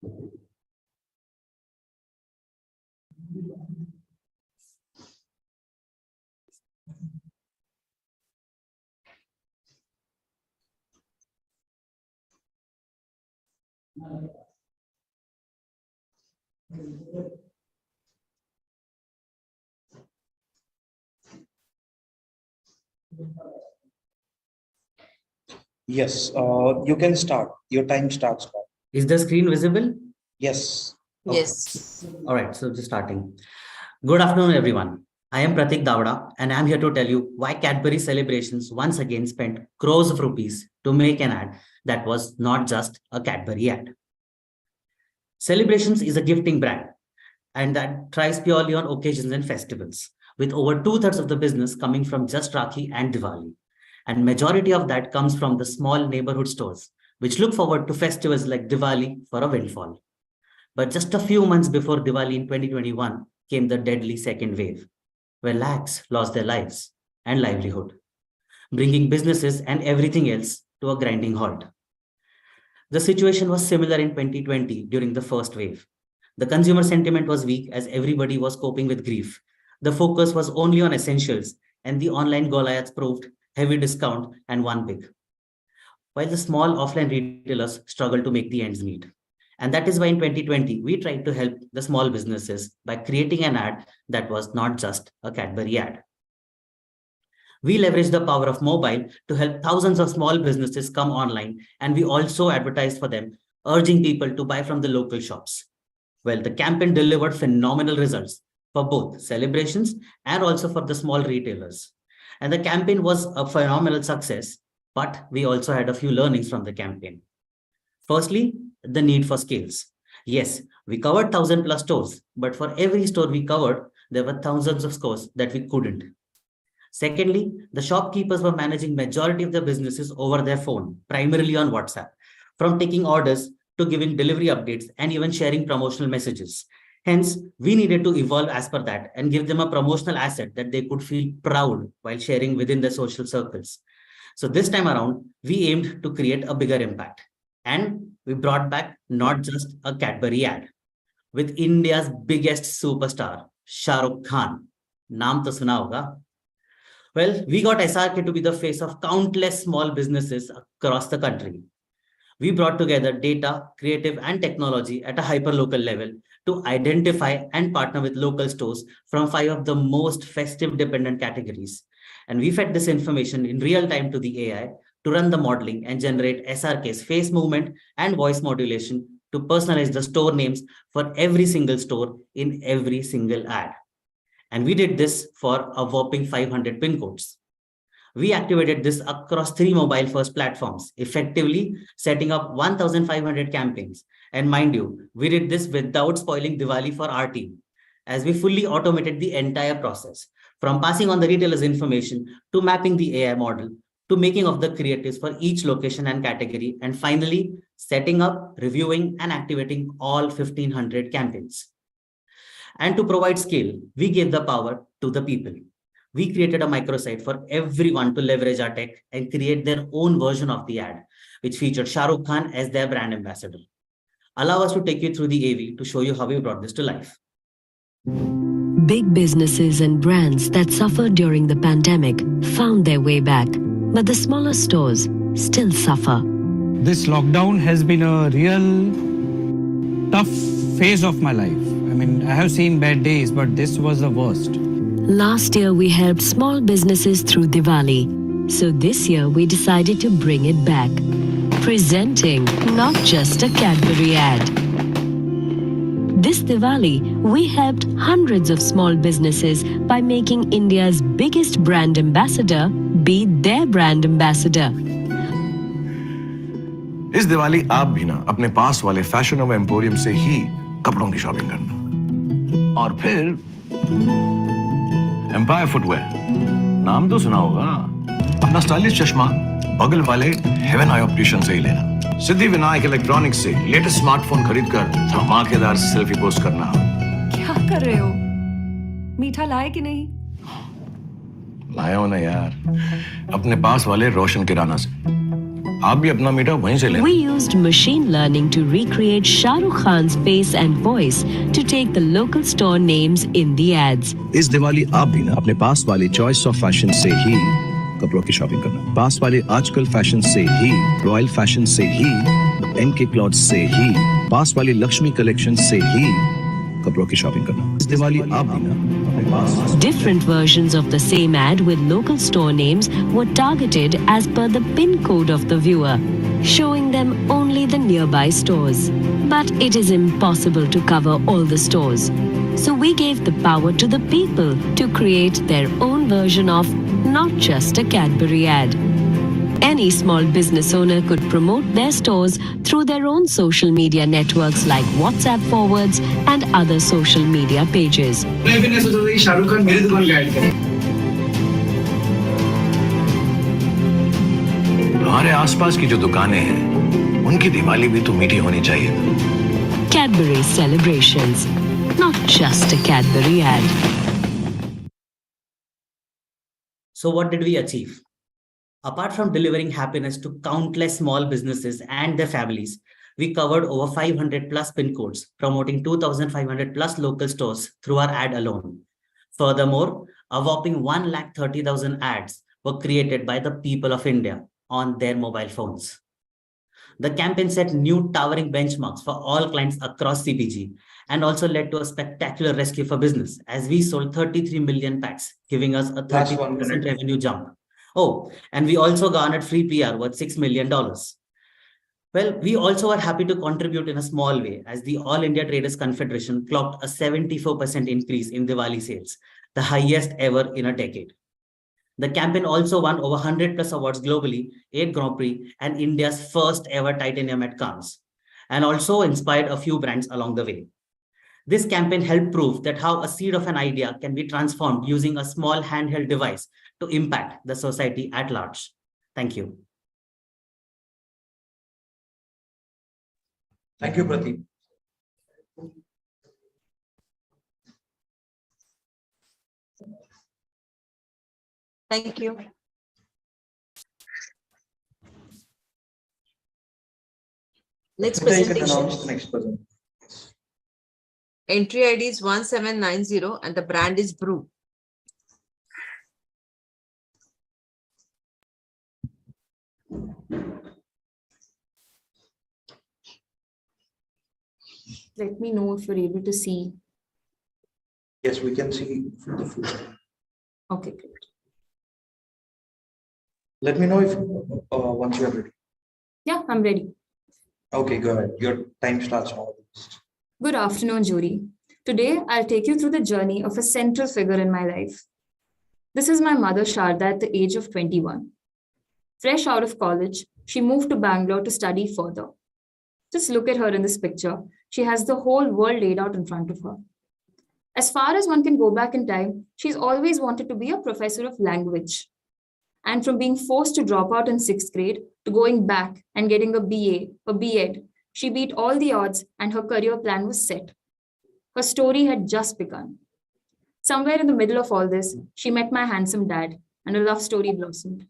Yes, you can start. Your time starts now. Is the screen visible? Yes. Yes. All right, so just starting. Good afternoon, everyone. I am Pratik Davda, and I'm here to tell you why Cadbury Celebrations once again spent crores of rupees to make an ad that was not just a Cadbury ad. Celebrations is a gifting brand, and that thrives purely on occasions and festivals, with over 2/3 of the business coming from just Rakhi and Diwali. And majority of that comes from the small neighborhood stores, which look forward to festivals like Diwali for a windfall. But just a few months before Diwali in 2021 came the deadly second wave, where lakhs lost their lives and livelihood, bringing businesses and everything else to a grinding halt. The situation was similar in 2020 during the first wave. The consumer sentiment was weak as everybody was coping with grief. The focus was only on essentials, and the online Goliaths proved heavy discount and one big, while the small offline retailers struggled to make the ends meet. And that is why in 2020, we tried to help the small businesses by creating an ad that was not just a Cadbury ad. We leveraged the power of mobile to help thousands of small businesses come online, and we also advertised for them, urging people to buy from the local shops. Well, the campaign delivered phenomenal results for both celebrations and also for the small retailers. And the campaign was a phenomenal success, but we also had a few learnings from the campaign. Firstly, the need for scales. Yes, we covered 1,000 plus stores, but for every store we covered, there were thousands of stores that we couldn't. Secondly, the shopkeepers were managing majority of the businesses over their phone, primarily on WhatsApp, from taking orders to giving delivery updates and even sharing promotional messages. Hence, we needed to evolve as per that and give them a promotional asset that they could feel proud while sharing within their social circles. So this time around, we aimed to create a bigger impact. And we brought back not just a Cadbury ad, with India's biggest superstar, Shah Rukh Khan. Naam to suna hoga. Well, we got SRK to be the face of countless small businesses across the country. We brought together data, creative, and technology at a hyperlocal level to identify and partner with local stores from 5 of the most festive dependent categories. And we fed this information in real time to the AI to run the modeling and generate SRK's face movement and voice modulation to personalize the store names for every single store in every single ad. And we did this for a whopping 500 pin codes. We activated this across 3 mobile-first platforms, effectively setting up 1,500 campaigns. And mind you, we did this without spoiling Diwali for our team, as we fully automated the entire process, from passing on the retailer's information to mapping the AI model, to making of the creatives for each location and category, and finally, setting up, reviewing, and activating all 1,500 campaigns. And to provide scale, we gave the power to the people. We created a microsite for everyone to leverage our tech and create their own version of the ad, which featured Shah Rukh Khan as their brand ambassador. Allow us to take you through the AV to show you how we brought this to life. Big businesses and brands that suffered during the pandemic found their way back, but the smaller stores still suffer. This lockdown has been a real tough phase of my life. I mean, I have seen bad days, but this was the worst. Last year, we helped small businesses through Diwali. So this year, we decided to bring it back. Presenting not just a Cadbury ad. This Diwali, we helped hundreds of small businesses by making India's biggest brand ambassador be their brand ambassador. इस दिवाली आप भी ना अपने पास वाले fashion और emporium से ही कपड़ों की शॉपिंग करना और फिर एम्पायर फुटवेयर नाम तो सुना होगा अपना स्टाइलिश चश्मा बगल वाले हेवन आई ऑप्टिशियन से ही लेना सिद्धि विनायक इलेक्ट्रॉनिक्स से लेटेस्ट स्मार्टफोन खरीदकर धमाकेदार सेल्फी पोस्ट करना क्या कर रहे हो मीठा लाए कि नहीं लाया हो ना यार अपने पास वाले रोशन किराना से आप भी अपना मीठा वहीं से लेना। We used machine learning to recreate Shah Rukh Khan's face and voice to take the local store names in the ads. इस दिवाली आप भी ना अपने पास वाली चॉइस ऑफ फैशन से ही कपड़ों की शॉपिंग करना। पास वाले आजकल फैशन से ही, रॉयल फैशन से ही, एमके क्लॉथ्स से ही, पास वाली लक्ष्मी कलेक्शन से ही कपड़ों की शॉपिंग करना। इस दिवाली आप भी ना अपने पास। Different versions of the same ad with local store names were targeted as per the PIN code of the viewer, showing them only the nearby stores. But it is impossible to cover all the stores. So we gave the power to the people to create their own version of not just a Cadbury ad. Any small business owner could promote their stores through their own social media networks like WhatsApp forwards and other social media pages. Shahrukh Khan मेरी दुकान guide करें। हमारे आसपास की जो दुकानें हैं, उनकी दिवाली भी तो मीठी होनी चाहिए। Cadbury Celebrations, not just a Cadbury ad. So what did we achieve? Apart from delivering happiness to countless small businesses and their families, we covered over 500 plus pin codes, promoting 2,500 plus local stores through our ad alone. Furthermore, a whopping 130,000 ads were created by the people of India on their mobile phones. The campaign set new towering benchmarks for all clients across CPG and also led to a spectacular rescue for business as we sold 33 million packs, giving us a 30% revenue jump. Oh, and we also garnered free PR worth $6 million. Well, we also are happy to contribute in a small way as the All India Traders Confederation clocked a 74% increase in Diwali sales, the highest ever in a decade. The campaign also won over 100 plus awards globally, 8 Grand Prix, and India's first ever titanium at Cannes, and also inspired a few brands along the way. This campaign helped prove that how a seed of an idea can be transformed using a small handheld device to impact the society at large. Thank you. Thank you, Pradeep. Thank you. Next You can presentation. announce the next person. Entry ID is 1790 and the brand is Brew. Let me know if you're able to see. Yes, we can see the full. Okay, great. Let me know if once you are ready. Yeah, I'm ready. Okay, go ahead. Your time starts now. Good afternoon, jury. Today, I'll take you through the journey of a central figure in my life. This is my mother, Sharda, at the age of 21. Fresh out of college, she moved to Bangalore to study further. Just look at her in this picture. She has the whole world laid out in front of her. As far as one can go back in time, she's always wanted to be a professor of language. And from being forced to drop out in 6th grade to going back and getting a BA, a B.Ed, she beat all the odds and her career plan was set. Her story had just begun. Somewhere in the middle of all this, she met my handsome dad and a love story blossomed.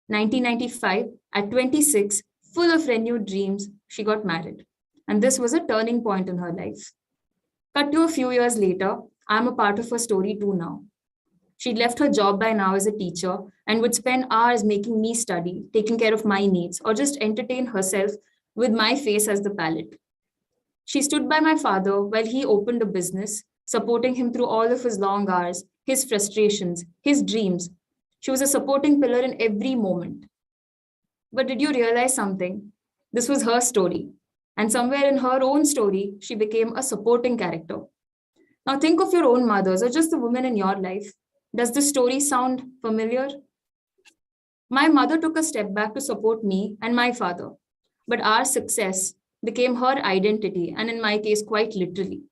1995, at 26, full of renewed dreams, she got married. And this was a turning point in her life. Cut to a few years later, I'm a part of her story too now. She'd left her job by now as a teacher and would spend hours making me study, taking care of my needs, or just entertain herself with my face as the palette. She stood by my father while he opened a business, supporting him through all of his long hours, his frustrations, his dreams. She was a supporting pillar in every moment. But did you realize something? This was her story. And somewhere in her own story, she became a supporting character. Now think of your own mothers or just the women in your life. Does the story sound familiar? My mother took a step back to support me and my father, but our success became her identity, and in my case, quite literally.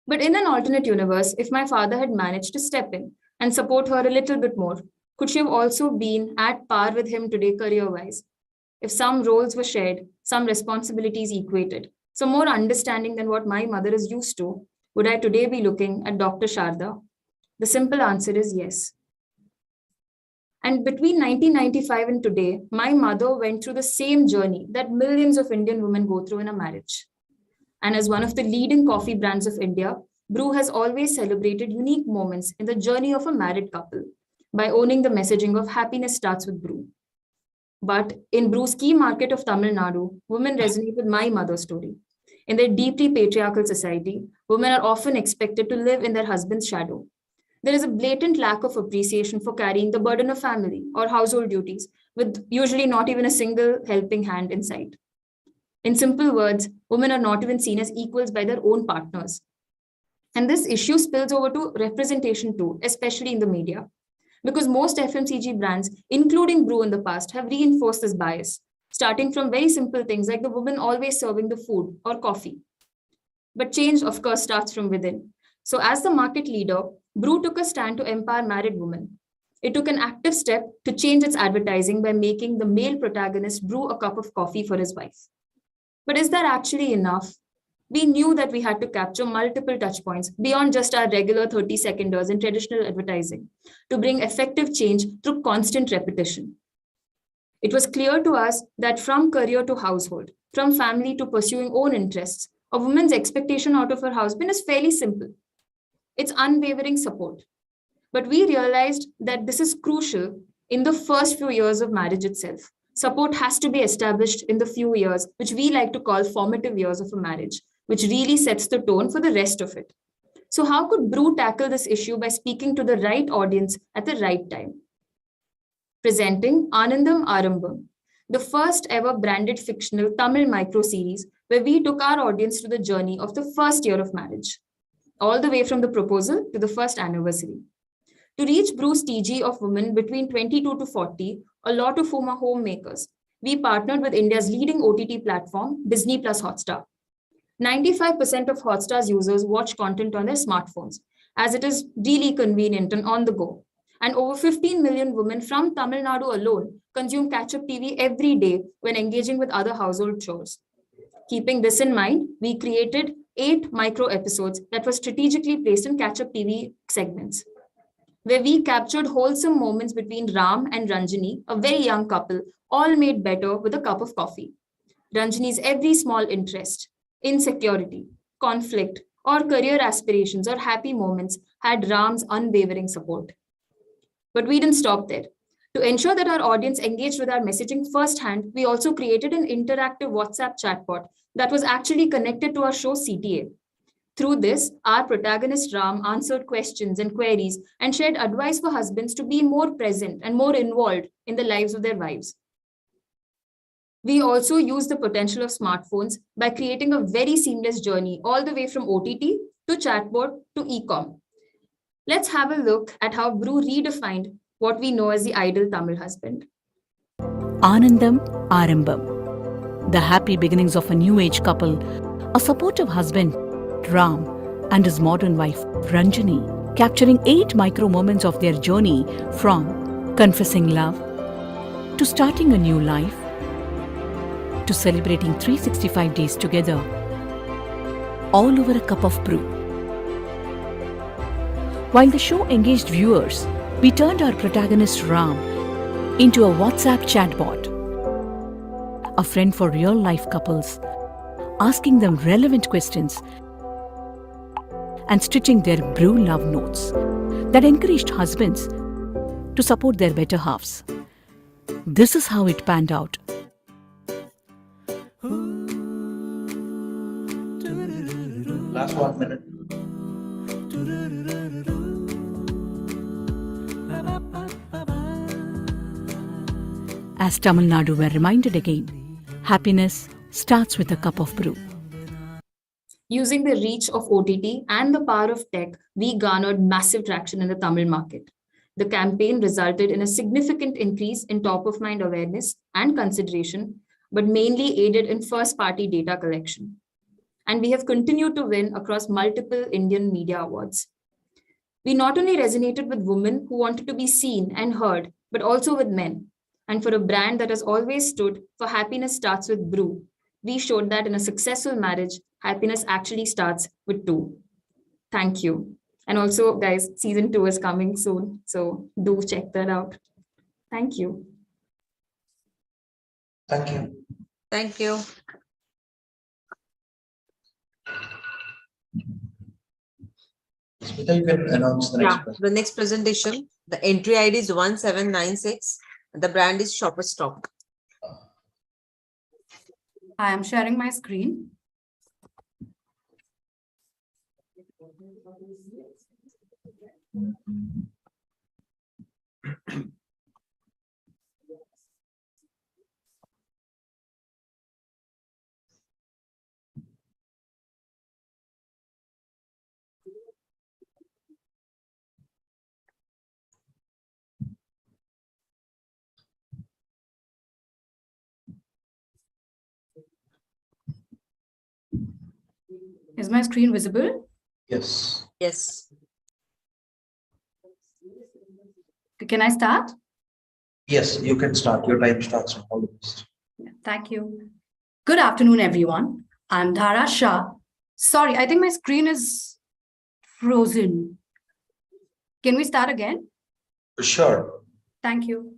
But in an alternate universe, if my father had managed to step in and support her a little bit more, could she have also been at par with him today career-wise? If some roles were shared, some responsibilities equated, some more understanding than what my mother is used to, would I today be looking at Dr. Sharda? The simple answer is yes. And between 1995 and today, my mother went through the same journey that millions of Indian women go through in a marriage. And as one of the leading coffee brands of India, Brew has always celebrated unique moments in the journey of a married couple by owning the messaging of happiness starts with Brew. But in Brew's key market of Tamil Nadu, women resonate with my mother's story. In their deeply patriarchal society, women are often expected to live in their husband's shadow. There is a blatant lack of appreciation for carrying the burden of family or household duties, with usually not even a single helping hand in sight. In simple words, women are not even seen as equals by their own partners. And this issue spills over to representation too, especially in the media. Because most FMCG brands, including Brew in the past, have reinforced this bias, starting from very simple things like the woman always serving the food or coffee. But change, of course, starts from within. So as the market leader, Brew took a stand to empower married women. It took an active step to change its advertising by making the male protagonist brew a cup of coffee for his wife. But is that actually enough? We knew that we had to capture multiple touchpoints beyond just our regular 30-seconders in traditional advertising to bring effective change through constant repetition. It was clear to us that from career to household, from family to pursuing own interests, a woman's expectation out of her husband is fairly simple. It's unwavering support. But we realized that this is crucial in the first few years of marriage itself. Support has to be established in the few years, which we like to call formative years of a marriage, which really sets the tone for the rest of it. So how could Brew tackle this issue by speaking to the right audience at the right time? Presenting Anandam Arambam, the first ever branded fictional Tamil micro series where we took our audience to the journey of the first year of marriage, all the way from the proposal to the first anniversary. To reach Brew's TG of women between 22 to 40, a lot of whom are homemakers, we partnered with India's leading OTT platform, Disney Plus Hotstar. 95% of Hotstar's users watch content on their smartphones, as it is really convenient and on the go. And over 15 million women from Tamil Nadu alone consume catch-up TV every day when engaging with other household chores. Keeping this in mind, we created 8 micro episodes that were strategically placed in catch-up TV segments, where we captured wholesome moments between Ram and Ranjani, a very young couple, all made better with a cup of coffee. Ranjani's every small interest, insecurity, conflict, or career aspirations or happy moments had Ram's unwavering support. But we didn't stop there. To ensure that our audience engaged with our messaging firsthand, we also created an interactive WhatsApp chatbot that was actually connected to our show CTA. Through this, our protagonist Ram answered questions and queries and shared advice for husbands to be more present and more involved in the lives of their wives. We also use the potential of smartphones by creating a very seamless journey all the way from OTT to chatbot to e-com. Let's have a look at how Brew redefined what we know as the ideal Tamil husband. Anandam Arambam. The happy beginnings of a new age couple, a supportive husband, Ram, and his modern wife, Ranjani, capturing 8 micro moments of their journey from confessing love to starting a new life to celebrating 365 days together, all over a cup of brew. While the show engaged viewers, we turned our protagonist Ram into a WhatsApp chatbot, a friend for real-life couples, asking them relevant questions and stitching their brew love notes that encouraged husbands to support their better halves. This is how it panned out. Last 1 minute. As Tamil Nadu were reminded again, happiness starts with a cup of brew. Using the reach of OTT and the power of tech, we garnered massive traction in the Tamil market. The campaign resulted in a significant increase in top-of-mind awareness and consideration, but mainly aided in first-party data collection. And we have continued to win across multiple Indian media awards. We not only resonated with women who wanted to be seen and heard, but also with men. And for a brand that has always stood for happiness starts with brew, we showed that in a successful marriage, happiness actually starts with 2. Thank you. And also, guys, season 2 is coming soon, so do check that out. Thank you. Thank you. Thank you. Smita, you can announce the next Yeah, person. the next presentation, the entry ID is 1796. The brand is Shopperstock. I am sharing my screen. Is my screen visible? Yes. Yes. Can I start? Yes, you can start. Your time starts from all the best. Thank you. Good afternoon, everyone. I'm Dhara Shah. Sorry, I think my screen is frozen. Can we start again? Sure. Thank you.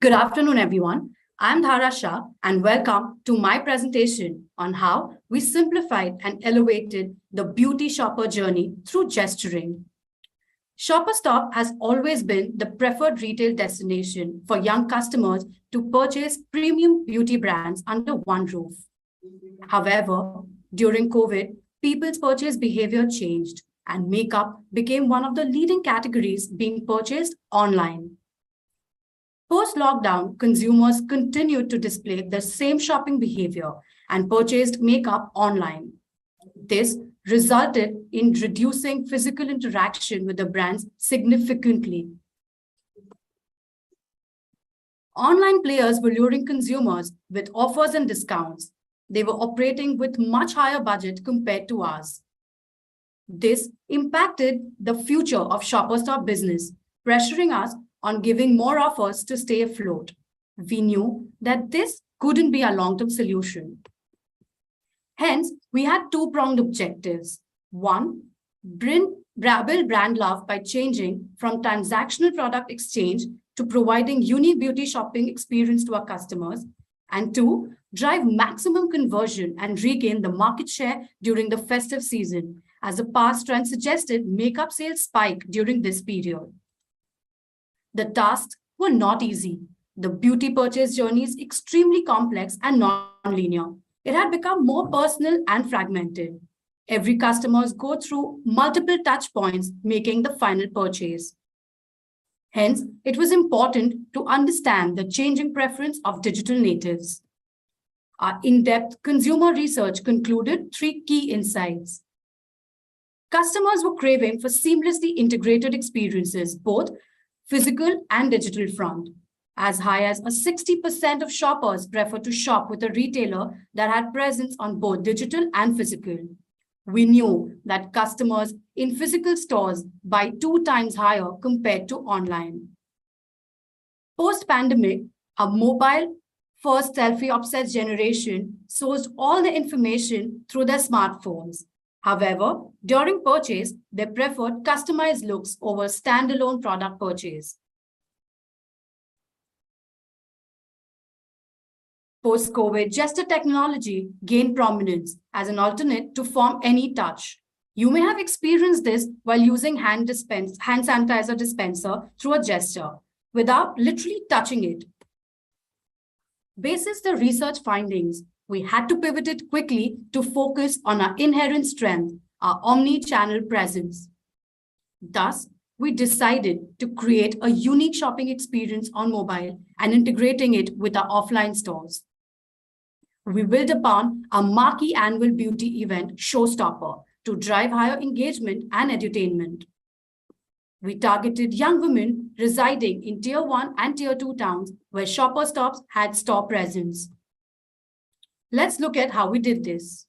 Good afternoon, everyone. I'm Dhara Shah, and welcome to my presentation on how we simplified and elevated the beauty shopper journey through gesturing. Shopperstop has always been the preferred retail destination for young customers to purchase premium beauty brands under one roof. However, during COVID, people's purchase behavior changed, and makeup became one of the leading categories being purchased online. Post-lockdown, consumers continued to display the same shopping behavior and purchased makeup online. This resulted in reducing physical interaction with the brands significantly. Online players were luring consumers with offers and discounts. They were operating with much higher budget compared to ours. This impacted the future of Shopperstop business, pressuring us on giving more offers to stay afloat. We knew that this couldn't be a long-term solution. Hence, we had two-pronged objectives. One, build brand love by changing from transactional product exchange to providing unique beauty shopping experience to our customers. And two, drive maximum conversion and regain the market share during the festive season, as the past trend suggested makeup sales spike during this period. The tasks were not easy. The beauty purchase journey is extremely complex and non-linear. It had become more personal and fragmented. Every customer go through multiple touch points, making the final purchase. Hence, it was important to understand the changing preference of digital natives. Our in-depth consumer research concluded three key insights. Customers were craving for seamlessly integrated experiences, both physical and digital front. As high as 60% of shoppers prefer to shop with a retailer that had presence on both digital and physical. We knew that customers in physical stores buy 2 times higher compared to online. Post-pandemic, a mobile-first selfie-obsessed generation sourced all the information through their smartphones. However, during purchase, they preferred customized looks over standalone product purchase. Post-COVID, gesture technology gained prominence as an alternate to form any touch. You may have experienced this while using hand sanitizer dispenser through a gesture, without literally touching it. Basis the research findings, we had to pivot it quickly to focus on our inherent strength, our omni-channel presence. Thus, we decided to create a unique shopping experience on mobile and integrating it with our offline stores. We built upon a marquee annual beauty event, Showstopper, to drive higher engagement and edutainment. We targeted young women residing in Tier 1 and Tier 2 towns where Shopperstops had store presence. Let's look at how we did this.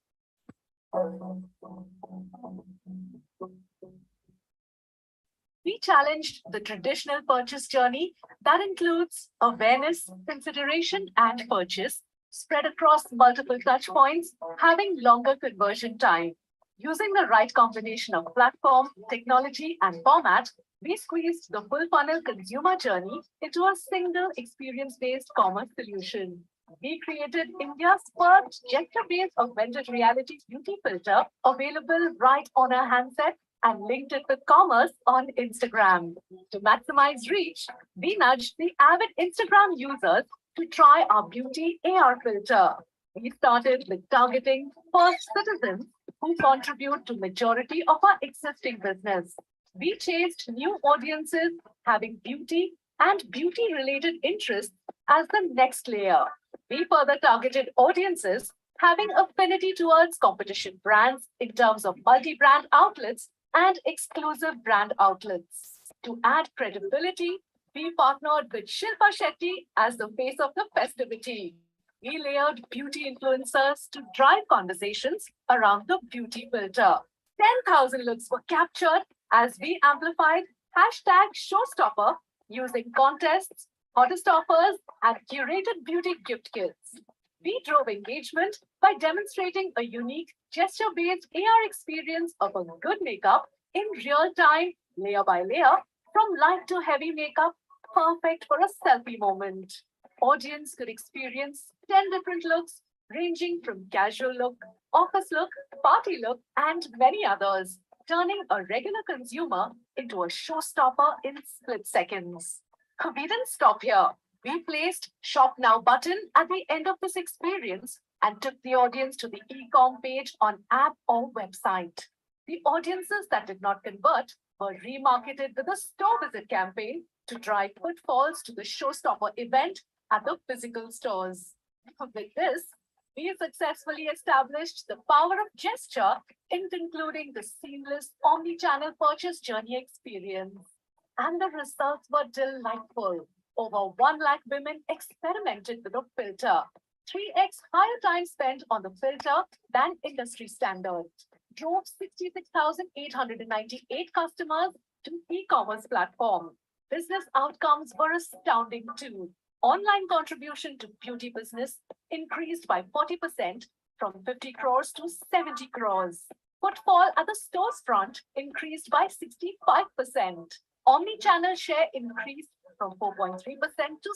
We challenged the traditional purchase journey that includes awareness, consideration, and purchase spread across multiple touch points, having longer conversion time. Using the right combination of platform, technology, and format, we squeezed the full funnel consumer journey into a single experience-based commerce solution. We created India's first gesture-based augmented reality beauty filter available right on our handset and linked it with commerce on Instagram. To maximize reach, we nudged the avid Instagram users to try our beauty AR filter. We started with targeting first citizens who contribute to majority of our existing business. We chased new audiences having beauty and beauty-related interests as the next layer. We further targeted audiences having affinity towards competition brands in terms of multi-brand outlets and exclusive brand outlets. To add credibility, we partnered with Shilpa Shetty as the face of the festivity. We layered beauty influencers to drive conversations around the beauty filter. 10,000 looks were captured as we amplified hashtag showstopper using contests, hottest offers, and curated beauty gift kits. We drove engagement by demonstrating a unique gesture-based AR experience of a good makeup in real time, layer by layer, from light to heavy makeup, perfect for a selfie moment. Audience could experience 10 different looks, ranging from casual look, office look, party look, and many others, turning a regular consumer into a showstopper in split seconds. We didn't stop here. We placed Shop Now button at the end of this experience and took the audience to the e-com page on app or website. The audiences that did not convert were remarketed with a store visit campaign to drive footfalls to the showstopper event at the physical stores. With this, we successfully established the power of gesture in concluding the seamless omni-channel purchase journey experience. And the results were delightful. Over 1 lakh women experimented with the filter. 3x higher time spent on the filter than industry standard. Drove 66,898 customers to e-commerce platform. Business outcomes were astounding too. Online contribution to beauty business increased by 40% from 50 crores to 70 crores. Footfall at the store's front increased by 65%. Omni-channel share increased from 4.3% to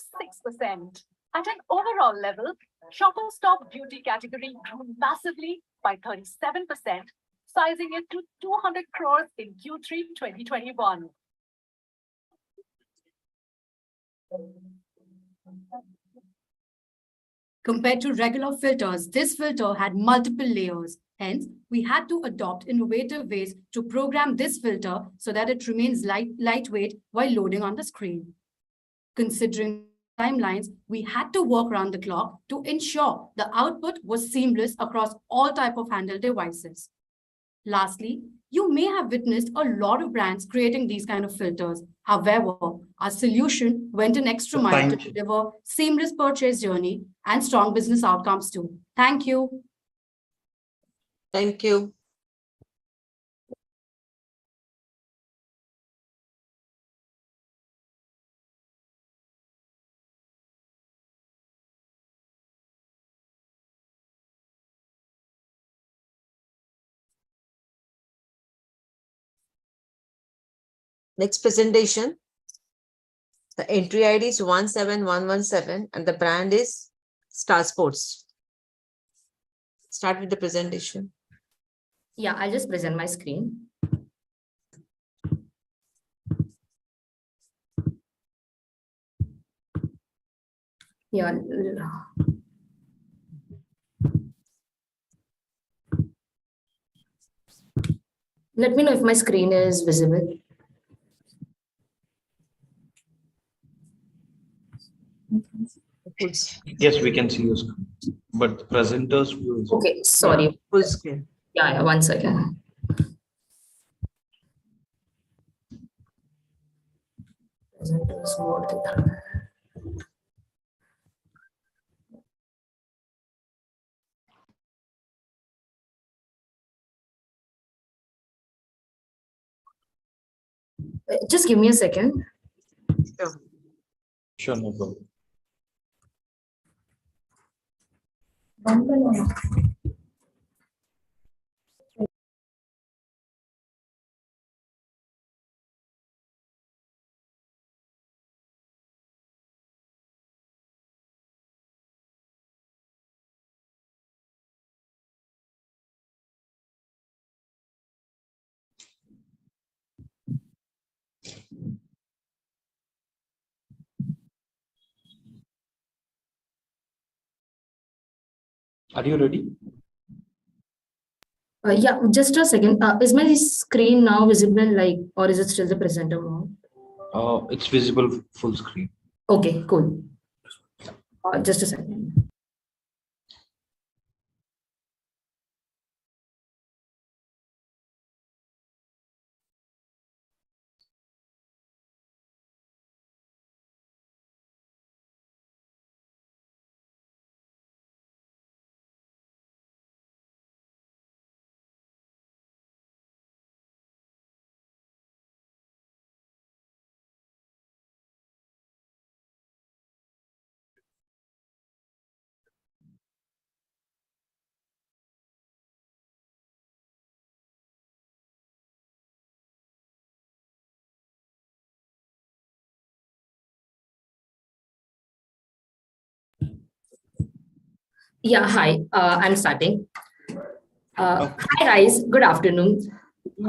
6%. At an overall level, Shoppers Stop beauty category grew massively by 37%, sizing it to 200 crores in Q3 2021. Compared to regular filters, this filter had multiple layers. Hence, we had to adopt innovative ways to program this filter so that it remains lightweight while loading on the screen. Considering timelines, we had to work around the clock to ensure the output was seamless across all types of handheld devices. Lastly, you may have witnessed a lot of brands creating these kind of filters. However, our solution went an extra mile to deliver seamless purchase journey and strong business outcomes too. Thank you. Thank you. Next presentation. The entry ID is 17117 and the brand is Star Sports. Start with the presentation. Yeah, I'll just present my screen. Yeah. Let me know if my screen is visible. Yes, we can see your screen, but the presenter's view is Okay, sorry. Full screen. Yeah, 1 second. Presenters mode. Just give me a second. Sure. sure, no problem. Are you ready? Yeah, just a second. Is my screen now visible, or is it still the presenter mode? It's visible full screen. Okay, cool. Just a second. Yeah, hi. I'm starting. Hi guys, good afternoon.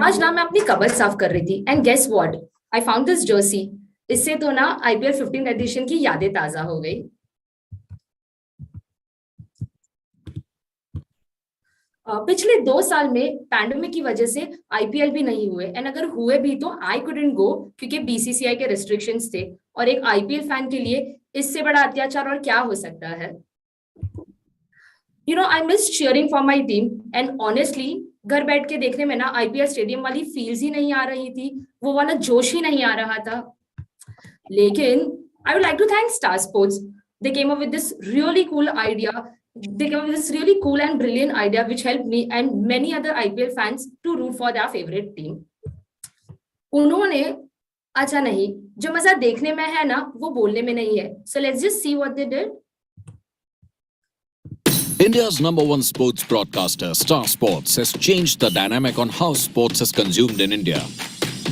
आज ना मैं अपनी cupboard साफ कर रही थी and guess what I found this jersey. इससे तो ना आईपीएल 15 एडिशन की यादें ताजा हो गई. पिछले 2 साल में पैंडेमिक की वजह से आईपीएल भी नहीं हुए एंड अगर हुए भी तो आई कुडंट गो क्योंकि बीसीसीआई के रेस्ट्रिक्शंस थे और एक आईपीएल फैन के लिए इससे बड़ा अत्याचार और क्या हो सकता है. I miss cheering for my team and honestly घर बैठ के देखने में ना आईपीएल स्टेडियम वाली फील्स ही नहीं आ रही थी, वो वाला जोश ही नहीं आ रहा था. लेकिन I would like to thank Star Sports. They came up with this really cool idea. They came up with this really cool and brilliant idea which helped me and many other IPL fans to root for their favorite team. उन्होंने अच्छा नहीं, जो मजा देखने में है ना वो बोलने में नहीं है. So let's just see what they did. India's #1 sports broadcaster, Star Sports, has changed the dynamic on how sports is consumed in India.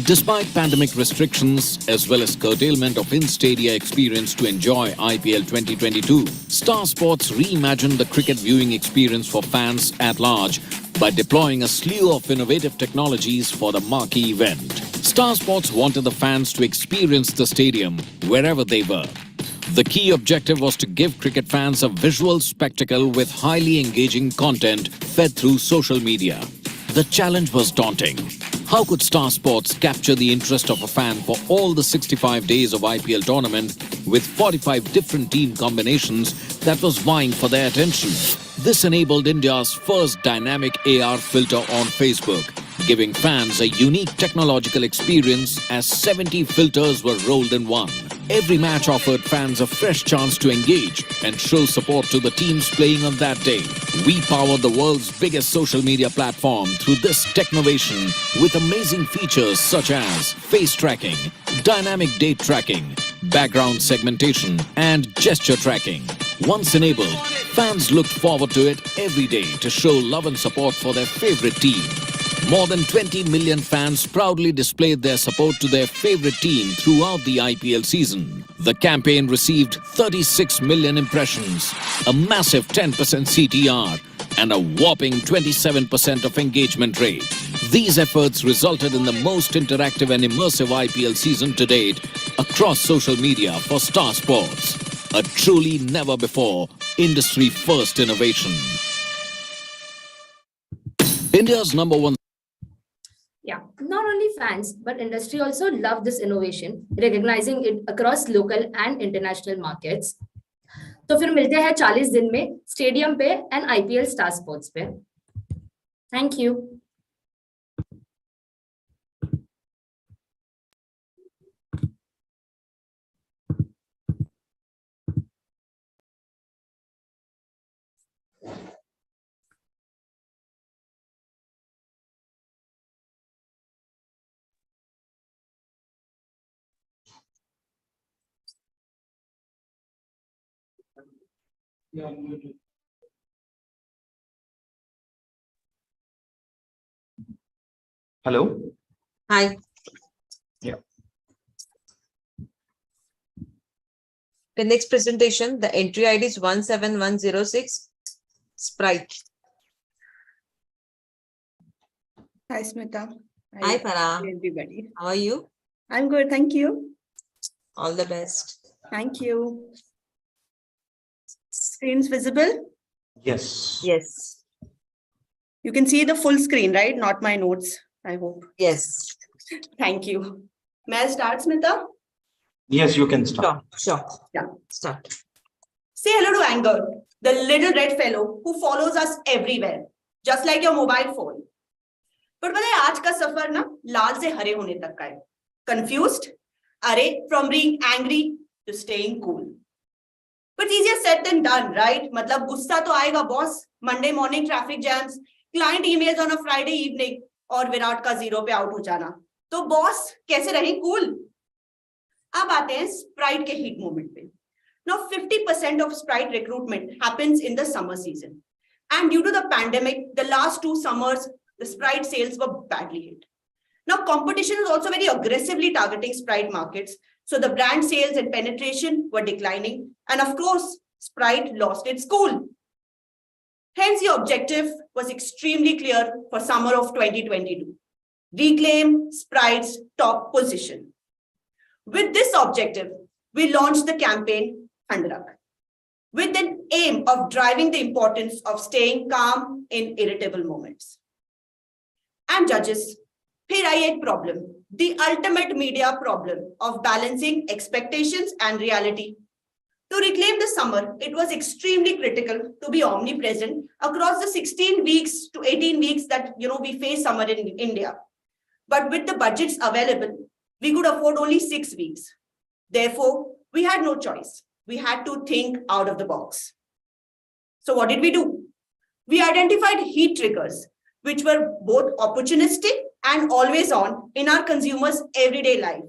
Despite pandemic restrictions as well as curtailment of in-stadia experience to enjoy IPL 2022, Star Sports reimagined the cricket viewing experience for fans at large by deploying a slew of innovative technologies for the marquee event. Star Sports wanted the fans to experience the stadium wherever they were. The key objective was to give cricket fans a visual spectacle with highly engaging content fed through social media. The challenge was daunting. How could Star Sports capture the interest of a fan for all the 65 days of IPL tournament with 45 different team combinations that was vying for their attention? This enabled India's first dynamic AR filter on Facebook, giving fans a unique technological experience as 70 filters were rolled in one. Every match offered fans a fresh chance to engage and show support to the teams playing on that day. We powered the world's biggest social media platform through this technovation with amazing features such as face tracking, dynamic date tracking, background segmentation, and gesture tracking. Once enabled, fans looked forward to it every day to show love and support for their favorite team. More than 20 million fans proudly displayed their support to their favorite team throughout the IPL season. The campaign received 36 million impressions, a massive 10% CTR, and a whopping 27% of engagement rate. These efforts resulted in the most interactive and immersive IPL season to date across social media for Star Sports. A truly never-before industry-first innovation. India's #1. Yeah, not only fans, but industry also love this innovation, recognizing it across local and international markets. तो फिर मिलते हैं 40 दिन में stadium पे and IPL star sports पे. Thank you. Hello. Hi. Yeah. The next presentation, the entry ID is 17106, Sprite. Hi, Smita. Hi, Farah. Everybody. How are you? I'm good. Thank you. All the best. Thank you. Screens visible? Yes. Yes. You can see the full screen, right? Not my notes, I hope. Yes. Thank you. May I start, Smita? Yes, you can start. Sure. Yeah. Start. Say hello to Anger, the little red fellow who follows us everywhere, just like your mobile phone. पर पता है आज का सफर ना लाल से हरे होने तक का है. Confused? अरे, from being angry to staying cool. But it's easier said than done, right? मतलब गुस्सा तो आएगा boss. Monday morning traffic jams, client emails on a Friday evening और विराट का जीरो पे आउट हो जाना. तो बॉस कैसे रहे cool? अब आते हैं Sprite के heat moment पे. Now 50% of Sprite recruitment happens in the summer season. And due to the pandemic, the last 2 summers, the Sprite sales were badly hit. Now competition is also very aggressively targeting Sprite markets. So the brand sales and penetration were declining. And of course, Sprite lost its cool. Hence, the objective was extremely clear for summer of 2022. Reclaim Sprite's top position. With this objective, we launched the campaign Thandrak, with an aim of driving the importance of staying calm in irritable moments. And judges, here I एक problem, the ultimate media problem of balancing expectations and reality. To reclaim the summer, it was extremely critical to be omnipresent across the 16 weeks to 18 weeks that we face summer in India. But with the budgets available, we could afford only 6 weeks. Therefore, we had no choice. We had to think out of the box. So what did we do? We identified heat triggers, which were both opportunistic and always on in our consumers' everyday life.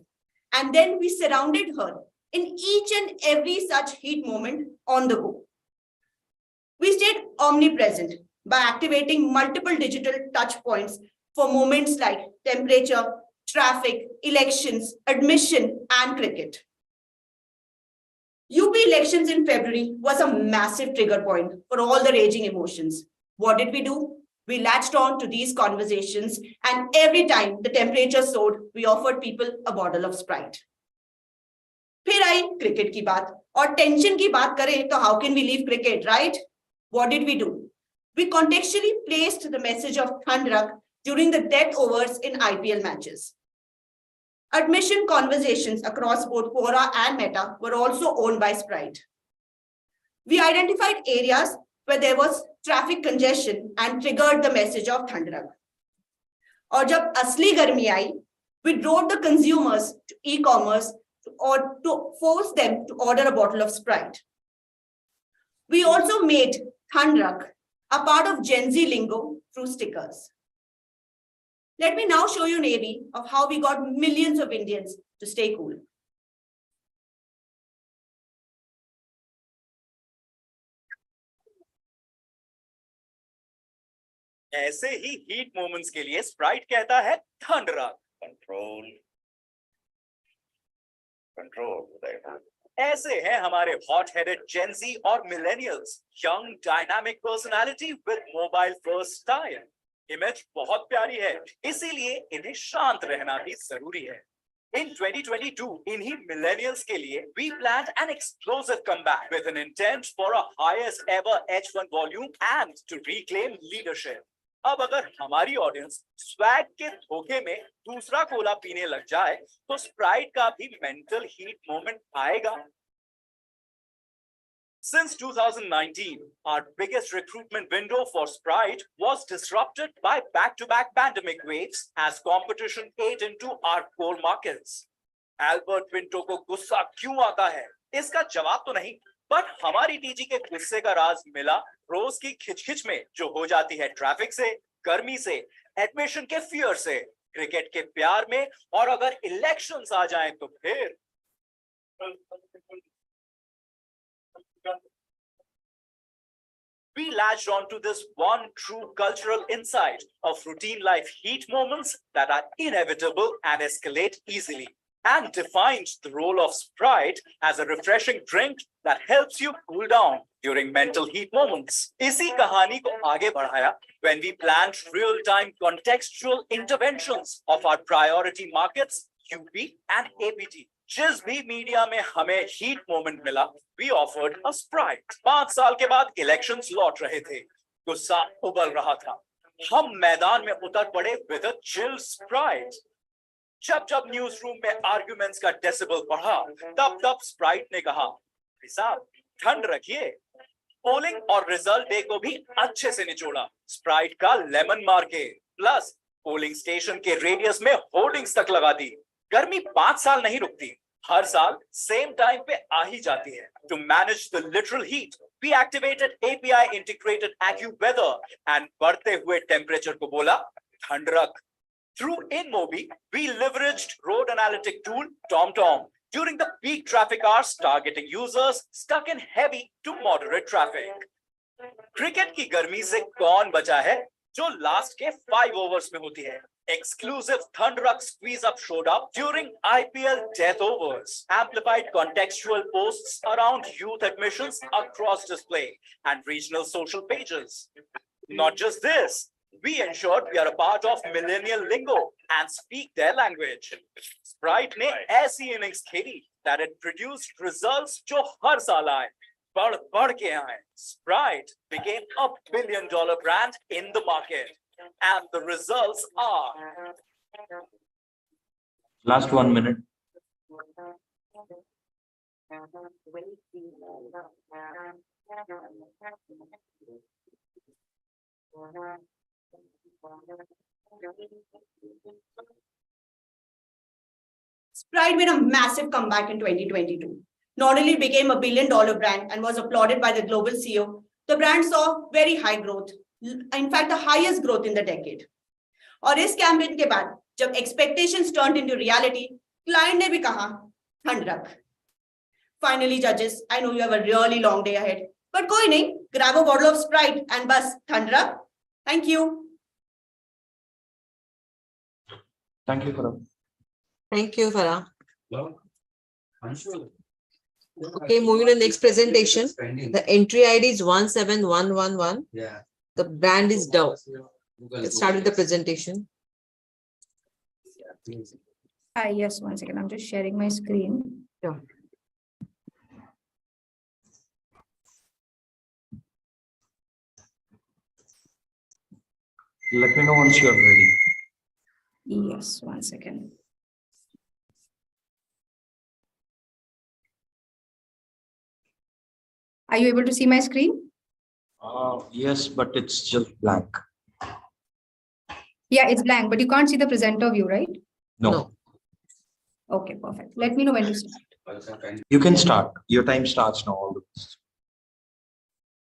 And then we surrounded her in each and every such heat moment on the go. We stayed omnipresent by activating multiple digital touch points for moments like temperature, traffic, elections, admission, and cricket. UP elections in February was a massive trigger point for all the raging emotions. What did we do? We latched on to these conversations, and every time the temperature soared, we offered people a bottle of Sprite. फिर आई cricket की बात और tension की बात करें तो how can we leave cricket, right? What did we do? We contextually placed the message of Thandrak during the death overs in IPL matches. Admission conversations across both Quora and Meta were also owned by Sprite. We identified areas where there was traffic congestion and triggered the message of Thandrak. और जब असली गर्मी आई, we drove the consumers to e-commerce or to force them to order a bottle of Sprite. We also made Thandrak a part of Gen Z lingo through stickers. Let me now show you an AV of how we got millions of Indians to stay cool. ऐसे ही heat moments के लिए Sprite कहता है थंडरक. Control. ऐसे हैं हमारे hot headed Gen Z और millennials, young dynamic personality with mobile first style. Image बहुत प्यारी है, इसीलिए इन्हें शांत रहना भी जरूरी है. In 2022, इन्हीं millennials के लिए we planned an explosive comeback with an intent for a highest ever H1 volume and to reclaim leadership. अब अगर हमारी ऑडियंस स्वैग के धोखे में दूसरा कोला पीने लग जाए, तो स्प्राइट का भी मेंटल हीट मोमेंट आएगा. Since 2019, our biggest recruitment window for Sprite was disrupted by back-to-back pandemic waves as competition ate into our core markets. Albert Pinto को गुस्सा क्यों आता है? इसका जवाब तो नहीं, बट हमारी टीजी के गुस्से का राज मिला रोज की खिचखिच में, जो हो जाती है ट्रैफिक से, गर्मी से, एडमिशन के फियर से, क्रिकेट के प्यार में, और अगर इलेक्शंस आ जाएं तो फिर we latched onto this one true cultural insight of routine life heat moments that are inevitable and escalate easily, and defined the role of Sprite as a refreshing drink that helps you cool down during mental heat moments. इसी कहानी को आगे बढ़ाया when we planned real-time contextual interventions of our priority markets, UP and APT, जिस भी media में हमें heat moment मिला, वी ऑफर्ड अ स्प्राइट। 5 साल के बाद इलेक्शंस लौट रहे थे, गुस्सा उबल रहा था, हम मैदान में उतर पड़े विद अ चिल स्प्राइट। जब जब न्यूज रूम में आर्गुमेंट्स का डेसिबल बढ़ा, तब तब स्प्राइट ने कहा, साहब ठंड रखिए। पोलिंग और रिजल्ट डे को भी अच्छे से निचोड़ा, स्प्राइट का लेमन मार के, प्लस पोलिंग स्टेशन के रेडियस में होर्डिंग्स तक लगा दी। गर्मी 5 साल नहीं रुकती, हर साल सेम टाइम पे आ ही जाती है। To manage the literal heat, we activated API integrated AccuWeather and बढ़ते हुए टेम्परेचर को बोला ठंड रख। Through InMobi, we leveraged road analytic tool TomTom during the peak traffic hours, targeting users stuck in heavy to moderate traffic. Cricket की गर्मी से कौन बचा है जो लास्ट के 5 ओवर्स में होती है? Exclusive Thunderstruck squeeze up showed up during IPL death overs. Amplified contextual posts around youth admissions across display and regional social pages. Not just this, we ensured we are a part of millennial lingo and speak their language. Sprite ने ऐसी innings खेली that it produced results जो हर साल आए, बढ़ के आए. Sprite became a $1 billion brand in the market. And the results are... Last 1 minute. Sprite made a massive comeback in 2022. Not only became a $1 billion brand and was applauded by the global CEO, the brand saw very high growth. In fact, the highest growth in the decade. और इस campaign के बाद जब expectations turned into reality, client ने भी कहा ठंड रख. Finally, judges, I know you have a really long day ahead, but कोई नहीं, grab a bottle of Sprite and बस ठंड रख. Thank you. Thank you, Farah. Thank you, Farah. Okay, moving to the next presentation. The entry ID is 17111. Yeah. The brand is Dove. Let's start with the presentation. Yes, 1 second. I'm just sharing my screen. Sure. Let me know once you're ready. Yes, 1 second. Are you able to see my screen? Yes, but it's just blank. Yeah, it's blank, but you can't see the presenter view, right? No. Okay, perfect. Let me know when to start. You can start. Your time starts now. All this.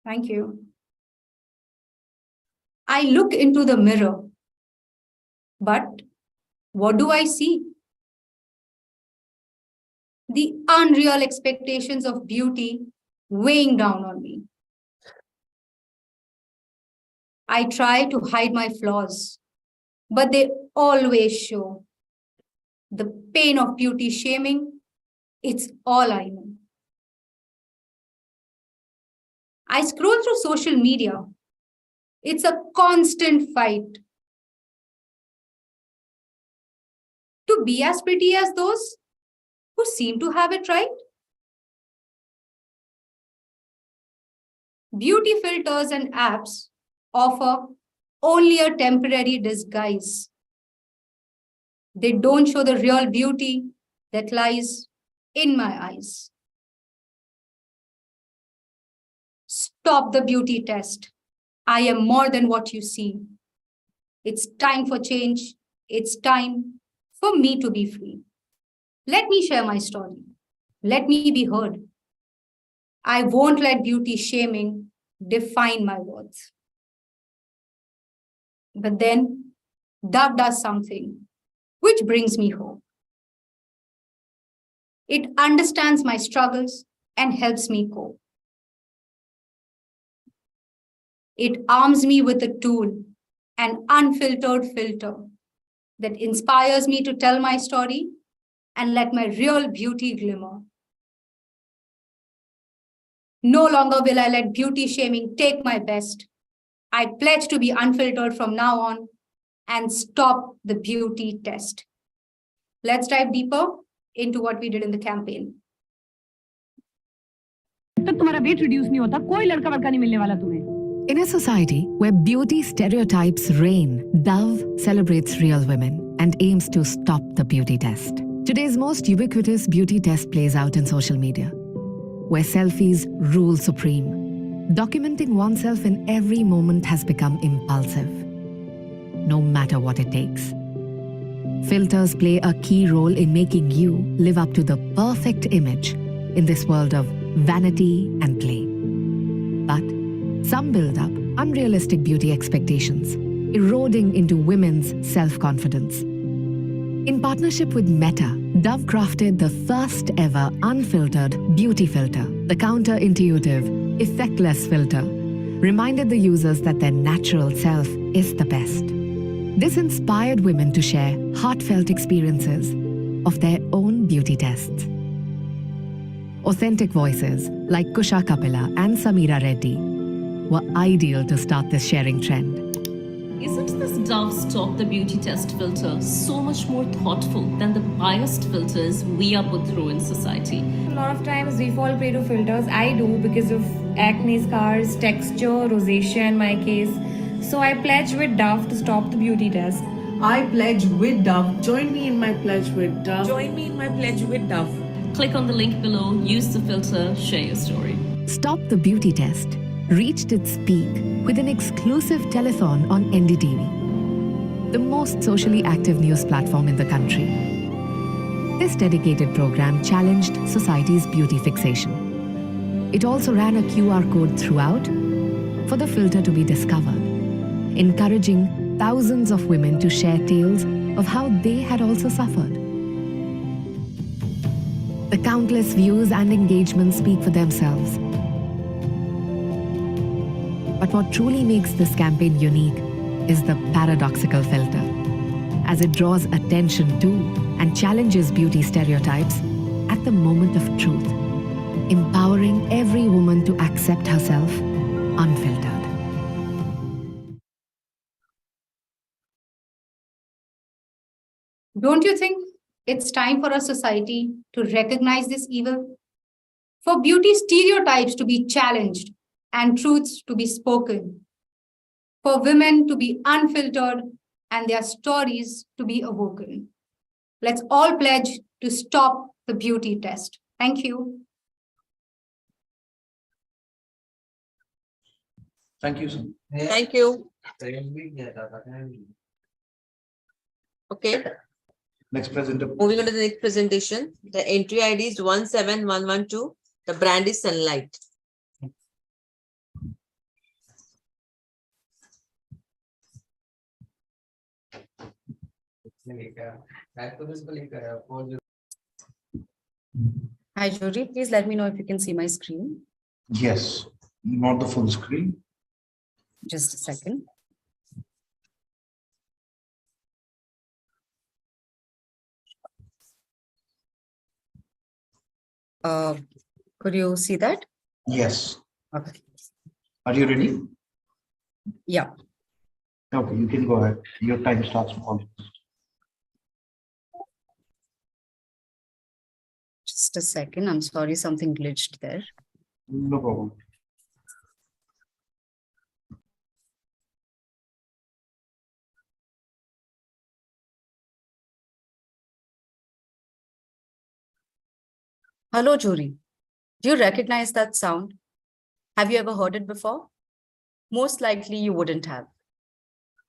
Thank you. I look into the mirror, but what do I see? The unreal expectations of beauty weighing down on me. I try to hide my flaws, but they always show. The pain of beauty shaming, it's all I know. I scroll through social media. It's a constant fight to be as pretty as those who seem to have it right. Beauty filters and apps offer only a temporary disguise. They don't show the real beauty that lies in my eyes. Stop the beauty test. I am more than what you see. It's time for change. It's time for me to be free. Let me share my story. Let me be heard. I won't let beauty shaming define my worth. But then Dove does something which brings me hope. It understands my struggles and helps me cope. It arms me with a tool, an unfiltered filter that inspires me to tell my story and let my real beauty glimmer. No longer will I let beauty shaming take my best. I pledge to be unfiltered from now on and stop the beauty test. Let's dive deeper into what we did in the campaign. In a society where beauty stereotypes reign, Dove celebrates real women and aims to stop the beauty test. Today's most ubiquitous beauty test plays out in social media, where selfies rule supreme. Documenting oneself in every moment has become impulsive, no matter what it takes. Filters play a key role in making you live up to the perfect image in this world of vanity and play. But some build up unrealistic beauty expectations, eroding into women's self-confidence. In partnership with Meta, Dove crafted the first ever unfiltered beauty filter. The counter-intuitive, effectless filter reminded the users that their natural self is the best. This inspired women to share heartfelt experiences of their own beauty tests. Authentic voices like Kusha Kapila and Samira Reddy were ideal to start this sharing trend. Isn't this Dove Stop the Beauty Test filter so much more thoughtful than the biased filters we are put through in society? A lot of times we fall prey to filters. I do because of acne scars, texture, rosacea in my case. So I pledge with Dove to stop the beauty test. I pledge with Dove. Join me in my pledge with Dove. Join me in my pledge with Dove. Click on the link below, use the filter, share your story. Stop the Beauty Test reached its peak with an exclusive telethon on NDTV, the most socially active news platform in the country. This dedicated program challenged society's beauty fixation. It also ran a QR code throughout for the filter to be discovered, encouraging thousands of women to share tales of how they had also suffered. The countless views and engagements speak for themselves. But what truly makes this campaign unique is the paradoxical filter, as it draws attention to and challenges beauty stereotypes at the moment of truth, empowering every woman to accept herself unfiltered. Don't you think it's time for a society to recognize this evil? For beauty stereotypes to be challenged and truths to be spoken. For women to be unfiltered and their stories to be awoken. Let's all pledge to stop the beauty test. Thank you. Thank you, sir. Thank you. Okay. Next presenter. Moving on to the next presentation. The entry ID is 17112. The brand is Sunlight. Hi, Jody. Please let me know if you can see my screen. Yes, not the full screen. Just a second. Could you see that? Yes. Okay. Are you ready? Yeah. Okay, you can go ahead. Your time starts from. Just a second. I'm sorry, something glitched there. No problem. Hello, Juri. Do you recognize that sound? Have you ever heard it before? Most likely you wouldn't have.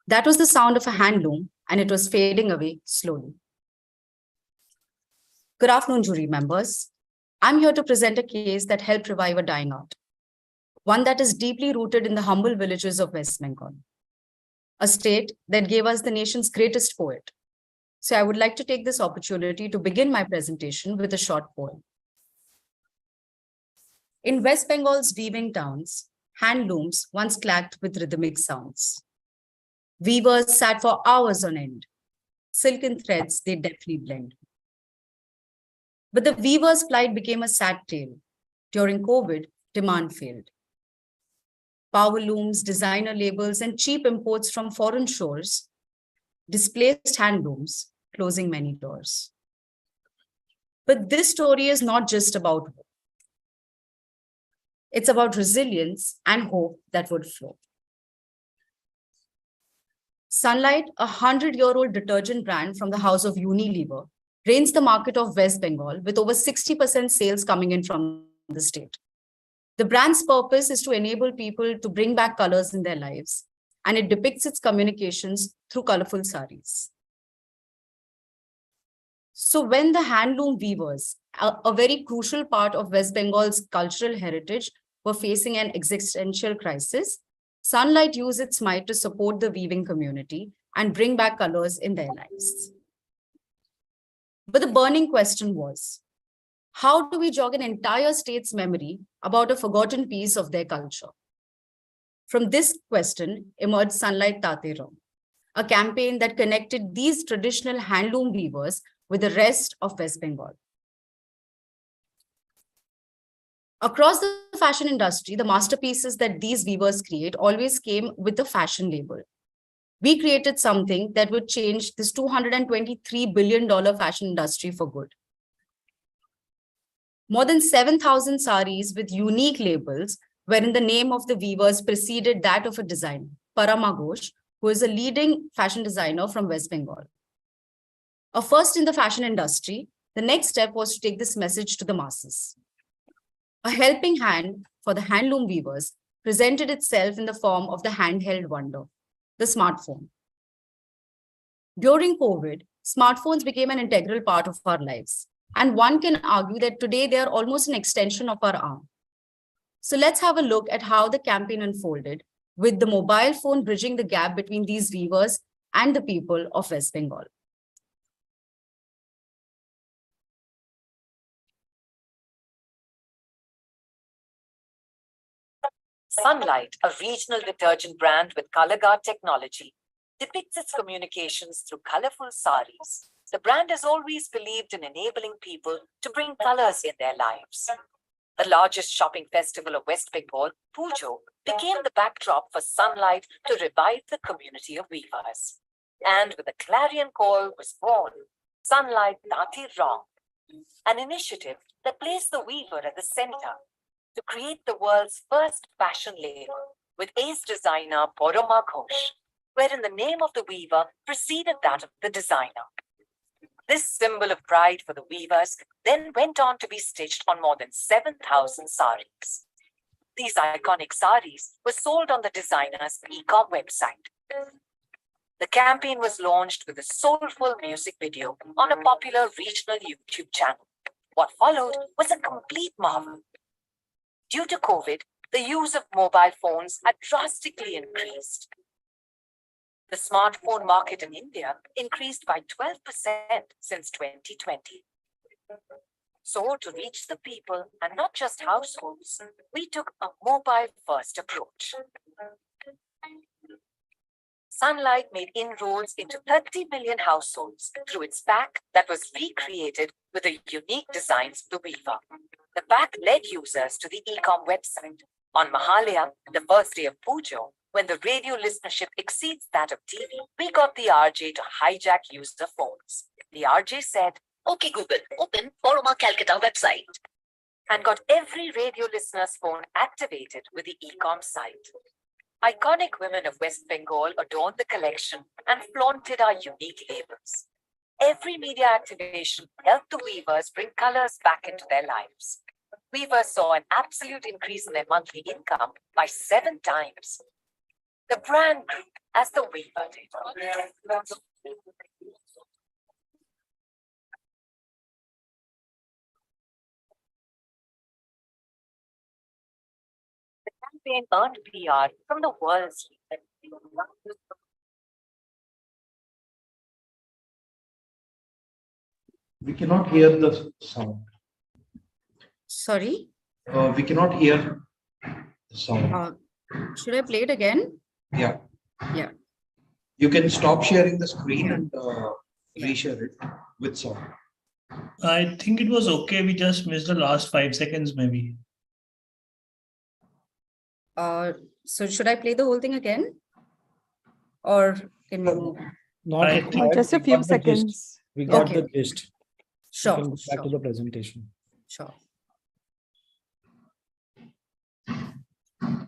That was the sound of a hand loom, and it was fading away slowly. Good afternoon, jury members. I'm here to present a case that helped revive a dying art, one that is deeply rooted in the humble villages of West Bengal, a state that gave us the nation's greatest poet. So I would like to take this opportunity to begin my presentation with a short poem. In West Bengal's weaving towns, hand looms once clacked with rhythmic sounds. Weavers sat for hours on end. Silken threads they deftly blend. But the weaver's plight became a sad tale. During COVID, demand failed. Power looms, designer labels, and cheap imports from foreign shores displaced hand looms, closing many doors. But this story is not just about hope. It's about resilience and hope that would flow. Sunlight, a 100-year-old detergent brand from the house of Unilever, reigns the market of West Bengal with over 60% sales coming in from the state. The brand's purpose is to enable people to bring back colors in their lives, and it depicts its communications through colorful saris. So when the handloom weavers, a very crucial part of West Bengal's cultural heritage, were facing an existential crisis, Sunlight used its might to support the weaving community and bring back colors in their lives. But the burning question was, how do we jog an entire state's memory about a forgotten piece of their culture? From this question emerged Sunlight Tate Rang, a campaign that connected these traditional handloom weavers with the rest of West Bengal. Across the fashion industry, the masterpieces that these weavers create always came with a fashion label. We created something that would change this $223 billion fashion industry for good. More than 7,000 saris with unique labels, wherein the name of the weavers preceded that of a designer, Parama Ghosh, who is a leading fashion designer from West Bengal. A first in the fashion industry, the next step was to take this message to the masses. A helping hand for the handloom weavers presented itself in the form of the handheld wonder, the smartphone. During COVID, smartphones became an integral part of our lives, and one can argue that today they are almost an extension of our arm. So let's have a look at how the campaign unfolded, with the mobile phone bridging the gap between these weavers and the people of West Bengal. Sunlight, a regional detergent brand with color guard technology, depicts its communications through colorful saris. The brand has always believed in enabling people to bring colors in their lives. The largest shopping festival of West Bengal, Pujo, became the backdrop for Sunlight to revive the community of weavers. And with a clarion call was born Sunlight Tate Rang, an initiative that placed the weaver at the center to create the world's first fashion label with ace designer Parama Ghosh, wherein the name of the weaver preceded that of the designer. This symbol of pride for the weavers then went on to be stitched on more than 7,000 saris. These iconic saris were sold on the designer's e-com website. The campaign was launched with a soulful music video on a popular regional YouTube channel. What followed was a complete marvel. Due to COVID, the use of mobile phones had drastically increased. The smartphone market in India increased by 12% since 2020. So, to reach the people and not just households, we took a mobile-first approach. Sunlight made inroads into 30 million households through its pack that was recreated with a unique designs of the weaver. The pack led users to the e-com website. On Mahalaya, the first day of Pujo, when the radio listenership exceeds that of TV, we got the RJ to hijack user phones. The RJ said, "Okay, Google, open Parama Calcutta website," and got every radio listener's phone activated with the e-com site. Iconic women of West Bengal adorned the collection and flaunted our unique labels. Every media activation helped the weavers bring colors back into their lives. Weavers saw an absolute increase in their monthly income by 7 times. The brand grew as the weaver did. The campaign earned PR from the world's leaders. We cannot hear the sound. Sorry? We cannot hear the sound. Should I play it again? Yeah. Yeah. You can stop sharing the screen and reshare it with sound. I think it was okay. We just missed the last 5 seconds, maybe. So should I play the whole thing again? Or can we move? Not just a few seconds. We got Okay. the gist. Sure. You can go back to the presentation. Sure.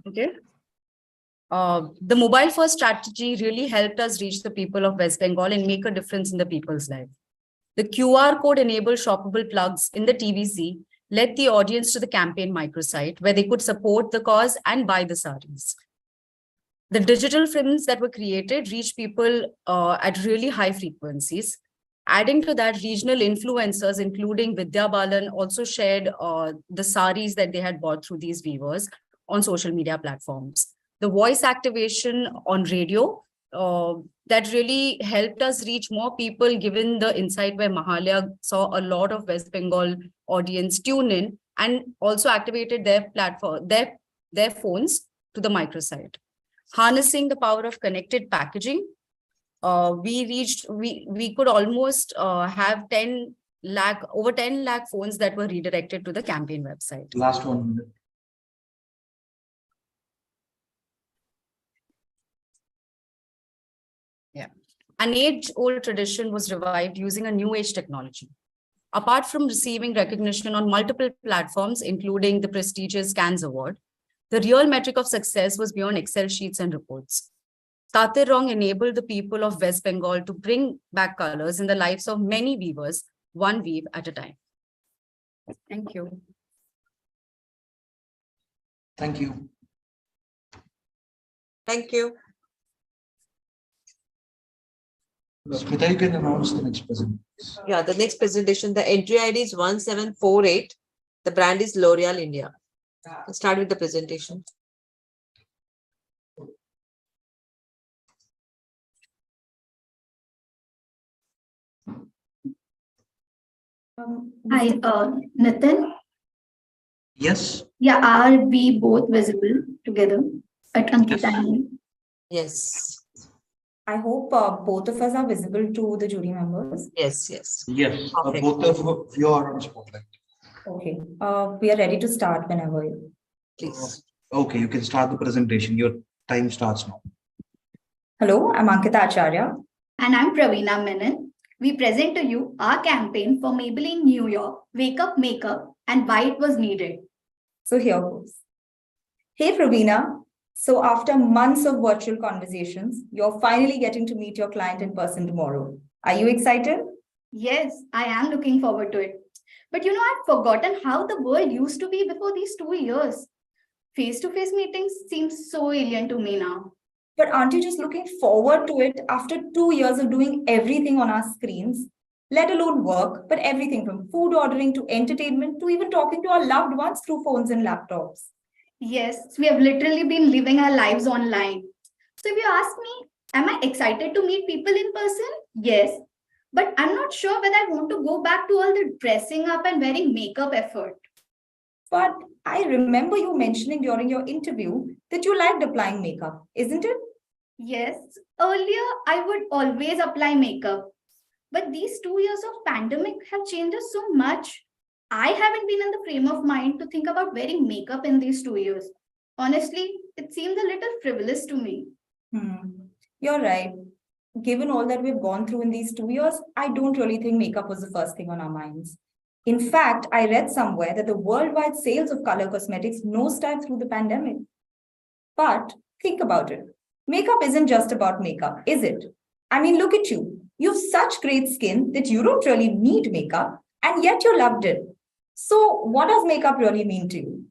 Okay. The mobile first strategy really helped us reach the people of West Bengal and make a difference in the people's life. The QR code enabled shoppable plugs in the TVC led the audience to the campaign microsite where they could support the cause and buy the saris. The digital films that were created reached people at really high frequencies. Adding to that, regional influencers, including Vidya Balan, also shared the saris that they had bought through these weavers on social media platforms. The voice activation on radio that really helped us reach more people, given the insight where Mahalaya saw a lot of West Bengal audience tune in and also activated their platform, their phones to the microsite. Harnessing the power of connected packaging, we could almost have over 10 lakh phones that were redirected to the campaign website. Last 1 minute. Yeah. An age-old tradition was revived using a new age technology. Apart from receiving recognition on multiple platforms, including the prestigious Cannes Award, the real metric of success was beyond Excel sheets and reports. Tatir Rong enabled the people of West Bengal to bring back colors in the lives of many weavers, one weave at a time. Thank you. Thank you. Thank you. Smita, you can announce the next presentation. Yeah, the next presentation, the entry ID is 1748. The brand is L'Oreal India. Let's start with the presentation. Hi, Nitin. Yes. Yeah, are we both visible together at Ankita? Yes. I hope both of us are visible to the jury members. Yes, yes. Yes, Perfect. both of you are on spotlight. Okay. We are ready to start whenever you. Please. Okay, you can start the presentation. Your time starts now. Hello, I'm Ankita Acharya. And I'm Praveena Menon. We present to you our campaign for Maybelline New York, Wake Up Makeup, and why it was needed. So here goes. Hey Praveena. So after months of virtual conversations, you're finally getting to meet your client in person tomorrow. Are you excited? Yes, I am looking forward to it. But I've forgotten how the world used to be before these 2 years. Face-to-face meetings seem so alien to me now. But aren't you just looking forward to it after 2 years of doing everything on our screens? Let alone work, but everything from food ordering to entertainment to even talking to our loved ones through phones and laptops. Yes, we have literally been living our lives online. So if you ask me, am I excited to meet people in person? Yes, but I'm not sure whether I want to go back to all the dressing up and wearing makeup effort. But I remember you mentioning during your interview that you liked applying makeup, isn't it? Yes, earlier I would always apply makeup. But these 2 years of pandemic have changed us so much. I haven't been in the frame of mind to think about wearing makeup in these 2 years. Honestly, it seems a little frivolous to me. You're right. Given all that we've gone through in these 2 years, I don't really think makeup was the first thing on our minds. In fact, I read somewhere that the worldwide sales of color cosmetics nosedived through the pandemic. But think about it. Makeup isn't just about makeup, is it? I mean, look at you. You have such great skin that you don't really need makeup, and yet you loved it. So what does makeup really mean to you?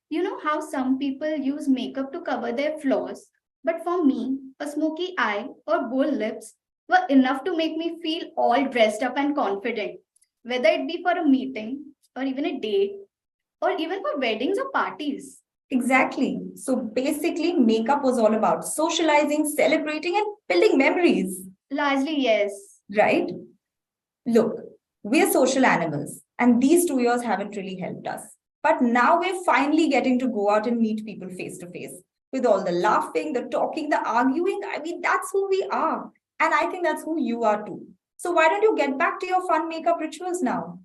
You know how some people use makeup to cover their flaws, but for me, a smoky eye or bold lips were enough to make me feel all dressed up and confident, whether it be for a meeting or even a date or even for weddings or parties. Exactly. So basically, makeup was all about socializing, celebrating, and building memories. Largely, yes. Right? Look, we're social animals, and these 2 years haven't really helped us. But now we're finally getting to go out and meet people face to face. With all the laughing, the talking, the arguing, I mean, that's who we are. And I think that's who you are too. So why don't you get back to your fun makeup rituals now?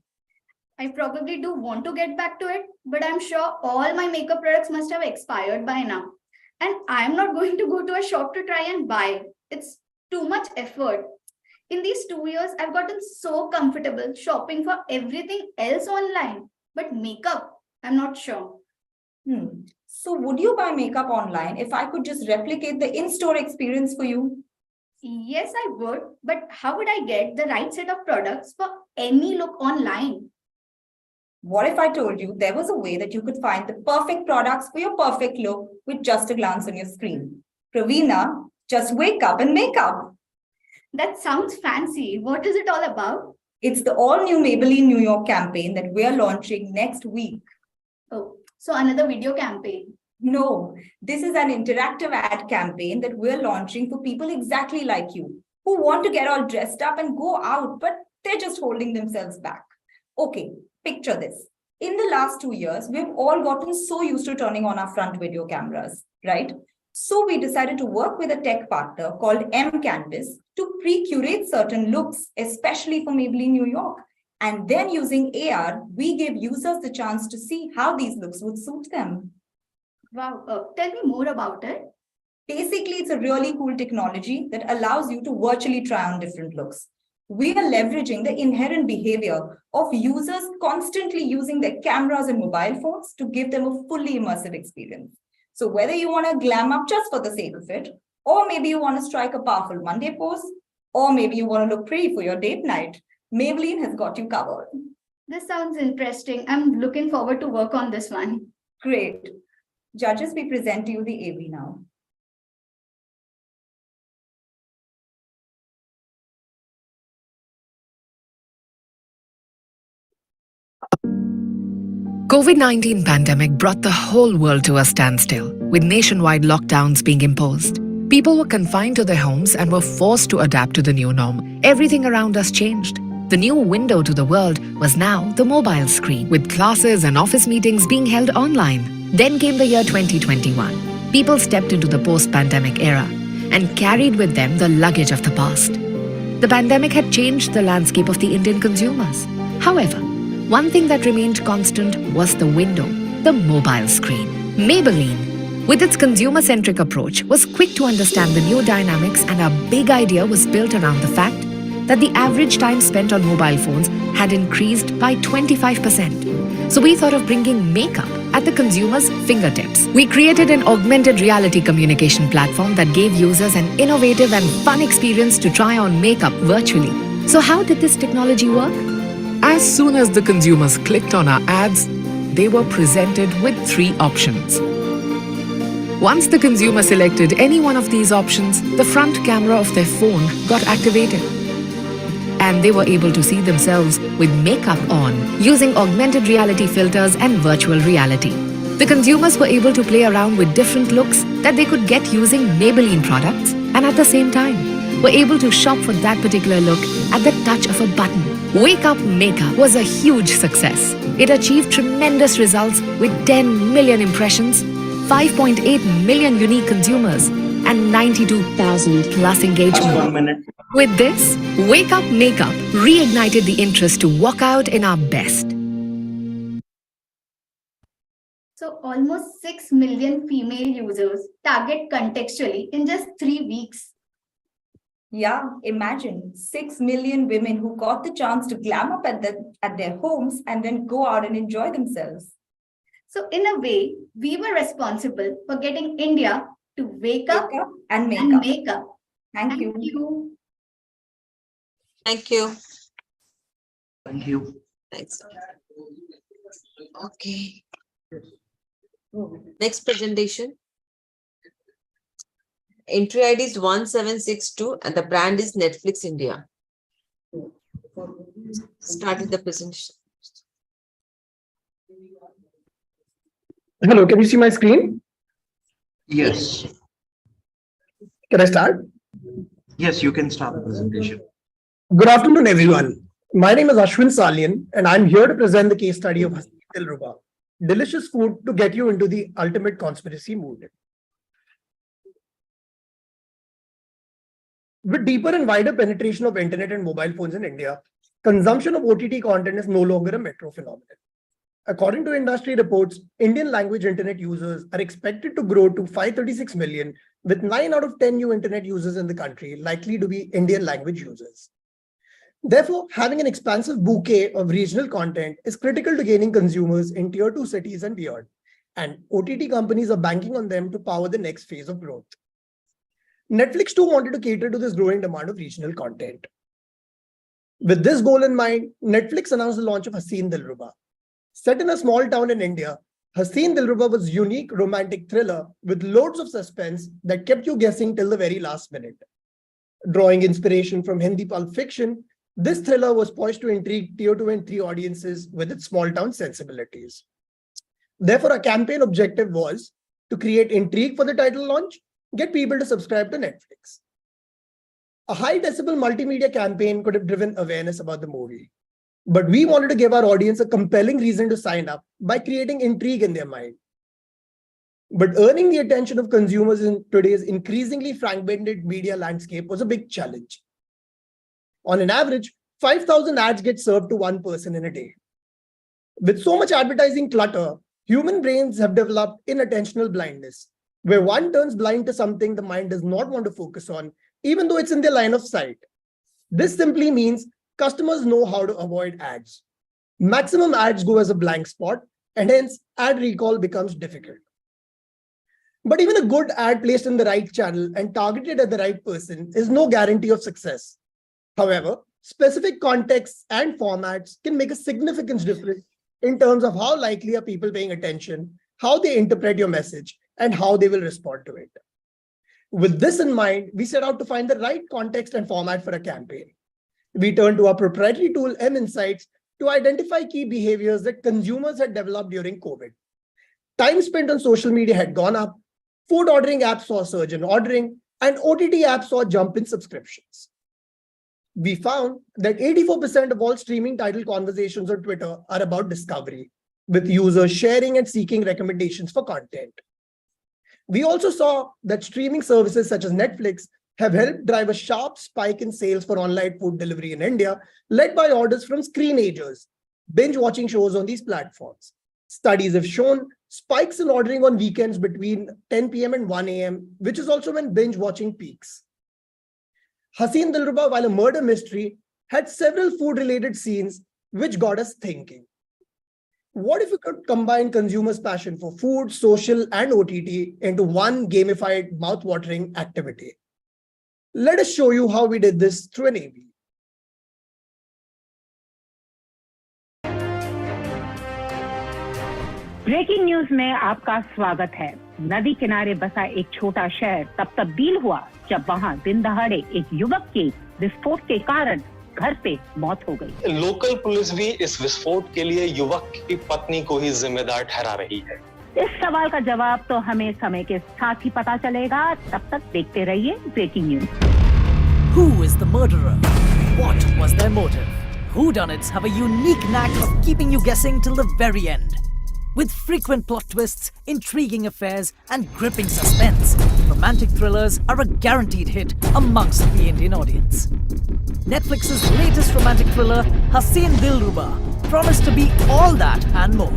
I probably do want to get back to it, but I'm sure all my makeup products must have expired by now. And I'm not going to go to a shop to try and buy. It's too much effort. In these 2 years, I've gotten so comfortable shopping for everything else online. But makeup, I'm not sure. So would you buy makeup online if I could just replicate the in-store experience for you? Yes, I would. But how would I get the right set of products for any look online? What if I told you there was a way that you could find the perfect products for your perfect look with just a glance on your screen? Praveena, just wake up and make up. That sounds fancy. What is it all about? It's the all-new Maybelline New York campaign that we're launching next week. Oh, so another video campaign. No, this is an interactive ad campaign that we're launching for people exactly like you, who want to get all dressed up and go out, but they're just holding themselves back. Okay, picture this. In the last 2 years, we've all gotten so used to turning on our front video cameras, right? So we decided to work with a tech partner called Emvies to pre-curate certain looks, especially for Maybelline New York. And then using AR, we gave users the chance to see how these looks would suit them. Wow, tell me more about it. Basically, it's a really cool technology that allows you to virtually try on different looks. We are leveraging the inherent behavior of users constantly using their cameras and mobile phones to give them a fully immersive experience. So whether you want to glam up just for the sake of it, or maybe you want to strike a powerful Monday pose, or maybe you want to look pretty for your date night, Maybelline has got you covered. This sounds interesting. I'm looking forward to work on this one. Great. Judges, we present to you the AV now. COVID-19 pandemic brought the whole world to a standstill, with nationwide lockdowns being imposed. People were confined to their homes and were forced to adapt to the new norm. Everything around us changed. The new window to the world was now the mobile screen, with classes and office meetings being held online. Then came the year 2021. People stepped into the post-pandemic era and carried with them the luggage of the past. The pandemic had changed the landscape of the Indian consumers. However, one thing that remained constant was the window, the mobile screen. Maybelline, with its consumer-centric approach, was quick to understand the new dynamics, and our big idea was built around the fact that the average time spent on mobile phones had increased by 25%. So we thought of bringing makeup at the consumer's fingertips. We created an augmented reality communication platform that gave users an innovative and fun experience to try on makeup virtually. So how did this technology work? As soon as the consumers clicked on our ads, they were presented with 3 options. Once the consumer selected any one of these options, the front camera of their phone got activated, and they were able to see themselves with makeup on, using augmented reality filters and virtual reality. The consumers were able to play around with different looks that they could get using Maybelline products, and at the same time, were able to shop for that particular look at the touch of a button. Wake Up Makeup was a huge success. It achieved tremendous results with 10 million impressions, 5.8 million unique consumers, and 92,000 plus engagement. With this, Wake Up Makeup reignited the interest to walk out in our best. So almost 6 million female users target contextually in just 3 weeks. Yeah, imagine 6 million women who got the chance to glam up at their homes and then go out and enjoy themselves. So in a way, we were responsible for getting India to wake up and make up. Thank you. Thank you. Thank you. Thanks. Okay. Next presentation. Entry ID is 1762 and the brand is Netflix India. Start with the presentation. Hello, can you see my screen? Yes. Can I start? Yes, you can start the presentation. Good afternoon, everyone. My name is Ashwin Salian, and I'm here to present the case study of Haseen Dilruba, delicious food to get you into the ultimate conspiracy mood. With deeper and wider penetration of internet and mobile phones in India, consumption of OTT content is no longer a metro phenomenon. According to industry reports, Indian language internet users are expected to grow to 536 million, with 9 out of 10 new internet users in the country likely to be Indian language users. Therefore, having an expansive bouquet of regional content is critical to gaining consumers in tier 2 cities and beyond, and OTT companies are banking on them to power the next phase of growth. Netflix too wanted to cater to this growing demand of regional content. With this goal in mind, Netflix announced the launch of Haseen Dilruba. Set in a small town in India, Haseen Dilruba was a unique romantic thriller with loads of suspense that kept you guessing till the very last minute. Drawing inspiration from Hindi pulp fiction, this thriller was poised to intrigue tier 2 and 3 audiences with its small town sensibilities. Therefore, our campaign objective was to create intrigue for the title launch, get people to subscribe to Netflix. A high decibel multimedia campaign could have driven awareness about the movie, but we wanted to give our audience a compelling reason to sign up by creating intrigue in their mind. But earning the attention of consumers in today's increasingly fragmented media landscape was a big challenge. On an average, 5,000 ads get served to one person in a day. With so much advertising clutter, human brains have developed inattentional blindness, where one turns blind to something the mind does not want to focus on, even though it's in their line of sight. This simply means customers know how to avoid ads. Maximum ads go as a blank spot, and hence ad recall becomes difficult. But even a good ad placed in the right channel and targeted at the right person is no guarantee of success. However, specific contexts and formats can make a significant difference in terms of how likely are people paying attention, how they interpret your message, and how they will respond to it. With this in mind, we set out to find the right context and format for a campaign. We turned to our proprietary tool, M-Insights, to identify key behaviors that consumers had developed during COVID. Time spent on social media had gone up, food ordering apps saw a surge in ordering, and OTT apps saw a jump in subscriptions. We found that 84% of all streaming title conversations on Twitter are about discovery, with users sharing and seeking recommendations for content. We also saw that streaming services such as Netflix have helped drive a sharp spike in sales for online food delivery in India, led by orders from screenagers, binge watching shows on these platforms. Studies have shown spikes in ordering on weekends between 10 p.m. and 1 a.m., which is also when binge watching peaks. Haseen Dilruba, while a murder mystery, had several food-related scenes which got us thinking. What if we could combine consumers' passion for food, social, and OTT into one gamified, mouth-watering activity? Let us show you how we did this through an AV. Breaking news में आपका स्वागत है। नदी किनारे बसा एक छोटा शहर तब तब्दील हुआ जब वहां दिन दहाड़े एक युवक की विस्फोट के कारण घर पे मौत हो गई। लोकल पुलिस भी इस विस्फोट के लिए युवक की पत्नी को ही जिम्मेदार ठहरा रही है। इस सवाल का जवाब तो हमें समय के साथ ही पता चलेगा। तब तक देखते रहिए breaking news. Who is the murderer? What was their motive? Whodunits have a unique knack of keeping you guessing till the very end. With frequent plot twists, intriguing affairs, and gripping suspense, romantic thrillers are a guaranteed hit amongst the Indian audience. Netflix's latest romantic thriller, Haseen Dilruba, promised to be all that and more.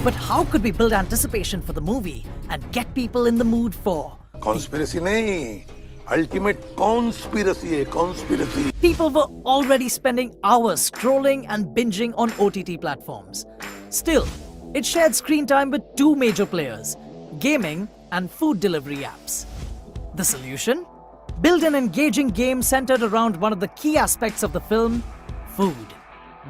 But how could we build anticipation for the movie and get people in the mood for conspiracy? Nahi, ultimate conspiracy hai, conspiracy. People were already spending hours scrolling and binging on OTT platforms. Still, it shared screen time with two major players, gaming and food delivery apps. The solution? Build an engaging game centered around one of the key aspects of the film, food.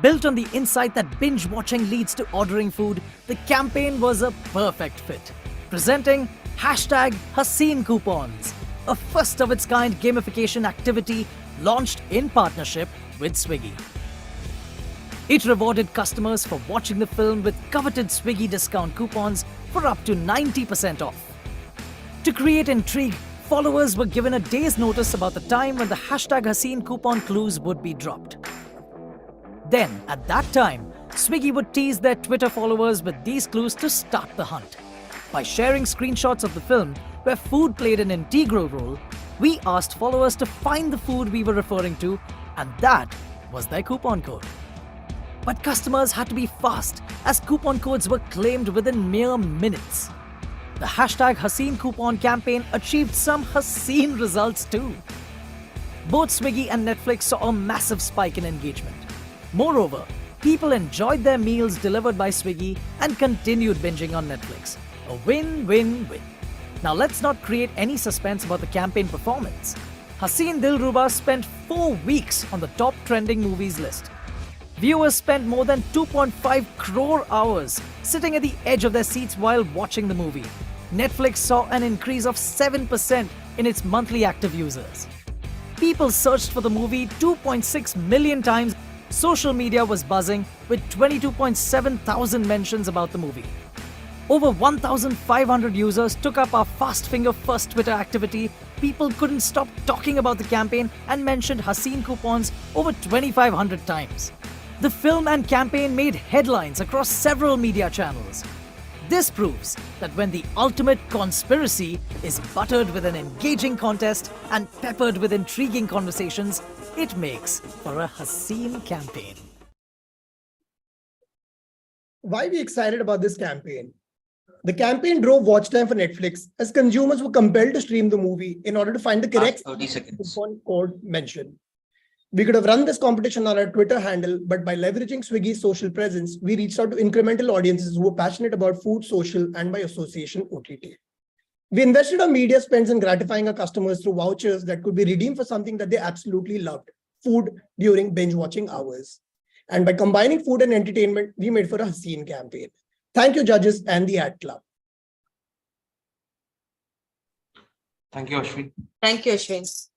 Built on the insight that binge watching leads to ordering food, the campaign was a perfect fit. Presenting #Haseen Coupons, a first of its kind gamification activity launched in partnership with Swiggy. It rewarded customers for watching the film with coveted Swiggy discount coupons for up to 90% off. To create intrigue, followers were given a day's notice about the time when the #Haseen coupon clues would be dropped. Then, at that time, Swiggy would tease their Twitter followers with these clues to start the hunt. By sharing screenshots of the film where food played an integral role, we asked followers to find the food we were referring to, and that was their coupon code. But customers had to be fast, as coupon codes were claimed within mere minutes. The #Haseen coupon campaign achieved some Haseen results too. both Swiggy and Netflix saw a massive spike in engagement. Moreover, people enjoyed their meals delivered by Swiggy and continued binging on Netflix. A win-win-win. Now let's not create any suspense about the campaign performance. Haseen Dilruba spent 4 weeks on the top trending movies list. Viewers spent more than 2.5 crore hours sitting at the edge of their seats while watching the movie. Netflix saw an increase of 7% in its monthly active users. People searched for the movie 2.6 million times. Social media was buzzing with 22.7 thousand mentions about the movie. Over 1,500 users took up our fast finger first Twitter activity. People couldn't stop talking about the campaign and mentioned Haseen coupons over 2,500 times. The film and campaign made headlines across several media channels. This proves that when the ultimate conspiracy is buttered with an engaging contest and peppered with intriguing conversations, it makes for a Haseen campaign. Why are we excited about this campaign? The campaign drove watch time for Netflix as consumers were compelled to stream the movie in order to find the correct 30 seconds. coupon code mentioned. We could have run this competition on our Twitter handle, but by leveraging Swiggy's social presence, we reached out to incremental audiences who were passionate about food, social, and by association, OTT. We invested our media spends in gratifying our customers through vouchers that could be redeemed for something that they absolutely loved, food during binge watching hours. And by combining food and entertainment, we made for a Haseen campaign. Thank you, judges and the ad club. Thank you, Ashwin. Thank you, Ashwin.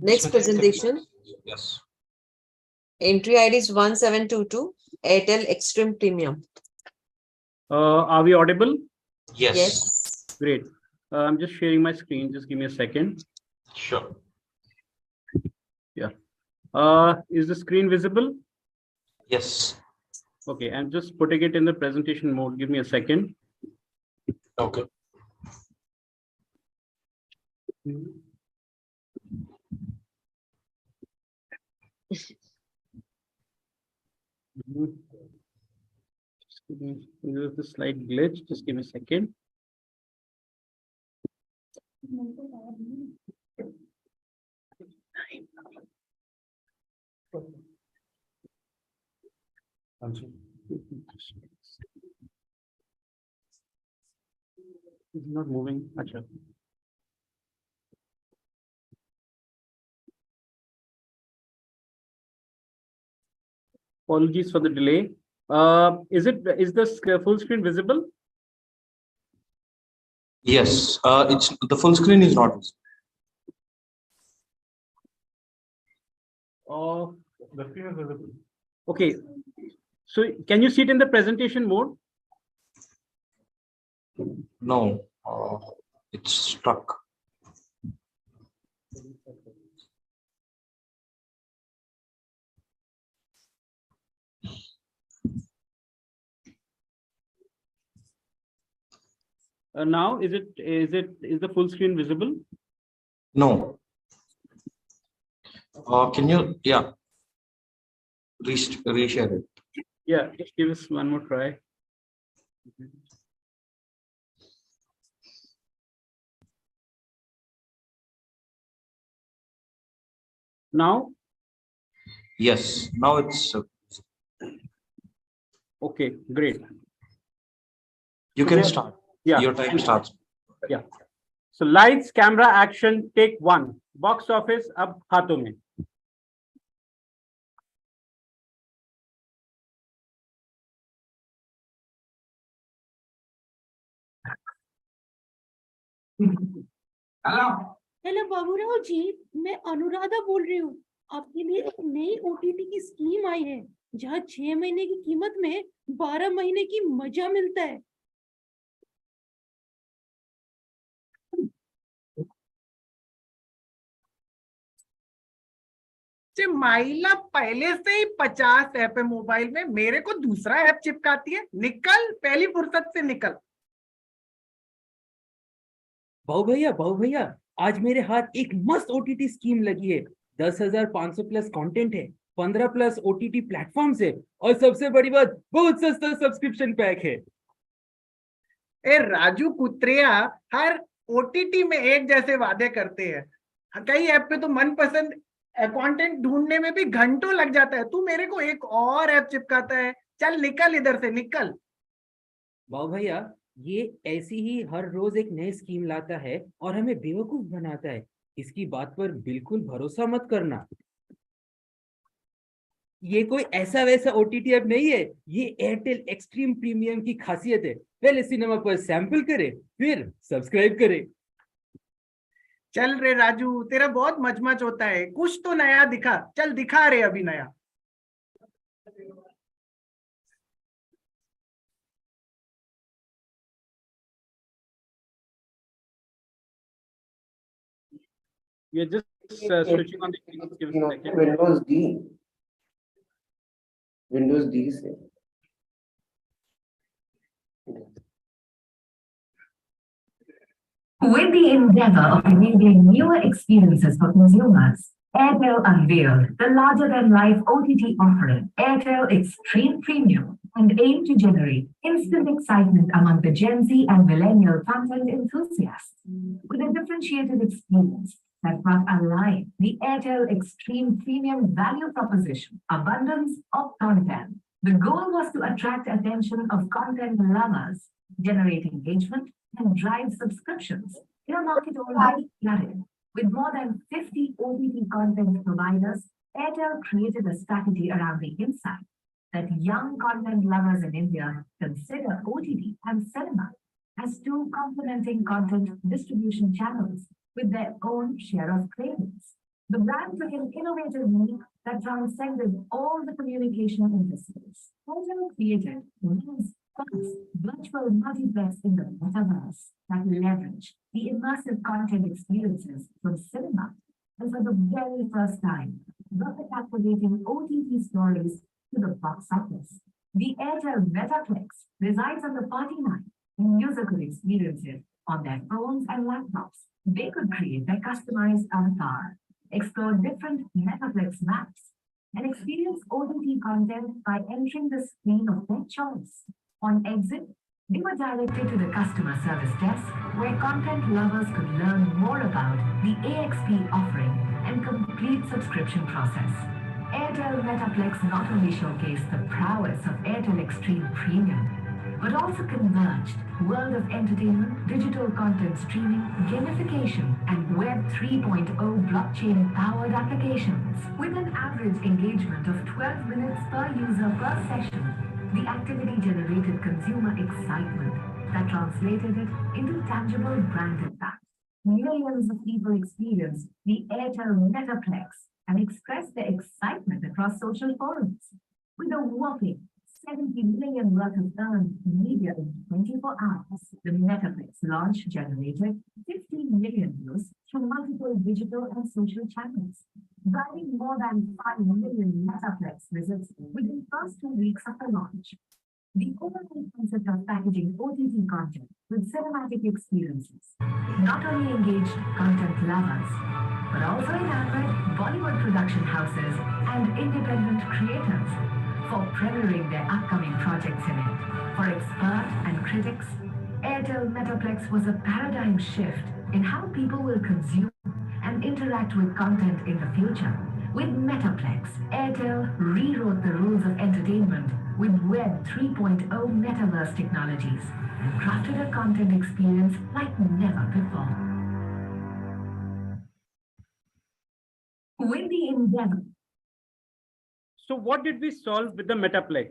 Next presentation. Yes. Entry ID is 1722, Airtel Xstream Premium. Are we audible? Yes. Yes. Great. I'm just sharing my screen. Just give me a second. Sure. Yeah. Is the screen visible? Yes. Okay, I'm just putting it in the presentation mode. Give me a second. Okay. There's the slight glitch. Just give me a second. It's not moving. Achha. Apologies for the delay. Is the full screen visible? Yes. It's the full screen is not visible. The screen is visible. Okay. So can you see it in the presentation mode? No. It's stuck. Now is the full screen visible? No. Can you reshare it? Yeah, just give us one more try. Now? Yes. Now it's okay, great. You can start. Yeah. Your time starts. Yeah. So lights, camera, action, take 1. Box office, ab haathon mein. Hello Baburao ji, मैं अनुराधा बोल रही हूँ। आपके लिए एक नई OTT की scheme आई है, जहाँ 6 महीने की कीमत में 12 महीने की मजा मिलता है। माइला पहले से ही 50 ऐप है मोबाइल में, मेरे को दूसरा ऐप चिपकाती है। निकल, पहली फुर्सत से निकल। भाऊ भैया, आज मेरे हाथ एक मस्त ओटीटी स्कीम लगी है। 10,500 प्लस कंटेंट है, 15+ OTT प्लेटफॉर्म्स है और सबसे बड़ी बात बहुत सस्ता सब्सक्रिप्शन पैक है। ए राजू कुत्रिया हर ओटीटी में एक जैसे वादे करते हैं। कई ऐप पे तो मनपसंद कंटेंट ढूंढने में भी घंटों लग जाता है, तू मेरे को एक और ऐप चिपकाता है। चल निकल इधर से निकल। वाह भैया, ये ऐसी ही हर रोज एक नई स्कीम लाता है और हमें बेवकूफ बनाता है। इसकी बात पर बिल्कुल भरोसा मत करना। ये कोई ऐसा वैसा ओटीटी ऐप नहीं है, ये एयरटेल एक्सट्रीम प्रीमियम की खासियत है। पहले सिनेमा पर सैंपल करे, फिर सब्सक्राइब करे। चल रे राजू, तेरा बहुत मचमच होता है, कुछ तो नया दिखा। चल दिखा रे अभी नया। We are just switching on the screen. Give us a second. Windows D से With the endeavor of enabling newer experiences for consumers, Airtel unveiled the larger-than-life OTT offering, Airtel Xstream Premium, and aimed to generate instant excitement among the Gen Z and millennial content enthusiasts. With a differentiated experience that brought alive the Airtel Xstream Premium value proposition, abundance of content. The goal was to attract attention of content lovers, generate engagement, and drive subscriptions in a market already flooded. With more than 50 OTT content providers, Airtel created a strategy around the insight that young content lovers in India consider OTT and cinema as two complementing content distribution channels with their own share of cravings. The brand took an innovative leap that transcended all the communication industries. Airtel created Reels first virtual multiplex in the metaverse that leverage the immersive content experiences from cinema, and for the very first time, brought the captivating OTT stories to the box office. The Airtel Metaplex resides on the party night, and users could experience it on their phones and laptops. They could create their customized avatar, explore different Metaplex maps, and experience OTT content by entering the screen of their choice. On exit, they were directed to the customer service desk, where content lovers could learn more about the AXP offering and complete subscription process. Airtel Metaplex not only showcased the prowess of Airtel Xstream Premium, but also converged world of entertainment, digital content streaming, gamification, and Web 3.0 blockchain-powered applications. With an average engagement of 12 minutes per user per session, the activity generated consumer excitement that translated it into tangible brand impact. Millions of people experienced the Airtel Metaplex and expressed their excitement across social forums. With a whopping 70 million worth of earned media in 24 hours, the Metaplex launch generated 15 million views through multiple digital and social channels, driving more than 5 million Metaplex visits within the first 2 weeks of the launch. The overall concept of packaging OTT content with cinematic experiences not only engaged content lovers, but also enamored Bollywood production houses and independent creators for premiering their upcoming projects in it. For expert and critics, Airtel Metaplex was a paradigm shift in how people will consume and interact with content in the future. With Metaplex, Airtel rewrote the rules of entertainment with Web 3.0 metaverse technologies and crafted a content experience like never before. With the endeavor. So what did we solve with the Metaplex?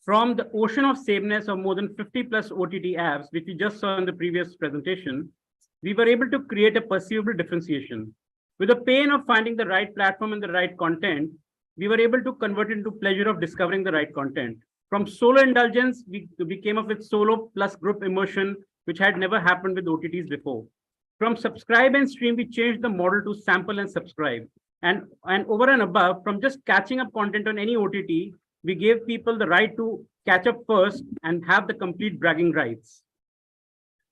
From the ocean of sameness of more than 50+ OTT apps, which we just saw in the previous presentation, we were able to create a perceivable differentiation. With the pain of finding the right platform and the right content, we were able to convert it into pleasure of discovering the right content. From solo indulgence, we came up with solo plus group immersion, which had never happened with OTTs before. From subscribe and stream, we changed the model to sample and subscribe. And over and above, from just catching up content on any OTT, we gave people the right to catch up first and have the complete bragging rights.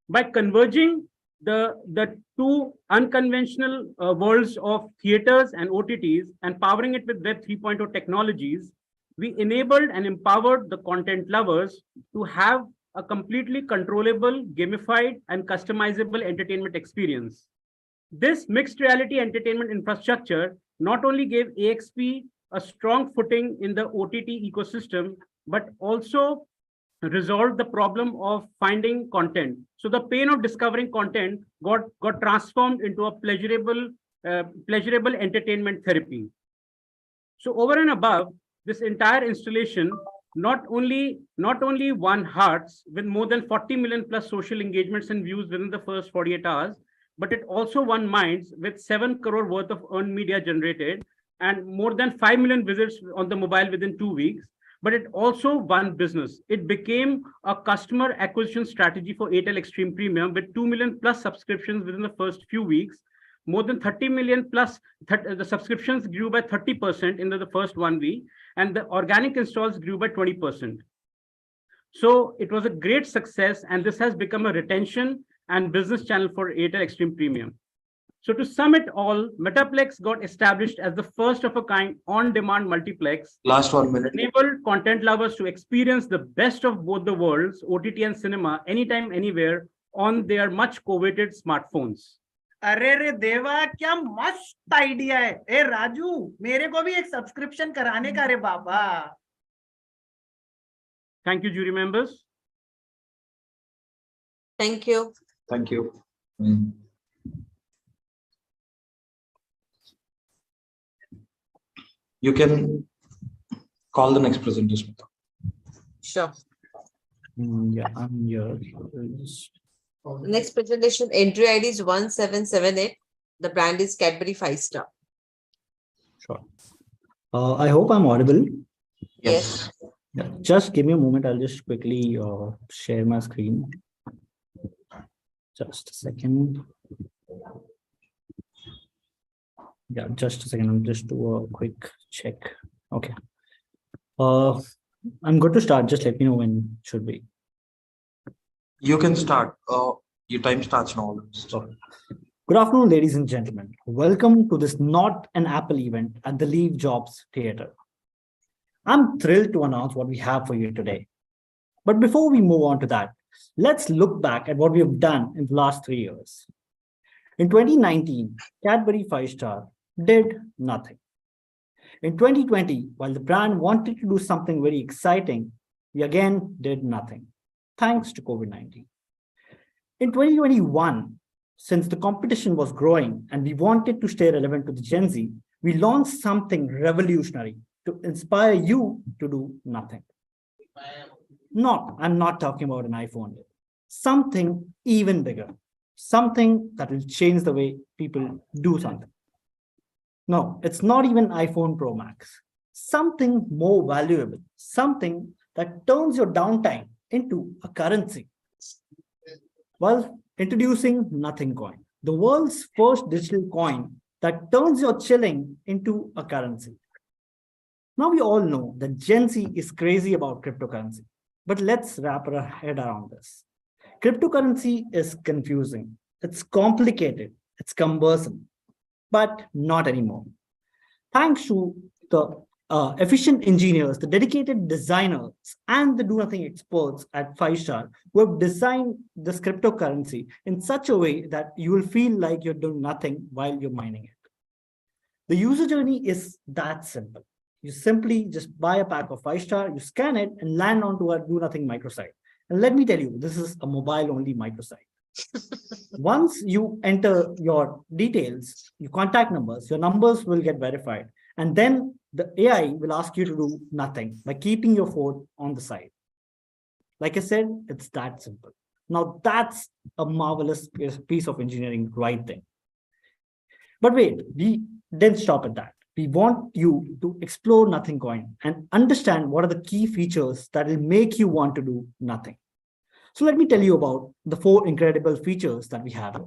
By converging the two unconventional worlds of theaters and OTTs and powering it with Web 3.0 technologies, we enabled and empowered the content lovers to have a completely controllable, gamified, and customizable entertainment experience. This mixed reality entertainment infrastructure not only gave AXP a strong footing in the OTT ecosystem, but also resolved the problem of finding content. So the pain of discovering content got transformed into a pleasurable entertainment therapy. So over and above, this entire installation not only won hearts with more than 40 million plus social engagements and views within the first 48 hours, but it also won minds with 7 crore worth of earned media generated and more than 5 million visits on the mobile within 2 weeks. But it also won business. It became a customer acquisition strategy for Airtel Xstream Premium with 2 million plus subscriptions within the first few weeks. More than 30 million plus, the subscriptions grew by 30% in the first 1 week, and the organic installs grew by 20%. So it was a great success, and this has become a retention and business channel for Airtel Xstream Premium. So to sum it all, Metaplex got established as the first of a kind on-demand multiplex. Last 1 minute. Enabled content lovers to experience the best of both the worlds, OTT and cinema, anytime, anywhere, on their much coveted smartphones. अरे रे देवा, क्या मस्त idea है। ए राजू, मेरे को भी एक सब्सक्रिप्शन कराने का रे बाबा। Thank you, jury members. Thank you. Thank you. You can call the next presentation. Sure. Yeah, I'm here. Next presentation, entry ID is 1778. The brand is Cadbury 5-star. Sure. I hope I'm audible. Yes. Yeah, just give me a moment. I'll just quickly share my screen. Just a second. Yeah, just a second. I'll just do a quick check. Okay. I'm good to start. Just let me know when it should be. You can start. Your time starts now. Sorry. Good afternoon, ladies and gentlemen. Welcome to this Not an Apple event at the Leave Jobs Theatre. I'm thrilled to announce what we have for you today. But before we move on to that, let's look back at what we have done in the last 3 years. In 2019, Cadbury 5-star did nothing. In 2020, while the brand wanted to do something very exciting, we again did nothing, thanks to COVID-19. In 2021, since the competition was growing and we wanted to stay relevant to the Gen Z, we launched something revolutionary to inspire you to do nothing. No, I'm not talking about an iPhone. Something even bigger, something that will change the way people do something. No, it's not even iPhone Pro Max. Something more valuable, something that turns your downtime into a currency. Well, introducing Nothing Coin, the world's first digital coin that turns your chilling into a currency. Now we all know that Gen Z is crazy about cryptocurrency, but let's wrap our head around this. Cryptocurrency is confusing, it's complicated, it's cumbersome, but not anymore. Thanks to the efficient engineers, the dedicated designers, and the do-nothing experts at 5-star who have designed this cryptocurrency in such a way that you will feel like you're doing nothing while you're mining it. The user journey is that simple. You simply just buy a pack of 5-star, you scan it, and land onto a do-nothing microsite. And let me tell you, this is a mobile-only microsite. Once you enter your details, your contact numbers, your numbers will get verified. And then the AI will ask you to do nothing by keeping your phone on the side. Like I said, it's that simple. Now that's a marvelous piece of engineering right there. But wait, we didn't stop at that. We want you to explore Nothing Coin and understand what are the key features that will make you want to do nothing. So let me tell you about the 4 incredible features that we have.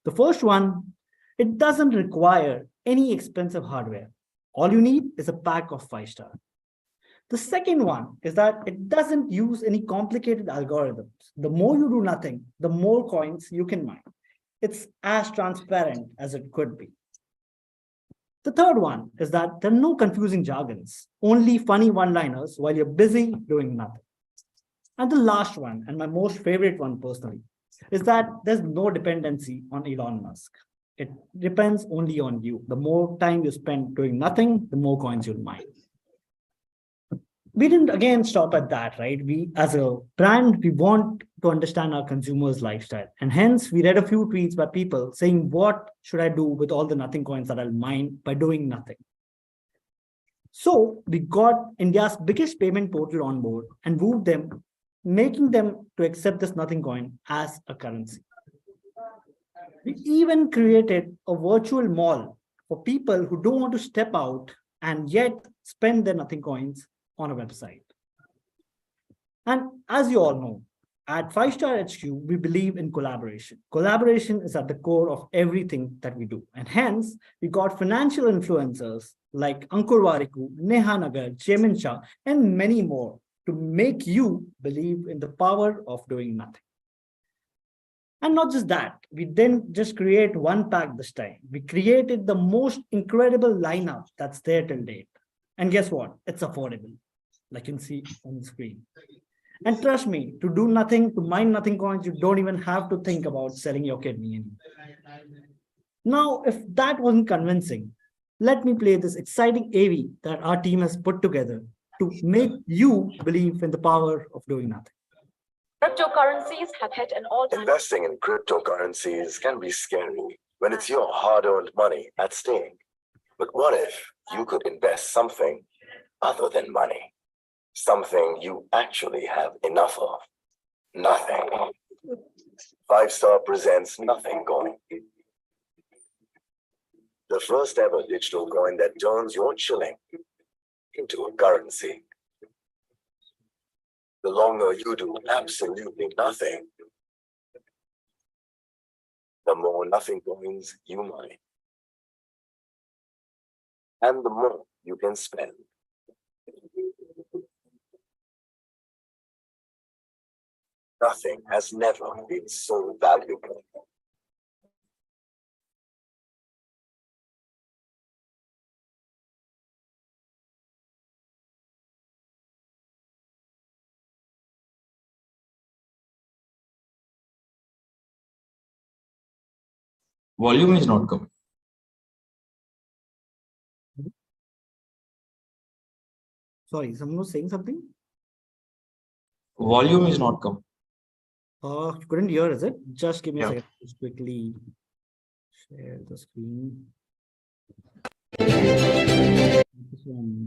The first one, it doesn't require any expensive hardware. All you need is a pack of 5-star. The second one is that it doesn't use any complicated algorithms. The more you do nothing, the more coins you can mine. It's as transparent as it could be. The third one is that there are no confusing jargons, only funny one-liners while you're busy doing nothing. And the last one, and my most favorite one personally, is that there's no dependency on Elon Musk. It depends only on you. The more time you spend doing nothing, the more coins you'll mine. We didn't again stop at that, right? We, as a brand, we want to understand our consumers' lifestyle. And hence, we read a few tweets by people saying, what should I do with all the nothing coins that I'll mine by doing nothing? So we got India's biggest payment portal on board and wooed them, making them to accept this nothing coin as a currency. We even created a virtual mall for people who don't want to step out and yet spend their nothing coins on a website. And as you all know, at 5-Star HQ, we believe in collaboration. Collaboration is at the core of everything that we do. And hence, we got financial influencers like Ankur Wariku, Neha Nagar, Chemin Shah, and many more to make you believe in the power of doing nothing. And not just that, we didn't just create one pack this time. We created the most incredible lineup that's there till date. And guess what? It's affordable, like you can see on the screen. And trust me, to do nothing, to mine nothing coins, you don't even have to think about selling your kidney anymore. Now, if that wasn't convincing, let me play this exciting AV that our team has put together to make you believe in the power of doing nothing. Cryptocurrencies have hit an all-time... Investing in cryptocurrencies can be scary when it's your hard-earned money at stake. But what if you could invest something other than money? Something you actually have enough of. Nothing. 5-Star presents Nothing Coin. The first ever digital coin that turns your shilling into a currency. The longer you do absolutely nothing, the more nothing coins you mine. And the more you can spend. Nothing has never been so valuable. Volume is not coming. Sorry, someone was saying something? Volume is not coming. You couldn't hear, is it? Just give me a Yeah. second. Just quickly share the screen.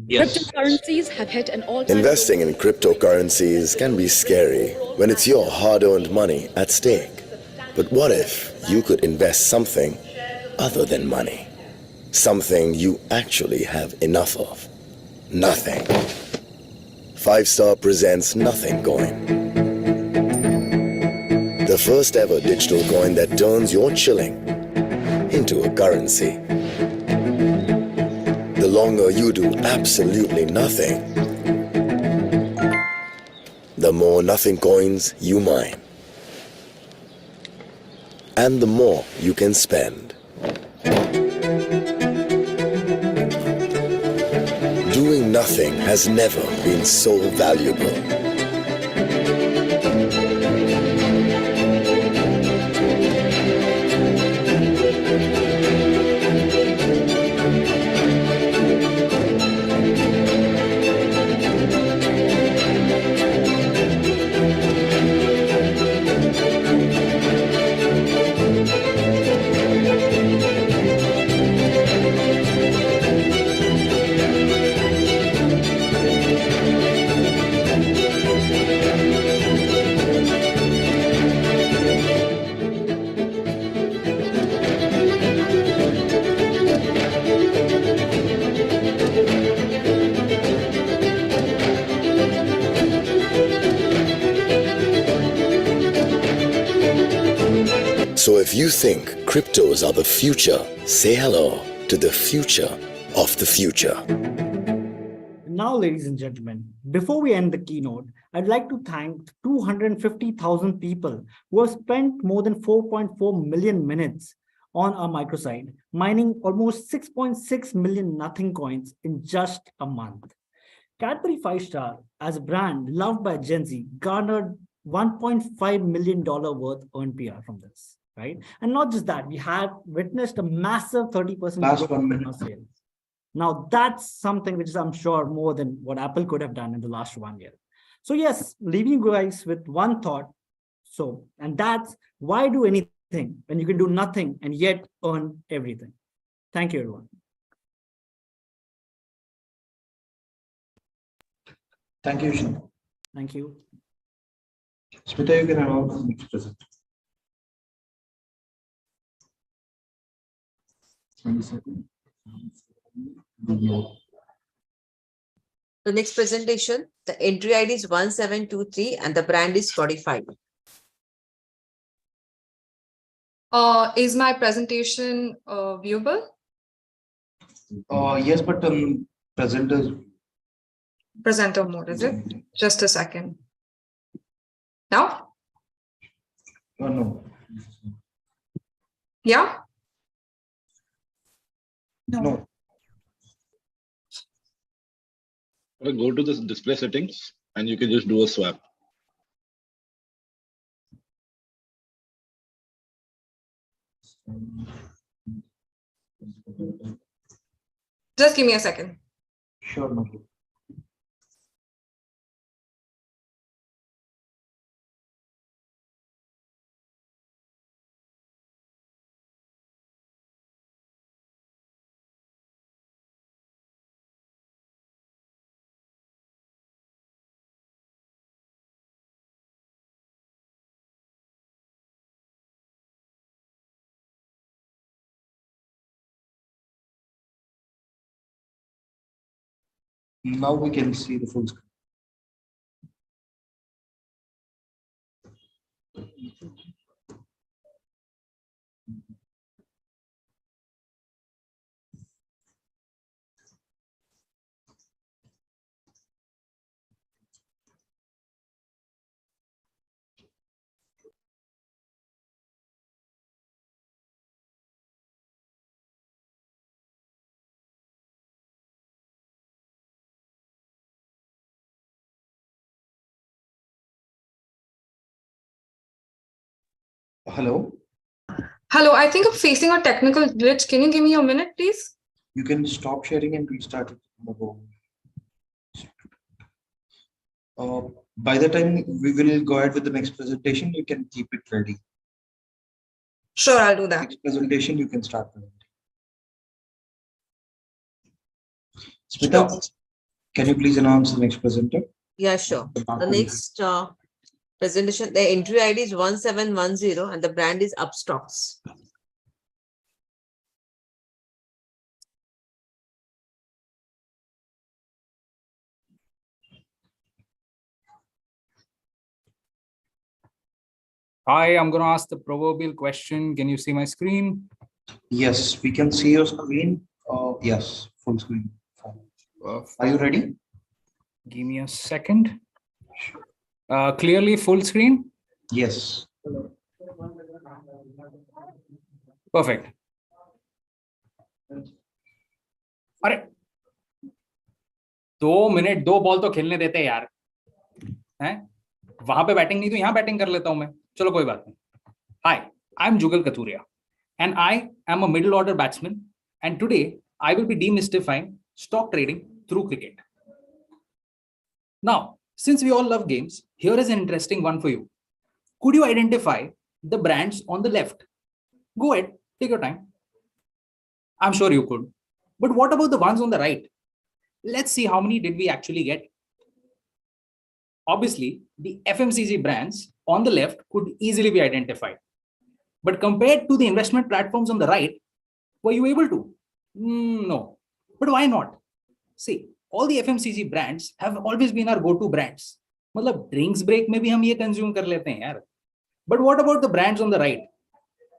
Yes. Cryptocurrencies have hit an all-time... Investing in cryptocurrencies can be scary when it's your hard-earned money at stake. But what if you could invest something other than money? Something you actually have enough of. Nothing. 5-Star presents Nothing Coin. The first ever digital coin that turns your shilling into a currency. The longer you do absolutely nothing, the more nothing coins you mine. And the more you can spend. Doing nothing has never been so valuable. So if you think cryptos are the future, say hello to the future of the future. now, ladies and gentlemen, before we end the keynote, I'd like to thank 250,000 people who have spent more than 4.4 million minutes on our microsite, mining almost 6.6 million nothing coins in just a month. Cadbury 5-star, as a brand loved by Gen Z, garnered $1.5 million worth earned PR from this, right? And not just that, we have witnessed a massive 30% growth in our sales. Now, that's something which is, I'm sure, more than what Apple could have done in the last 1 year. So yes, leaving you guys with one thought. And that's, why do anything when you can do nothing and yet earn everything? Thank you, everyone. Thank you, Shin. Thank you. Smita, you can announce the next presenter. 22nd. The next presentation, the entry ID is 1723 and the brand is Spotify. Is my presentation viewable? Yes, but Presenter mode, is it? Just a second. Now? No. Yeah? No. Go to the display settings and you can just do a swap. Just give me a second. Sure, no. Now we can see the full screen. Hello. Hello, I think I'm facing a technical glitch. Can you give me a minute, please? You can stop sharing and restart it. By the time we will go ahead with the next presentation, you can keep it ready. Sure, I'll do that. Next presentation, you can start presenting. Smita, can you please announce the next presenter? Yeah, sure. The next presentation, the entry ID is 1710 and the brand is Upstox. Hi, I'm going to ask the proverbial question. Can you see my screen? Yes, we can see your screen. Yes, full screen. Are you ready? Give me a second. Clearly full screen? Yes. Perfect. अरे 2 minute 2 ball तो खेलने देते यार हैं वहां पे batting नहीं तो यहाँ बैटिंग कर लेता हूं मैं चलो कोई बात नहीं Hi, I'm Jugal Katuria and I am a middle order batsman and today I will be demystifying stock trading through cricket. Now, since we all love games, here is an interesting one for you. Could you identify the brands on the left? Go ahead, take your time. I'm sure you could. But what about the ones on the right? Let's see how many did we actually get. Obviously, the FMCG brands on the left could easily be identified. But compared to the investment platforms on the right, were you able to? No. But why not? See, all the FMCG brands have always been our go-to brands. मतलब drinks break में भी हम ये consume कर लेते हैं यार. But what about the brands on the right?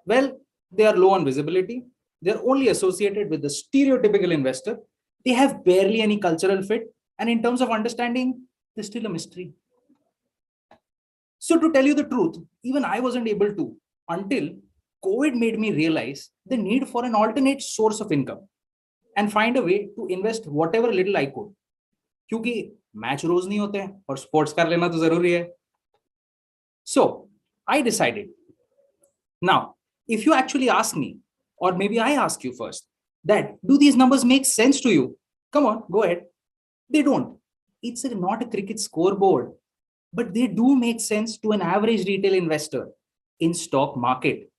Well, they are low on visibility. They're only associated with the stereotypical investor. They have barely any cultural fit And in terms of understanding, there's still a mystery. So to tell you the truth, even I wasn't able to until COVID made me realize the need for an alternate source of income and find a way to invest whatever little I could. क्योंकि match रोज नहीं होते हैं और sports कर लेना तो जरूरी है. So I decided. Now, if you actually ask me, or maybe I ask you first, that do these numbers make sense to you? Come on, go ahead. They don't. It's not a cricket scoreboard, but they do make sense to an average retail investor in stock market,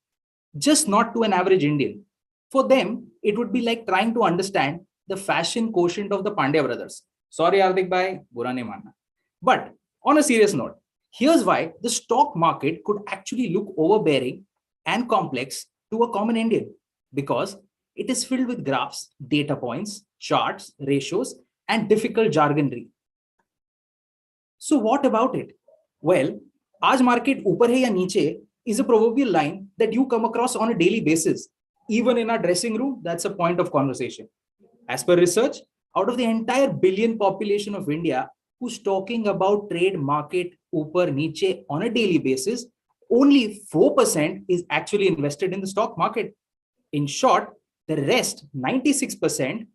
just not to an average Indian. For them, it would be like trying to understand the fashion quotient of the Pandya brothers. Sorry, Hardik bhai, bura nahi manna. But on a serious note, here's why the stock market could actually look overbearing and complex to a common Indian, because it is filled with graphs, data points, charts, ratios, and difficult jargonry. So what about it? Well, aaj market upar hai ya niche is a proverbial line that you come across on a daily basis. Even in our dressing room, that's a point of conversation. As per research, out of the entire billion population of India who's talking about trade market upar niche on a daily basis, only 4% is actually invested in the stock market. In short, the rest 96%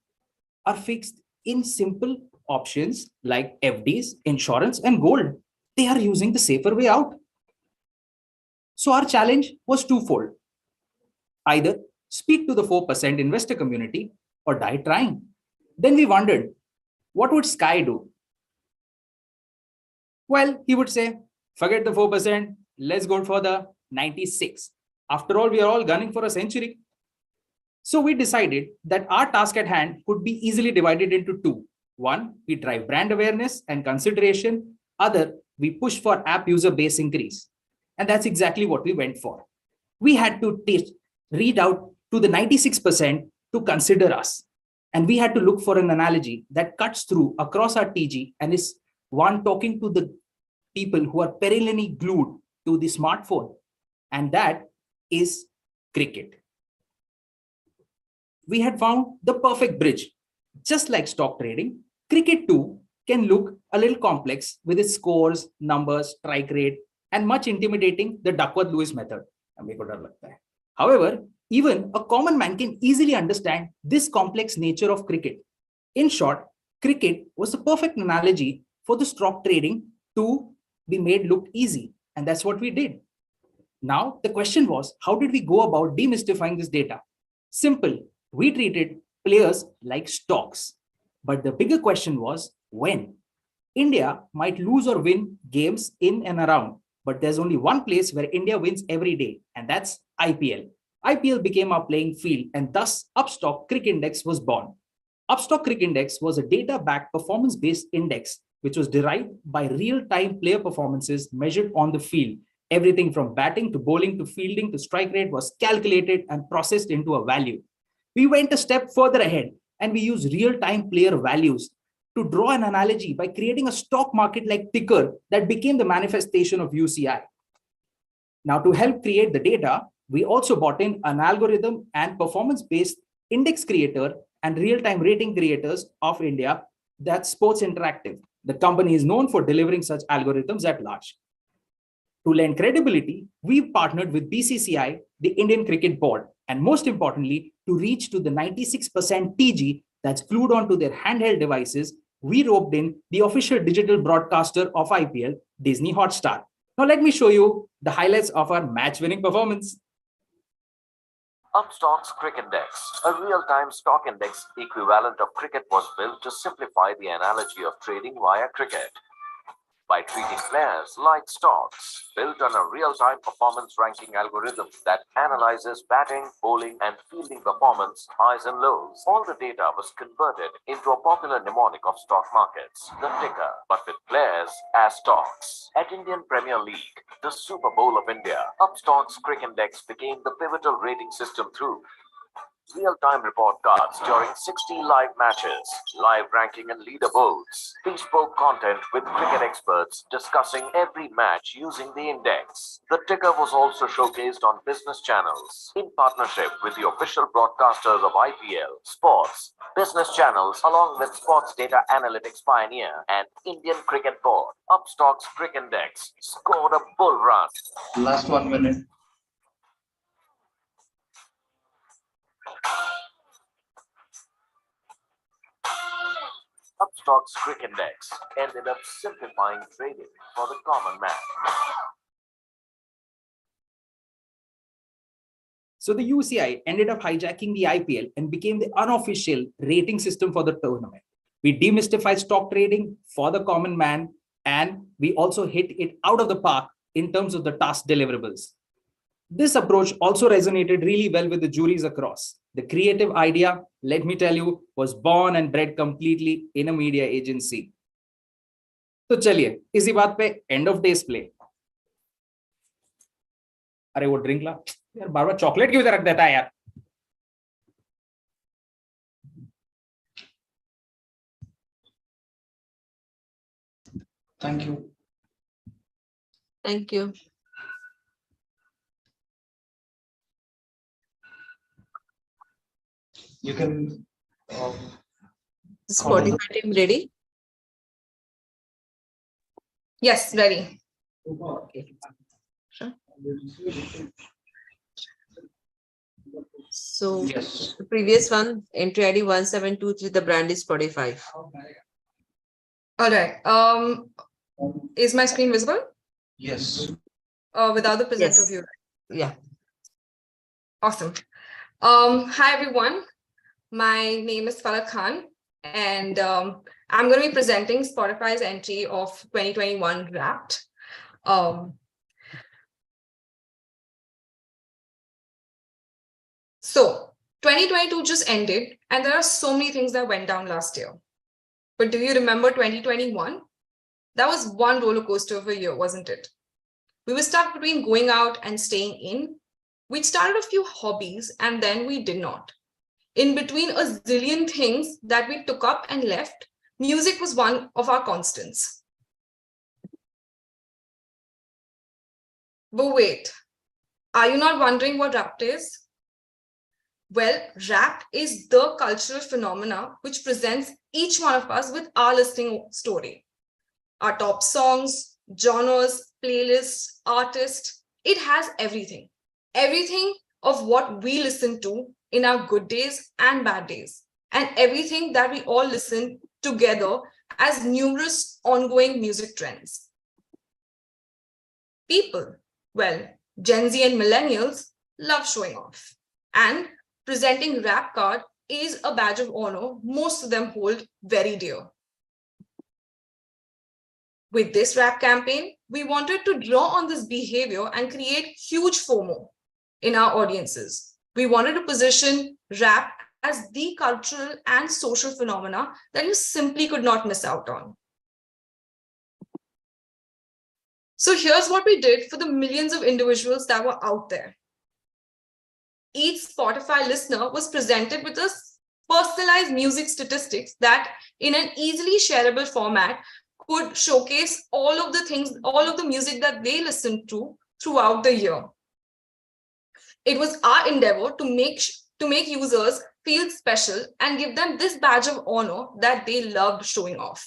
are fixed in simple options like FDs, insurance, and gold. They are using the safer way out. So our challenge was twofold. Either speak to the 4% investor community or die trying. Then we wondered, what would Sky do? Well, he would say, forget the 4%, let's go for the 96. After all, we are all gunning for a century. So we decided that our task at hand could be easily divided into two. One, we drive brand awareness and consideration. Other, we push for app user base increase. And that's exactly what we went for. We had to read out to the 96% to consider us. And we had to look for an analogy that cuts through across our TG and is one talking to the people who are perennially glued to the smartphone. And that is cricket. We had found the perfect bridge. Just like stock trading, cricket too can look a little complex with its scores, numbers, strike rate, and much intimidating the Duckworth-Lewis method. However, even a common man can easily understand this complex nature of cricket. In short, cricket was the perfect analogy for the stock trading to be made look easy. And that's what we did. Now, the question was, how did we go about demystifying this data? Simple. We treated players like stocks. But the bigger question was, when? India might lose or win games in and around, but there's only one place where India wins every day, and that's IPL. IPL became our playing field, and thus Upstox Cricket Index was born. Upstox Cricket Index was a data-backed performance-based index, which was derived by real-time player performances measured on the field. Everything from batting to bowling to fielding to strike rate was calculated and processed into a value. We went a step further ahead, and we used real-time player values to draw an analogy by creating a stock market-like ticker that became the manifestation of UCI. Now, to help create the data, we also brought in an algorithm and performance-based index creator and real-time rating creators of India, that's Sports Interactive. The company is known for delivering such algorithms at large. To lend credibility, we partnered with BCCI, the Indian Cricket Board, and most importantly, to reach to the 96% TG that's glued onto their handheld devices, we roped in the official digital broadcaster of IPL, Disney Hotstar. Now let me show you the highlights of our match-winning performance. Upstox Cricket Index, a real-time stock index equivalent of cricket, was built to simplify the analogy of trading via cricket. By treating players like stocks, built on a real-time performance ranking algorithm that analyzes batting, bowling, and fielding performance, highs and lows. All the data was converted into a popular mnemonic of stock markets, the ticker, but with players as stocks. At Indian Premier League, the Super Bowl of India, Upstox Cricket Index became the pivotal rating system through real-time report cards during 60 live matches, live ranking and leaderboards, bespoke content with cricket experts discussing every match using the index. The ticker was also showcased on business channels in partnership with the official broadcasters of IPL, sports, business channels, along with sports data analytics pioneer and Indian Cricket Board. Upstox Cricket Index scored a bull run. Last 1 minute. Upstox Cricket Index ended up simplifying trading for the common man. So the UCI ended up hijacking the IPL and became the unofficial rating system for the tournament. We demystified stock trading for the common man, and we also hit it out of the park in terms of the task deliverables. This approach also resonated really well with the juries across. The creative idea, let me tell you, was born and bred completely in a media agency. तो चलिए इसी बात पे end of days play. अरे वो drink ला यार, बार बार chocolate क्यों इधर रख देता है यार. Thank you. Thank you. You can. Spotify team ready? Yes, ready. Okay. Sure. So Yes. the previous one, entry ID 1723, the brand is Spotify. All right. Is my screen visible? Yes. Without the presenter Yes. view. Yeah. Awesome. Hi everyone. My name is Falak Khan, and I'm going to be presenting Spotify's entry of 2021 Wrapped. So 2022 just ended, and there are so many things that went down last year. But do you remember 2021? That was one roller coaster of a year, wasn't it? We were stuck between going out and staying in. We'd started a few hobbies, and then we did not. In between a zillion things that we took up and left, music was one of our constants. But wait, are you not wondering what Wrapped is? Well, Wrapped is the cultural phenomena which presents each one of us with our listening story. Our top songs, genres, playlists, artists, it has everything. Everything of what we listen to in our good days and bad days, and everything that we all listen together as numerous ongoing music trends. People, well, Gen Z and millennials love showing off, and presenting Wrapped card is a badge of honor most of them hold very dear. With this Wrapped campaign, we wanted to draw on this behavior and create huge FOMO in our audiences. We wanted to position Wrapped as the cultural and social phenomena that you simply could not miss out on. So here's what we did for the millions of individuals that were out there. Each Spotify listener was presented with a personalized music statistics that in an easily shareable format could showcase all of the things, all of the music that they listened to throughout the year. It was our endeavor to make users feel special and give them this badge of honor that they loved showing off.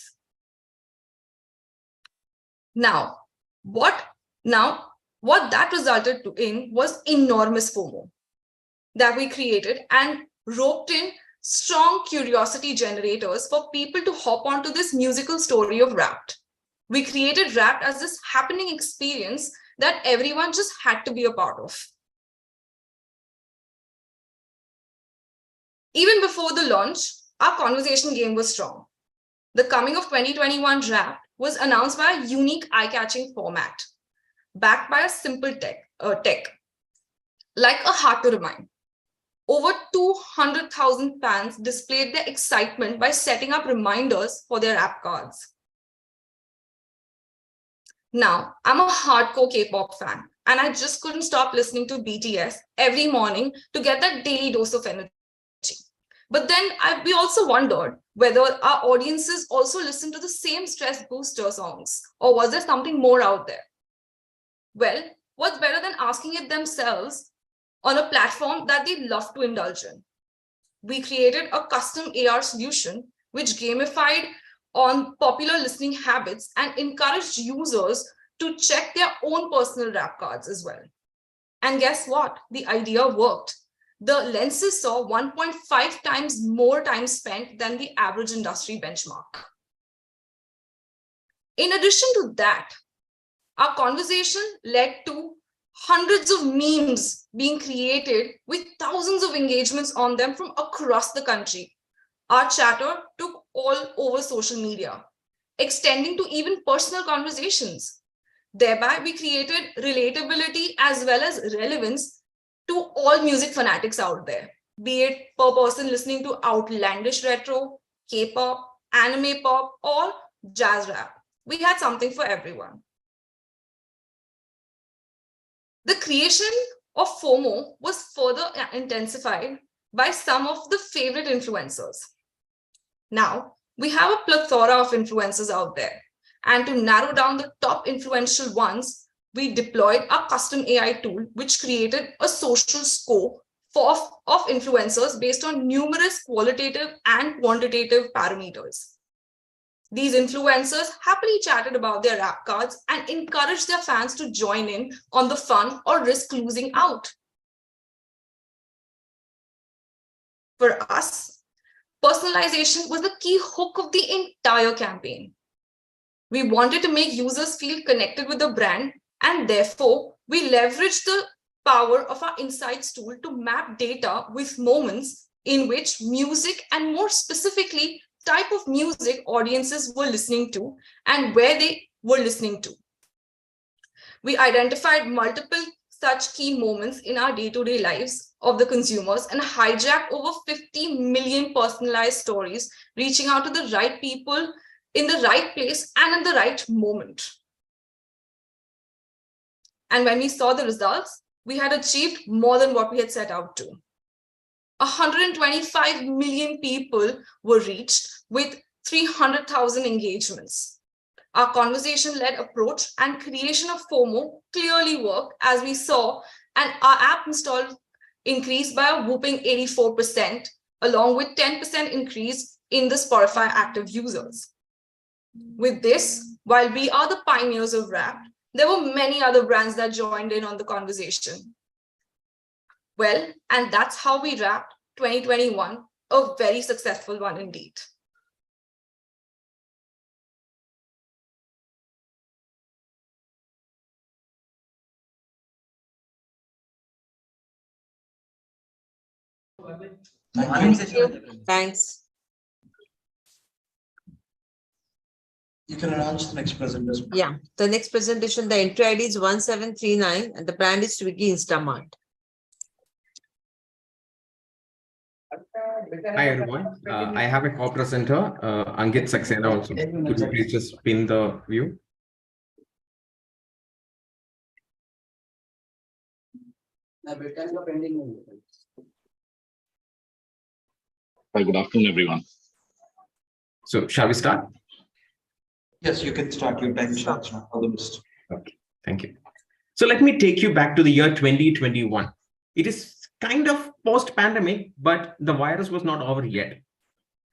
Now, what that resulted in was enormous FOMO that we created and roped in strong curiosity generators for people to hop onto this musical story of Wrapped. We created Wrapped as this happening experience that everyone just had to be a part of. Even before the launch, our conversation game was strong. The coming of 2021 Wrapped was announced by a unique eye-catching format, backed by a simple tech, like a heart to remind. Over 200,000 fans displayed their excitement by setting up reminders for their app cards. Now, I'm a hardcore K-pop fan, and I just couldn't stop listening to BTS every morning to get that daily dose of energy. But then we also wondered whether our audiences also listen to the same stress booster songs, or was there something more out there? Well, what's better than asking it themselves on a platform that they love to indulge in? We created a custom AR solution which gamified on popular listening habits and encouraged users to check their own personal rap cards as well. And guess what? The idea worked. The lenses saw 1.5 times more time spent than the average industry benchmark. In addition to that, our conversation led to hundreds of memes being created with thousands of engagements on them from across the country. Our chatter took all over social media, extending to even personal conversations. Thereby, we created relatability as well as relevance to all music fanatics out there, be it per person listening to outlandish retro, K-pop, anime pop, or jazz rap. We had something for everyone. The creation of FOMO was further intensified by some of the favorite influencers. Now, we have a plethora of influencers out there. And to narrow down the top influential ones, we deployed a custom AI tool, which created a social score of influencers based on numerous qualitative and quantitative parameters. These influencers happily chatted about their rap cards and encouraged their fans to join in on the fun or risk losing out. For us, personalization was the key hook of the entire campaign. We wanted to make users feel connected with the brand, and therefore we leveraged the power of our insights tool to map data with moments in which music, and more specifically, type of music audiences were listening to and where they were listening to. We identified multiple such key moments in our day-to-day lives of the consumers and hijacked over 50 million personalized stories, reaching out to the right people in the right place and in the right moment. And when we saw the results, we had achieved more than what we had set out to. 125 million people were reached with 300,000 engagements. Our conversation-led approach and creation of FOMO clearly worked, as we saw, and our app install increased by a whooping 84%, along with 10% increase in the Spotify active users. With this, while we are the pioneers of rap, there were many other brands that joined in on the conversation. Well, and that's how we wrapped 2021, a very successful one indeed. Thank you. Thanks. You can announce the next presentation. Yeah, the next presentation, the entry ID is 1739 and the brand is Swiggy Instamart. Hi everyone, I have a co-presenter, Ankit Saxena also. Could you please just pin the view? Hi, good afternoon, everyone. So, shall we start? Yes, you can start. Your time starts now. All the best. Okay, thank you. So let me take you back to the year 2021. It is kind of post-pandemic, but the virus was not over yet.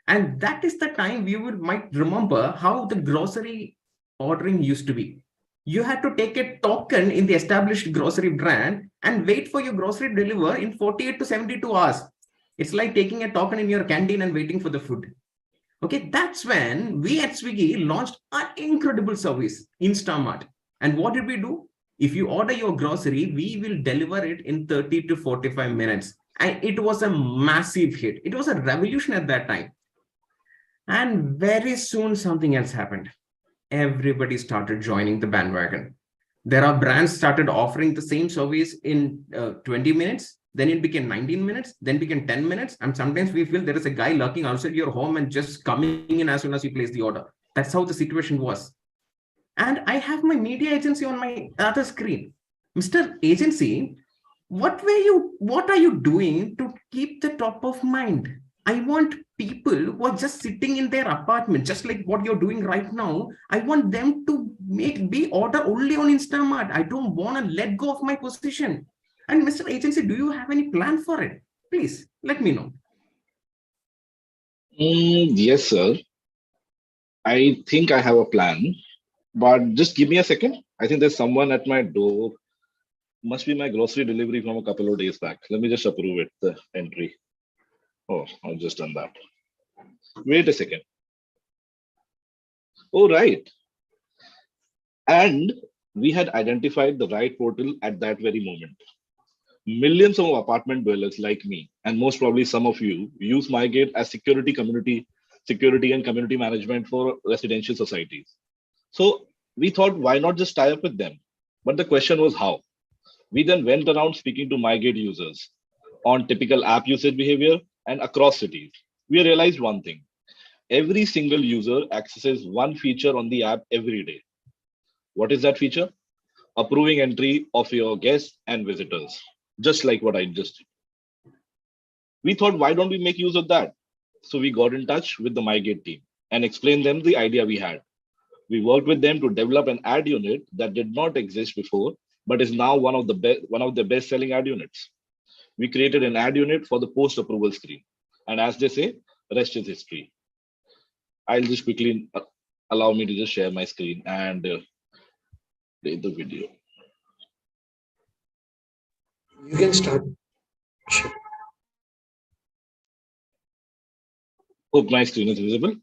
And that is the time we might remember how the grocery ordering used to be. You had to take a token in the established grocery brand and wait for your grocery deliver in 48 to 72 hours. It's like taking a token in your canteen and waiting for the food. Okay, that's when we at Swiggy launched an incredible service, Instamart. And what did we do? If you order your grocery, we will deliver it in 30 to 45 minutes. And it was a massive hit. It was a revolution at that time. And very soon something else happened. Everybody started joining the bandwagon. There are brands started offering the same service in 20 minutes. Then it became 19 minutes, then became 10 minutes. And sometimes we feel there is a guy lurking outside your home and just coming in as soon as you place the order. That's how the situation was. And I have my media agency on my other screen. Mr. Agency, what are you doing to keep the top of mind? I want people who are just sitting in their apartment, just like what you're doing right now. I want them to be order only on Instamart. I don't want to let go of my position. And Mr. Agency, do you have any plan for it? Please let me know. Yes, sir. I think I have a plan, but just give me a second. I think there's someone at my door. Must be my grocery delivery from a couple of days back. Let me just approve it, the entry. Oh, I've just done that. Wait a second. Oh, right. And we had identified the right portal at that very moment. Millions of apartment dwellers like me, and most probably some of you, use MyGate as security and community management for residential societies. So we thought, why not just tie up with them? But the question was how. We then went around speaking to MyGate users on typical app usage behavior and across cities. We realized one thing. Every single user accesses one feature on the app every day. What is that feature? Approving entry of your guests and visitors, just like what I just did. We thought, why don't we make use of that? So we got in touch with the MyGate team and explained them the idea we had. We worked with them to develop an ad unit that did not exist before, but is now one of the best-selling ad units. We created an ad unit for the post-approval screen. And as they say, rest is history. I'll just quickly allow me to just share my screen and play the video. You can start. Hope my screen is visible.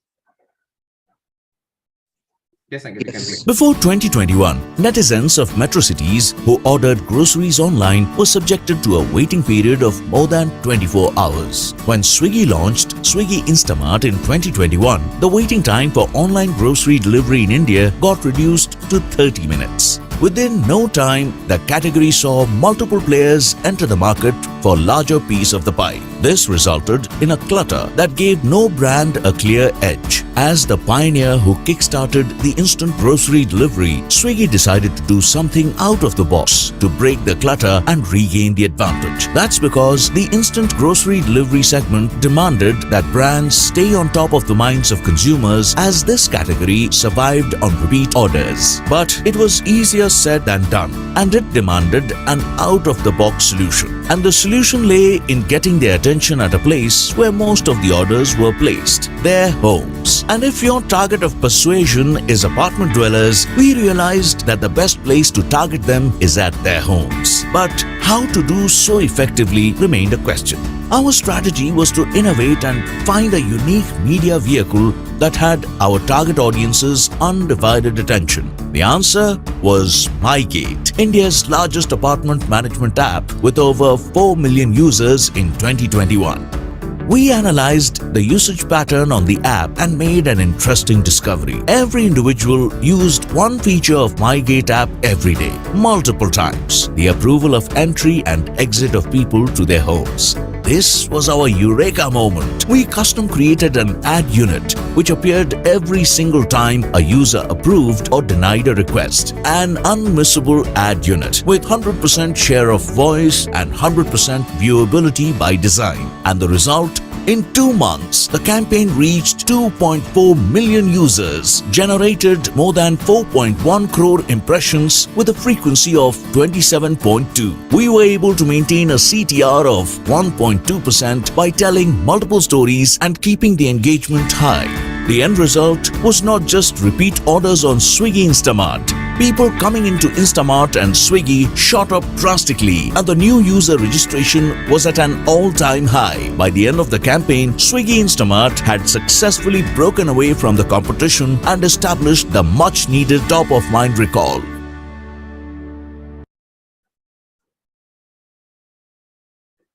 Yes, I can play. Before 2021, netizens of metro cities who ordered groceries online were subjected to a waiting period of more than 24 hours. When Swiggy launched Swiggy Instamart in 2021, the waiting time for online grocery delivery in India got reduced to 30 minutes. Within no time, the category saw multiple players enter the market for a larger piece of the pie. This resulted in a clutter that gave no brand a clear edge. As the pioneer who kickstarted the instant grocery delivery, Swiggy decided to do something out of the box to break the clutter and regain the advantage. That's because the instant grocery delivery segment demanded that brands stay on top of the minds of consumers, as this category survived on repeat orders. But it was easier said than done, and it demanded an out-of-the-box solution. And the solution lay in getting their attention at a place where most of the orders were placed, their homes. And if your target of persuasion is apartment dwellers, we realized that the best place to target them is at their homes. But how to do so effectively remained a question. Our strategy was to innovate and find a unique media vehicle that had our target audience's undivided attention. The answer was MyGate, India's largest apartment management app with over 4 million users in 2021. We analyzed the usage pattern on the app and made an interesting discovery. Every individual used one feature of MyGate app every day, multiple times: the approval of entry and exit of people to their homes. This was our eureka moment. We custom created an ad unit which appeared every single time a user approved or denied a request. An unmissable ad unit with 100% share of voice and 100% viewability by design. And the result? In 2 months, the campaign reached 2.4 million users, generated more than 4.1 crore impressions with a frequency of 27.2. We were able to maintain a CTR of 1.2% by telling multiple stories and keeping the engagement high. The end result was not just repeat orders on Swiggy Instamart. People coming into Instamart and Swiggy shot up drastically, and the new user registration was at an all-time high. By the end of the campaign, Swiggy Instamart had successfully broken away from the competition and established the much-needed top-of-mind recall.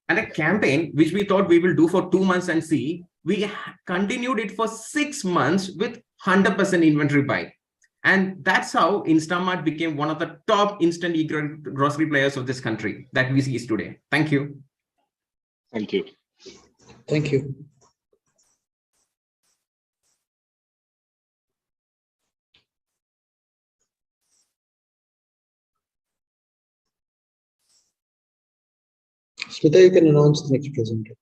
And a campaign which we thought we will do for 2 months and see, we continued it for 6 months with 100% inventory buy. And that's how Instamart became one of the top instant grocery players of this country that we see today. Thank you. Thank you. Thank you. Smita, you can announce the next presenter.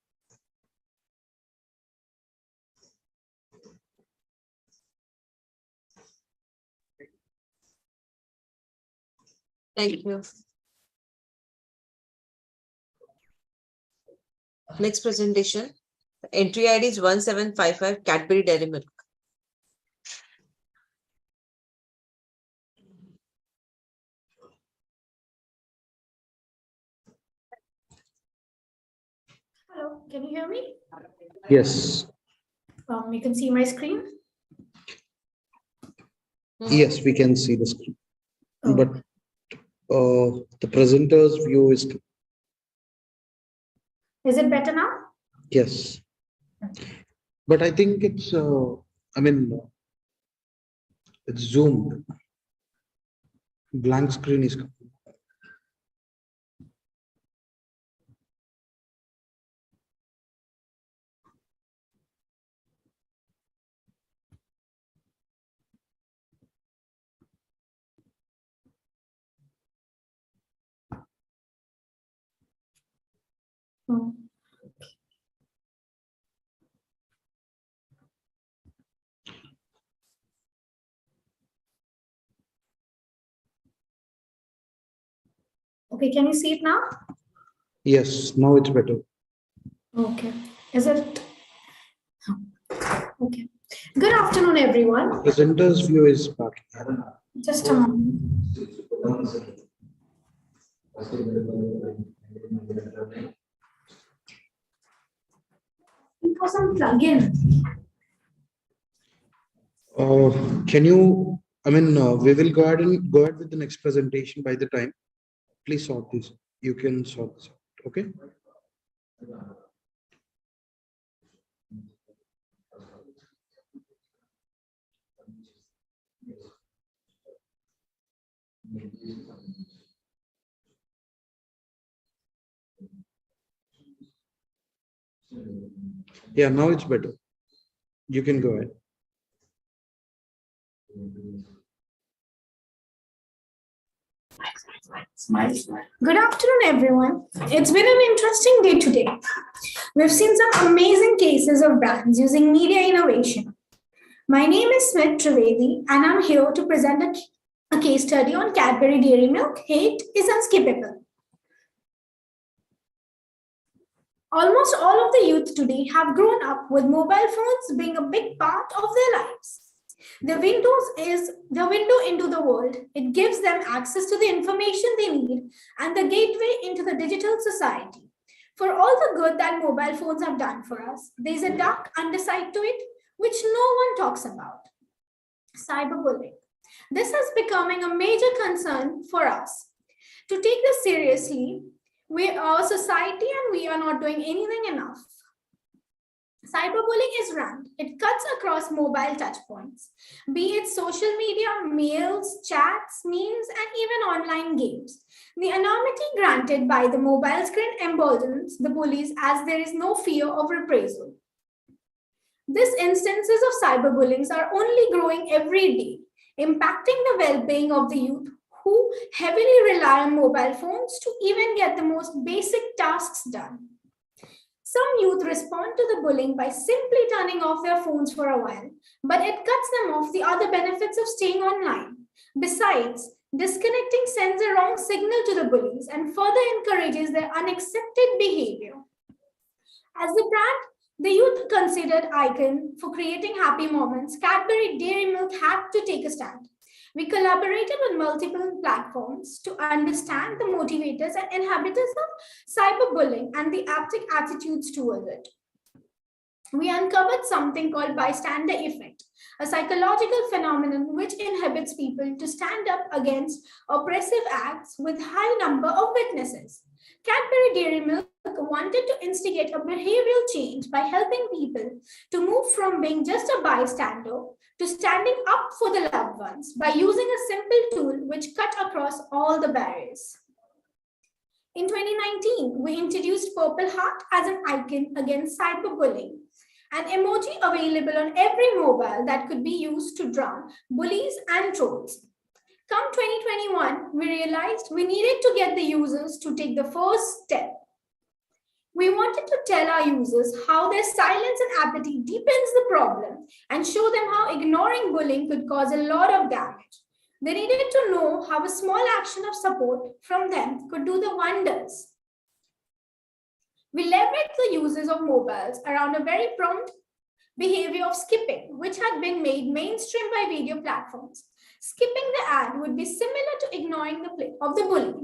Thank you. Next presentation. Entry ID is 1755 Cadbury Dairy Milk. Hello, can you hear me? Yes. You can see my screen. Yes, we can see the screen. But the presenter's view is Is it better now? yes. But I think it's it's zoomed. Blank screen is coming. Okay, can you see it now? Yes, now it's better. Okay. Is it? Okay. Good afternoon, everyone. Presenter's view is back. Just a moment. For some plugin. Can you, we will go ahead with the next presentation by the time. Please sort this. You can sort this out. Okay. Yeah, now it's better. You can go ahead. Good afternoon, everyone. It's been an interesting day today. We've seen some amazing cases of brands using media innovation. My name is Smith Trivedi, and I'm here to present a case study on Cadbury Dairy Milk. Hate is unskippable. Almost all of the youth today have grown up with mobile phones being a big part of their lives. The window into the world. It gives them access to the information they need and the gateway into the digital society. For all the good that mobile phones have done for us, there's a dark underside to it which no one talks about. Cyberbullying. This is becoming a major concern for us. To take this seriously, we are a society and we are not doing anything enough. Cyberbullying is rampant. It cuts across mobile touchpoints, be it social media, mails, chats, memes, and even online games. The anonymity granted by the mobile screen emboldens the bullies as there is no fear of reprisal. These instances of cyberbullying are only growing every day, impacting the well-being of the youth who heavily rely on mobile phones to even get the most basic tasks done. Some youth respond to the bullying by simply turning off their phones for a while, but it cuts them off the other benefits of staying online. Besides, disconnecting sends a wrong signal to the bullies and further encourages their unaccepted behavior. As the brand the youth considered icon for creating happy moments, Cadbury Dairy Milk had to take a stand. We collaborated with multiple platforms to understand the motivators and inhabitants of cyberbullying and the attitudes towards it. We uncovered something called bystander effect, a psychological phenomenon which inhibits people to stand up against oppressive acts with high number of witnesses. Cadbury Dairy Milk wanted to instigate a behavioral change by helping people to move from being just a bystander to standing up for the loved ones by using a simple tool which cut across all the barriers. In 2019, we introduced Purple Heart as an icon against cyberbullying, an emoji available on every mobile that could be used to drown bullies and trolls. Come 2021, we realized we needed to get the users to take the first step. We wanted to tell our users how their silence and apathy deepens the problem and show them how ignoring bullying could cause a lot of damage. They needed to know how a small action of support from them could do the wonders. We leveraged the uses of mobiles around a very prompt behavior of skipping, which had been made mainstream by video platforms. Skipping the ad would be similar to ignoring the play of the bully.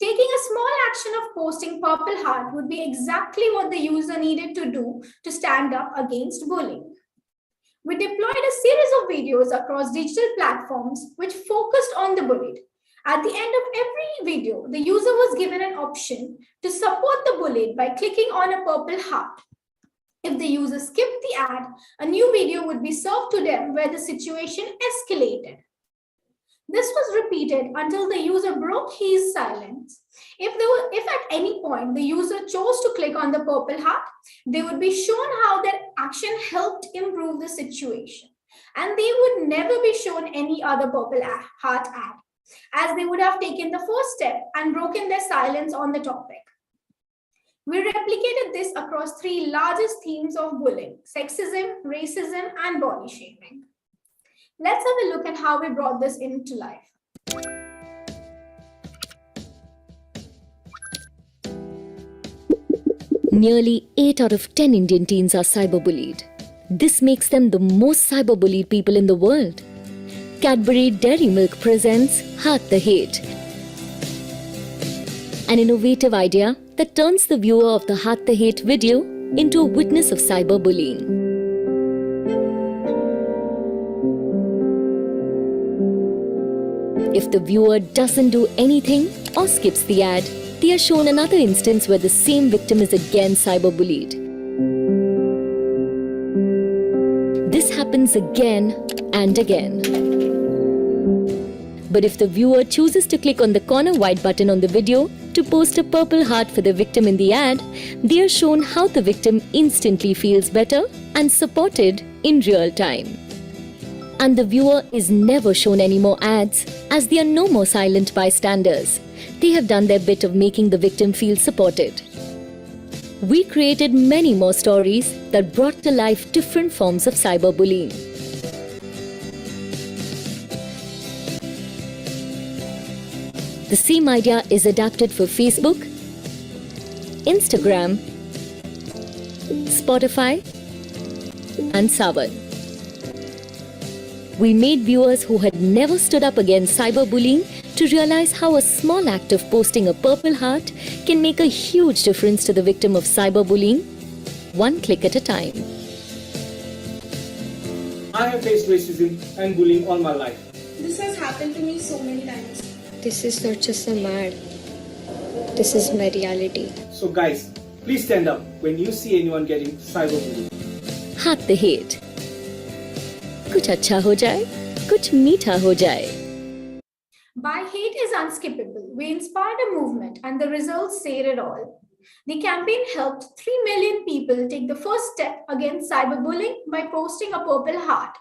Taking a small action of posting purple heart would be exactly what the user needed to do to stand up against bullying. We deployed a series of videos across digital platforms which focused on the bullied. At the end of every video, the user was given an option to support the bullied by clicking on a purple heart. If the user skipped the ad, a new video would be served to them where the situation escalated. This was repeated until the user broke his silence. If at any point the user chose to click on the purple heart, they would be shown how that action helped improve the situation. And they would never be shown any other purple heart ad, as they would have taken the first step and broken their silence on the topic. We replicated this across three largest themes of bullying: sexism, racism, and body shaming. Let's have a look at how we brought this into life. Nearly 8 out of 10 Indian teens are cyberbullied. This makes them the most cyberbullied people in the world. Cadbury Dairy Milk presents Heart the Hate, an innovative idea that turns the viewer of the Heart the Hate video into a witness of cyberbullying. If the viewer doesn't do anything or skips the ad, they are shown another instance where the same victim is again cyberbullied. This happens again and again. But if the viewer chooses to click on the corner white button on the video to post a purple heart for the victim in the ad, they are shown how the victim instantly feels better and supported in real time. And the viewer is never shown any more ads, as they are no more silent bystanders. They have done their bit of making the victim feel supported. We created many more stories that brought to life different forms of cyberbullying. The same idea is adapted for Facebook, Instagram, Spotify, and Savan. We made viewers who had never stood up against cyberbullying to realize how a small act of posting a purple heart can make a huge difference to the victim of cyberbullying, one click at a time. I have faced racism and bullying all my life. This has happened to me so many times. This is not just an ad. This is my reality. So guys, please stand up when you see anyone getting cyberbullied. Heart the Hate. कुछ अच्छा हो जाए, कुछ मीठा हो जाए. By hate is unskippable. We inspired a movement and the results say it all. The campaign helped 3 million people take the first step against cyberbullying by posting a purple heart.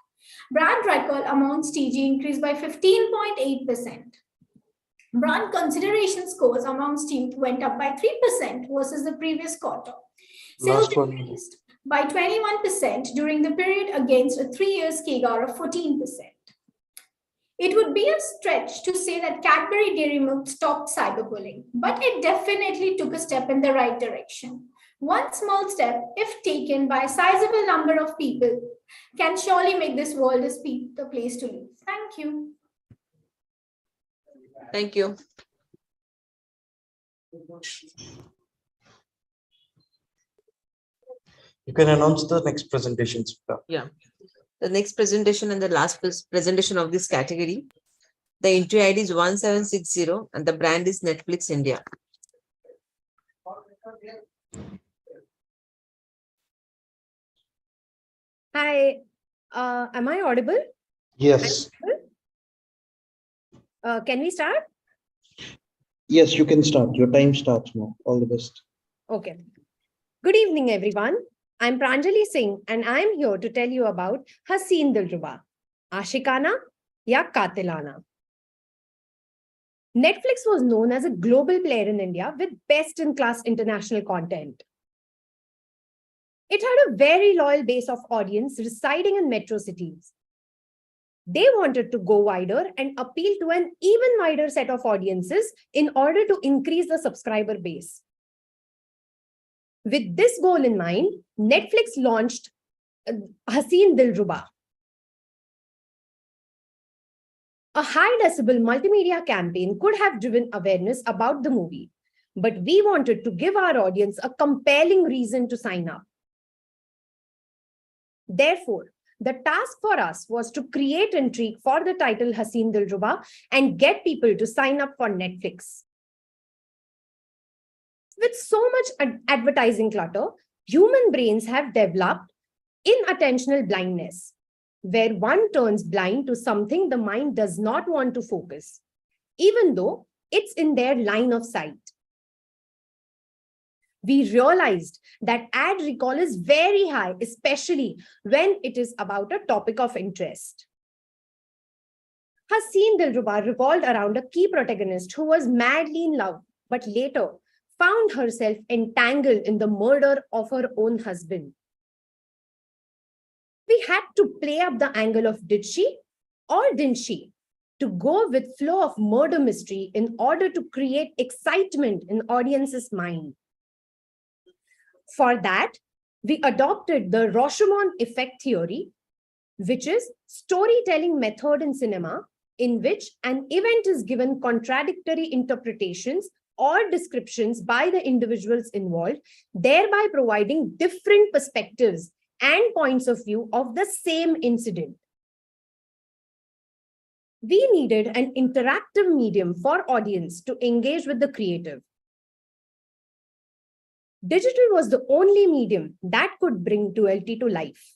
Brand recall amongst TG increased by 15.8%. Brand consideration scores amongst youth went up by 3% versus the previous quarter. Sales increased by 21% during the period against a 3-year CAGR of 14%. It would be a stretch to say that Cadbury Dairy Milk stopped cyberbullying, but it definitely took a step in the right direction. One small step, if taken by a sizable number of people, can surely make this world a place to live. Thank you. Thank you. You can announce the next presentation. Yeah. The next presentation and the last presentation of this category. The entry ID is 1760 and the brand is Netflix India. Hi, am I audible? Yes. Can we start? Yes, you can start. Your time starts now. All the best. Okay. Good evening, everyone. I'm Pranjali Singh and I'm here to tell you about Haseen Dilruba, Ashikana ya Katilana. Netflix was known as a global player in India with best-in-class international content. It had a very loyal base of audience residing in metro cities. They wanted to go wider and appeal to an even wider set of audiences in order to increase the subscriber base. With this goal in mind, Netflix launched Haseen Dilruba, a high decibel multimedia campaign could have driven awareness about the movie, but we wanted to give our audience a compelling reason to sign up. Therefore, the task for us was to create intrigue for the title Haseen Dilruba and get people to sign up for Netflix. With so much advertising clutter, human brains have developed inattentional blindness, where one turns blind to something the mind does not want to focus, even though it's in their line of sight. We realized that ad recall is very high, especially when it is about a topic of interest. Haseen Dilruba revolved around a key protagonist who was madly in love, but later found herself entangled in the murder of her own husband. We had to play up the angle of did she or didn't she to go with flow of murder mystery in order to create excitement in audience's mind. For that, we adopted the Rashomon effect theory, which is storytelling method in cinema in which an event is given contradictory interpretations or descriptions by the individuals involved, thereby providing different perspectives and points of view of the same incident. We needed an interactive medium for audience to engage with the creative. Digital was the only medium that could bring Duality to life.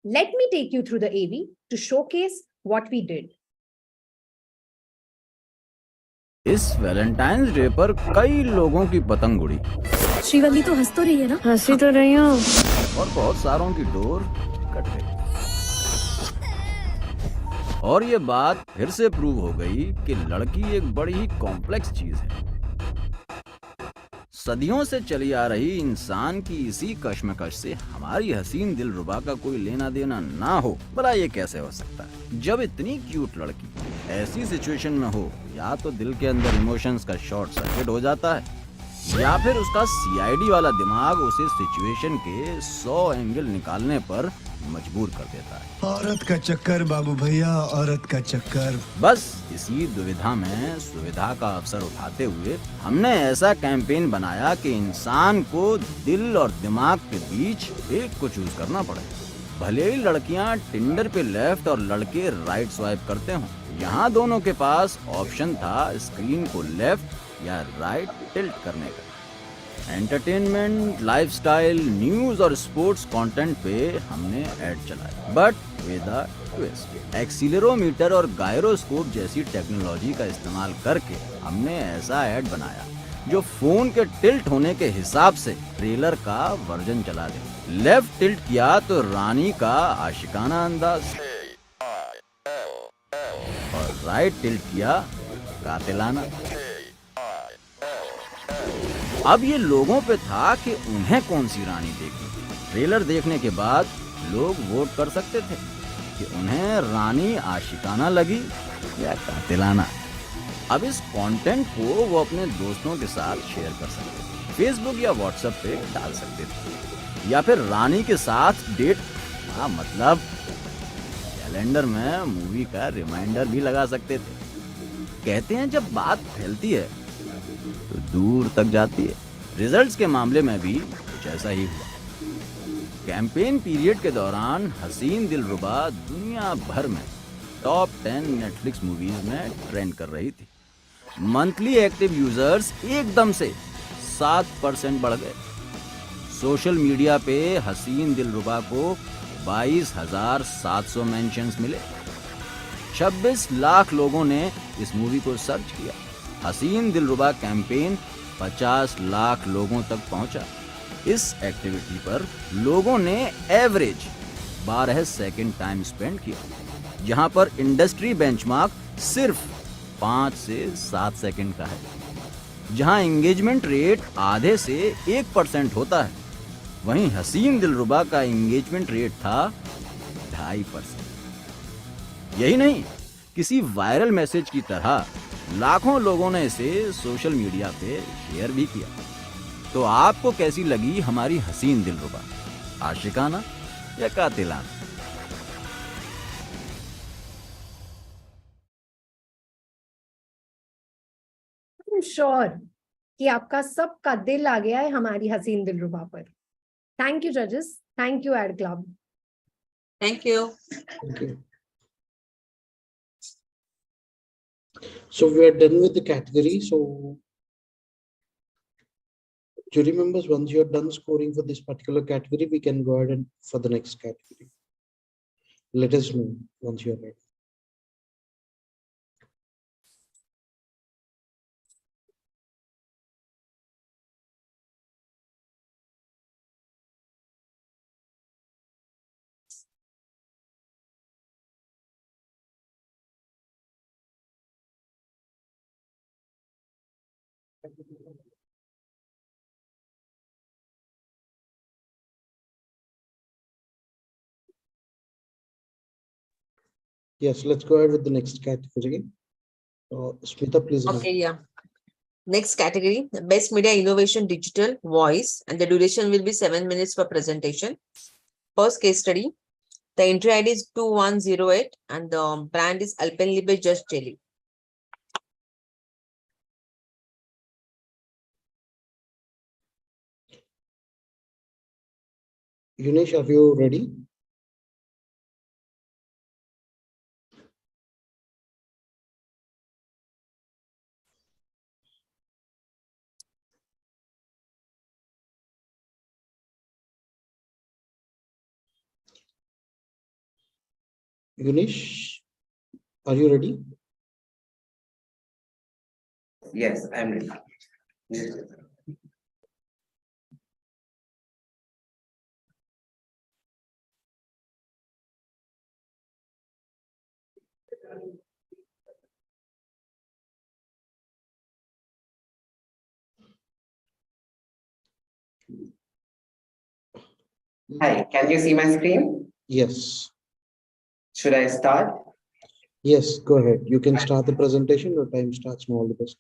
Let me take you through the AV to showcase what we did. इस Valentine's day पर कई लोगों की पतंग उड़ी। श्रीवल्ली तो हंस तो रही है ना? हंसी तो रही हूँ। और बहुत सारों की डोर कट गई। और ये बात फिर से प्रूव हो गई कि लड़की एक बड़ी ही कॉम्प्लेक्स चीज है। सदियों से चली आ रही इंसान की इसी कश्मकश से हमारी हसीन दिलरुबा का कोई लेना देना ना हो, भला ये कैसे हो सकता है? जब इतनी क्यूट लड़की ऐसी सिचुएशन में हो, या तो दिल के अंदर इमोशंस का शॉर्ट सर्किट हो जाता है, या फिर उसका सीआईडी वाला दिमाग उसे सिचुएशन के 100 एंगल निकालने पर मजबूर कर देता है। औरत का चक्कर बाबू भैया, औरत का चक्कर। बस इसी दुविधा में सुविधा का अवसर उठाते हुए हमने ऐसा कैंपेन बनाया कि इंसान को दिल और दिमाग के बीच एक को चूज करना पड़े। भले ही लड़कियां टिंडर पे लेफ्ट और लड़के राइट स्वाइप करते हों, यहाँ दोनों के पास ऑप्शन था स्क्रीन को लेफ्ट या राइट टिल्ट करने का। एंटरटेनमेंट, लाइफस्टाइल, न्यूज और स्पोर्ट्स कंटेंट पे हमने ऐड चलाया, but with a twist. Accelerometer और गायरोस्कोप जैसी टेक्नोलॉजी का इस्तेमाल करके हमने ऐसा ऐड बनाया जो फोन के टिल्ट होने के हिसाब से ट्रेलर का वर्जन चला दे। लेफ्ट टिल्ट किया तो रानी का आशिकाना अंदाज, और राइट टिल्ट किया कातिलाना। अब ये लोगों पे था कि उन्हें कौन सी रानी देखनी। ट्रेलर देखने के बाद लोग वोट कर सकते थे कि उन्हें रानी आशिकाना लगी या कातिलाना। अब इस कंटेंट को वो अपने दोस्तों के साथ शेयर कर सकते थे, फेसबुक या व्हाट्सएप पे डाल सकते थे, या फिर रानी के साथ डेट, मतलब कैलेंडर में मूवी का रिमाइंडर भी लगा सकते थे। कहते हैं जब बात फैलती है तो दूर तक जाती है। रिजल्ट्स के मामले में भी कुछ ऐसा ही हुआ। कैंपेन पीरियड के दौरान हसीन दिलरुबा दुनिया भर में टॉप 10 नेटफ्लिक्स मूवीज में ट्रेंड कर रही थी। मंथली एक्टिव यूजर्स एकदम से 7% बढ़ गए। सोशल मीडिया पे हसीन दिलरुबा को 22,700 मेंशंस मिले। 26 लाख लोगों ने इस मूवी को सर्च किया। हसीन दिलरुबा कैंपेन 50 लाख लोगों तक पहुंचा। इस एक्टिविटी पर लोगों ने एवरेज 12 सेकंड टाइम स्पेंड किया, जहां पर इंडस्ट्री बेंचमार्क सिर्फ 5 से 7 सेकंड का है। जहां एंगेजमेंट रेट आधे से 1% होता है, वहीं हसीन दिलरुबा का एंगेजमेंट रेट था 250%। यही नहीं, किसी वायरल मैसेज की तरह लाखों लोगों ने इसे सोशल मीडिया पे शेयर भी किया। तो आपको कैसी लगी हमारी हसीन दिलरुबा? आशिकाना या कातिलाना? श्योर कि आपका सबका दिल आ गया है हमारी हसीन दिलरुबा पर। थैंक यू जजेस, thank you ad club. Thank you. Okay. So we are done with the category. So jury members, once you're done scoring for this particular category, we can go ahead and for the next category. Let us know once you're ready. Yes, let's go ahead with the next category. Smita, please. Okay, yeah. Next category, Best Media Innovation Digital Voice, and the duration will be 7 minutes per presentation. First case study, the entry ID is 2108 and the brand is Alpenliebe Just Jelly. Yunesh, are you ready? Yunesh, are you ready? Yes, I'm ready. Hi, can you see my screen? Yes. Should I start? Yes, go ahead. You can start the presentation. Your time starts now. All the best.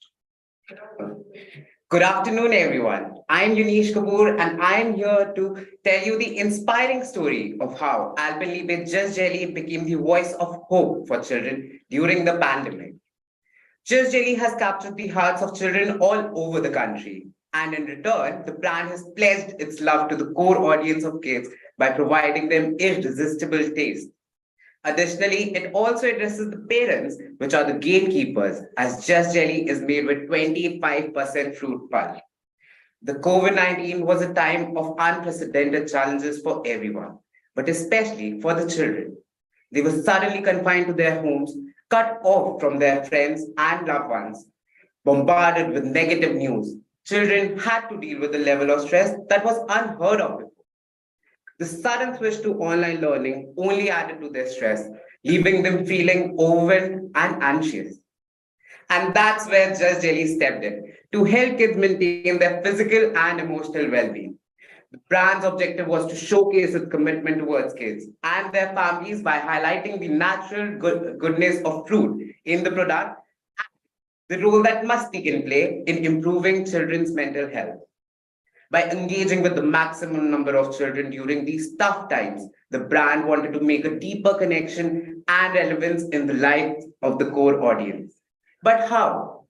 Good afternoon, everyone. I'm Yunesh Kapoor, and I'm here to tell you the inspiring story of how Alpenliebe Just Jelly became the voice of hope for children during the pandemic. Just Jelly has captured the hearts of children all over the country. And in return, the brand has pledged its love to the core audience of kids by providing them irresistible taste. Additionally, it also addresses the parents, which are the gatekeepers, as Just Jelly is made with 25% fruit pulp. The COVID-19 was a time of unprecedented challenges for everyone, but especially for the children. They were suddenly confined to their homes, cut off from their friends and loved ones, bombarded with negative news. Children had to deal with a level of stress that was unheard of before. The sudden switch to online learning only added to their stress, leaving them feeling overwhelmed and anxious. And that's where Just Jelly stepped in to help kids maintain their physical and emotional well-being. The brand's objective was to showcase its commitment towards kids and their families by highlighting the natural goodness of fruit in the product, the role that musty can play in improving children's mental health. By engaging with the maximum number of children during these tough times, the brand wanted to make a deeper connection and relevance in the lives of the core audience. But how?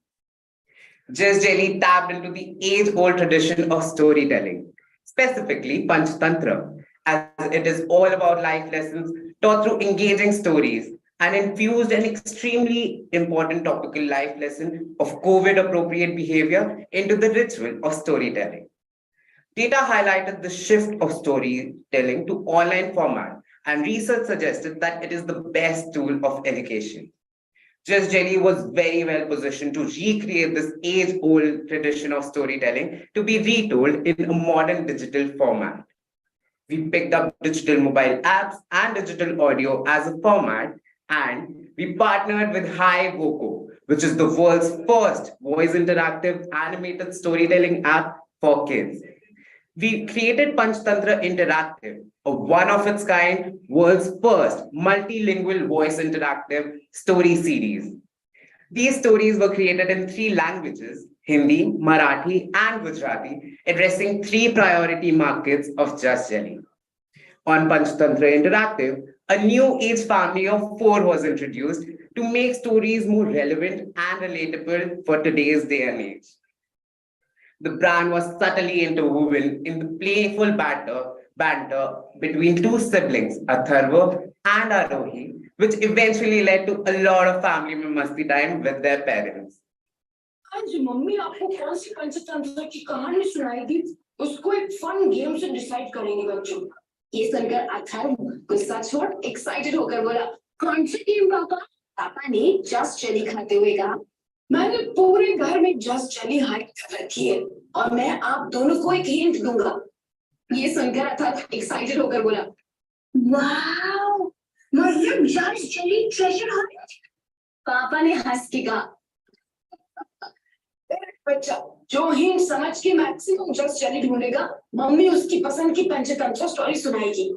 Just Jelly tapped into the age-old tradition of storytelling, specifically Panchtantra, as it is all about life lessons taught through engaging stories, and infused an extremely important topical life lesson of COVID-appropriate behavior into the ritual of storytelling. Data highlighted the shift of storytelling to online format, and research suggested that it is the best tool of education. Just Jelly was very well positioned to recreate this age-old tradition of storytelling to be retold in a modern digital format. We picked up digital mobile apps and digital audio as a format, and we partnered with Hi Voco, which is the world's first voice interactive animated storytelling app for kids. We created Panchtantra Interactive, a one-of-its-kind, world's first multilingual voice interactive story series. These stories were created in 3 languages, Hindi, Marathi, and Gujarati, addressing 3 priority markets of Just Jelly. On Panchtantra Interactive, a new age family of 4 was introduced to make stories more relevant and relatable for today's day and age. The brand was subtly interwoven in the playful banter between 2 siblings, Atharva and Arohi, which eventually led to a lot of family masti time with their parents. आज mummy आपको कौन सी पंचतंत्र की कहानी सुनाएगी उसको एक fun game से decide करेंगे बच्चों ये सुनकर अथर्व गुस्सा छोड़ एक्साइटेड होकर बोला कौन सी गेम पापा पापा ने जस्ट जेली खाते हुए कहा मैंने पूरे घर में जस्ट जेली हाइड कर रखी है और मैं आप दोनों को एक हिंट दूंगा ये सुनकर अथर्व एक्साइटेड होकर बोला वाओ मतलब जस्ट जेली ट्रेजर हंट पापा ने हंस के कहा बच्चा जो हिंट समझ के मैक्सिमम जस्ट जेली ढूंढेगा मम्मी उसकी पसंद की पंचतंत्र स्टोरी सुनाएगी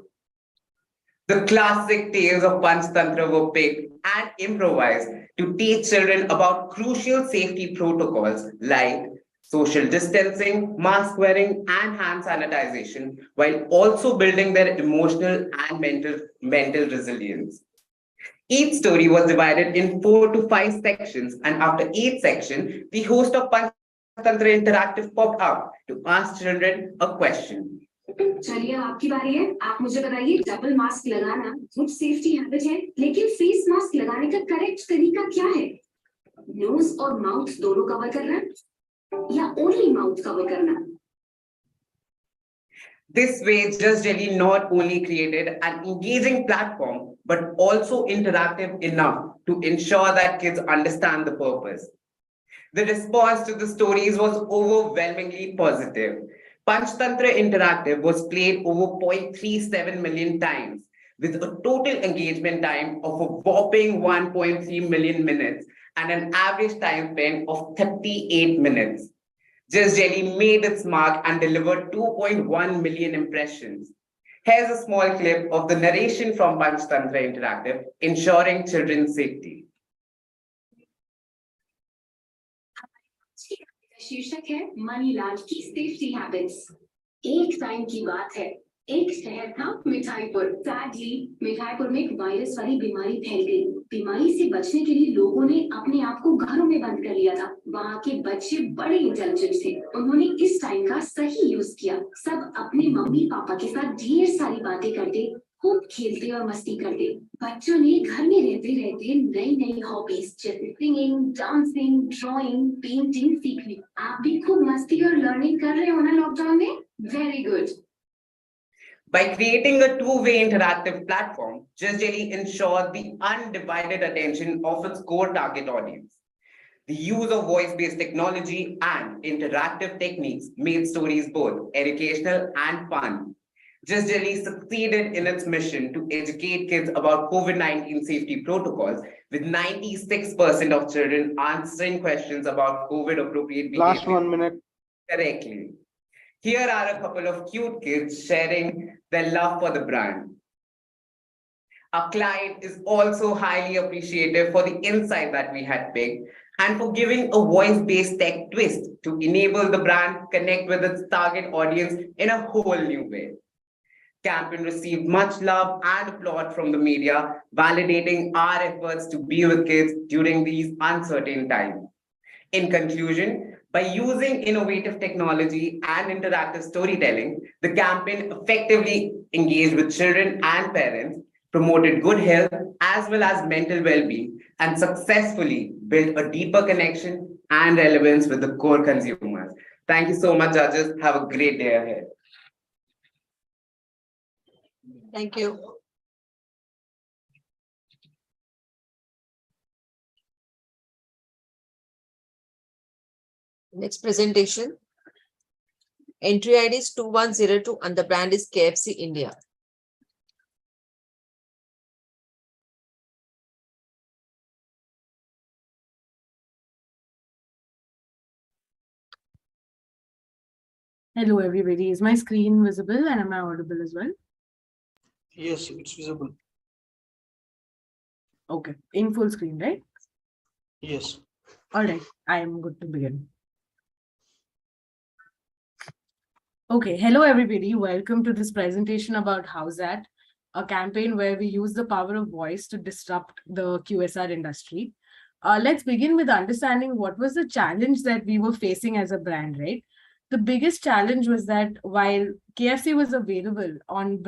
The classic tales of Panchtantra were picked and improvised to teach children about crucial safety protocols like social distancing, mask wearing, and hand sanitization, while also building their emotional and mental resilience. Each story was divided in 4 to 5 sections, and after each section, the host of Panchtantra Interactive popped up to ask children a question. चलिए आपकी बारी है आप मुझे बताइए double mask लगाना good safety habit है लेकिन फेस मास्क लगाने का करेक्ट तरीका क्या है नोज और माउथ दोनों कवर करना या ओनली माउथ कवर करना This way, Just Jelly not only created an engaging platform, but also interactive enough to ensure that kids understand the purpose. The response to the stories was overwhelmingly positive. Panchtantra Interactive was played over 0.37 million times, with a total engagement time of a whopping 1.3 million minutes and an average time spent of 38 minutes. Just Jelly made its mark and delivered 2.1 million impressions. Here's a small clip of the narration from Panchtantra Interactive, ensuring children's safety. शीर्षक है मनीलाल की safety habits एक time की बात है एक शहर था मिठाईपुर सैडली मिठाईपुर में एक वायरस वाली बीमारी फैल गई बीमारी से बचने के लिए लोगों ने अपने आप को घरों में बंद कर लिया था वहाँ के बच्चे बड़े इंटेलिजेंट थे उन्होंने इस टाइम का सही यूज किया सब अपने मम्मी पापा के साथ ढेर सारी बातें करते खूब खेलते और मस्ती करते बच्चों ने घर में रहते रहते नई नई हॉबीज जैसे सिंगिंग डांसिंग ड्राइंग पेंटिंग सीख ली आप भी खूब मस्ती और लर्निंग कर रहे हो ना लॉकडाउन में very good By creating a two-way interactive platform, Just Jelly ensured the undivided attention of its core target audience. The use of voice-based technology and interactive techniques made stories both educational and fun. Just Jelly succeeded in its mission to educate kids about COVID-19 safety protocols, with 96% of children answering questions about COVID-appropriate behavior. Last 1 minute. Correctly. Here are a couple of cute kids sharing their love for the brand. Our client is also highly appreciative for the insight that we had picked and for giving a voice-based tech twist to enable the brand connect with its target audience in a whole new way. Campaign received much love and applaud from the media, validating our efforts to be with kids during these uncertain times. In conclusion, by using innovative technology and interactive storytelling, the campaign effectively engaged with children and parents, promoted good health as well as mental well-being, and successfully built a deeper connection and relevance with the core consumers. Thank you so much, judges. Have a great day ahead. Thank you. Next presentation. Entry ID is 2102 and the brand is KFC India. Hello everybody, is my screen visible and am I audible as well? Yes, it's visible. Okay, in full screen, right? Yes. All right, I am good to begin. Okay, hello everybody. Welcome to this presentation about How's That, a campaign where we use the power of voice to disrupt the QSR industry. Let's begin with understanding what was the challenge that we were facing as a brand, right? The biggest challenge was that while KFC was available on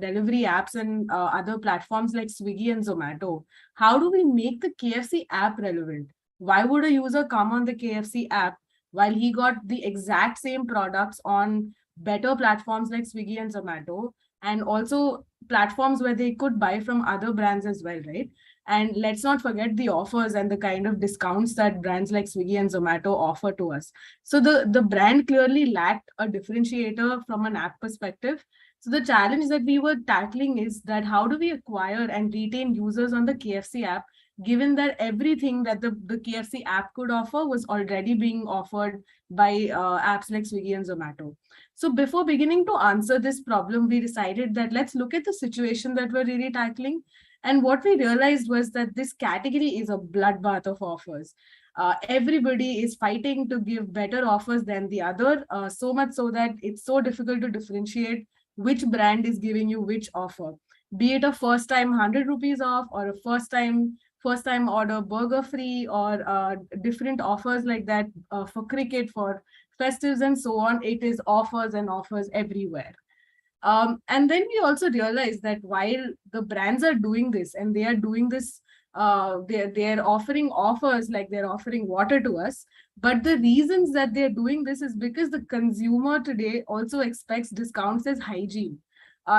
delivery apps and other platforms like Swiggy and Zomato, how do we make the KFC app relevant? Why would a user come on the KFC app while he got the exact same products on better platforms like Swiggy and Zomato, and also platforms where they could buy from other brands as well, right? And let's not forget the offers and the kind of discounts that brands like Swiggy and Zomato offer to us. So the brand clearly lacked a differentiator from an app perspective. So the challenge that we were tackling is that how do we acquire and retain users on the KFC app, given that everything that the KFC app could offer was already being offered by apps like Swiggy and Zomato. So before beginning to answer this problem, we decided that let's look at the situation that we're really tackling. And what we realized was that this category is a bloodbath of offers. Everybody is fighting to give better offers than the other, so much so that it's so difficult to differentiate which brand is giving you which offer. Be it a first time 100 rupees off or a first time order burger free or different offers like that for cricket, for festives and so on. It is offers and offers everywhere. And then we also realized that while the brands are doing this and they are doing this, they're offering offers like they're offering water to us. But the reasons that they're doing this is because the consumer today also expects discounts as hygiene.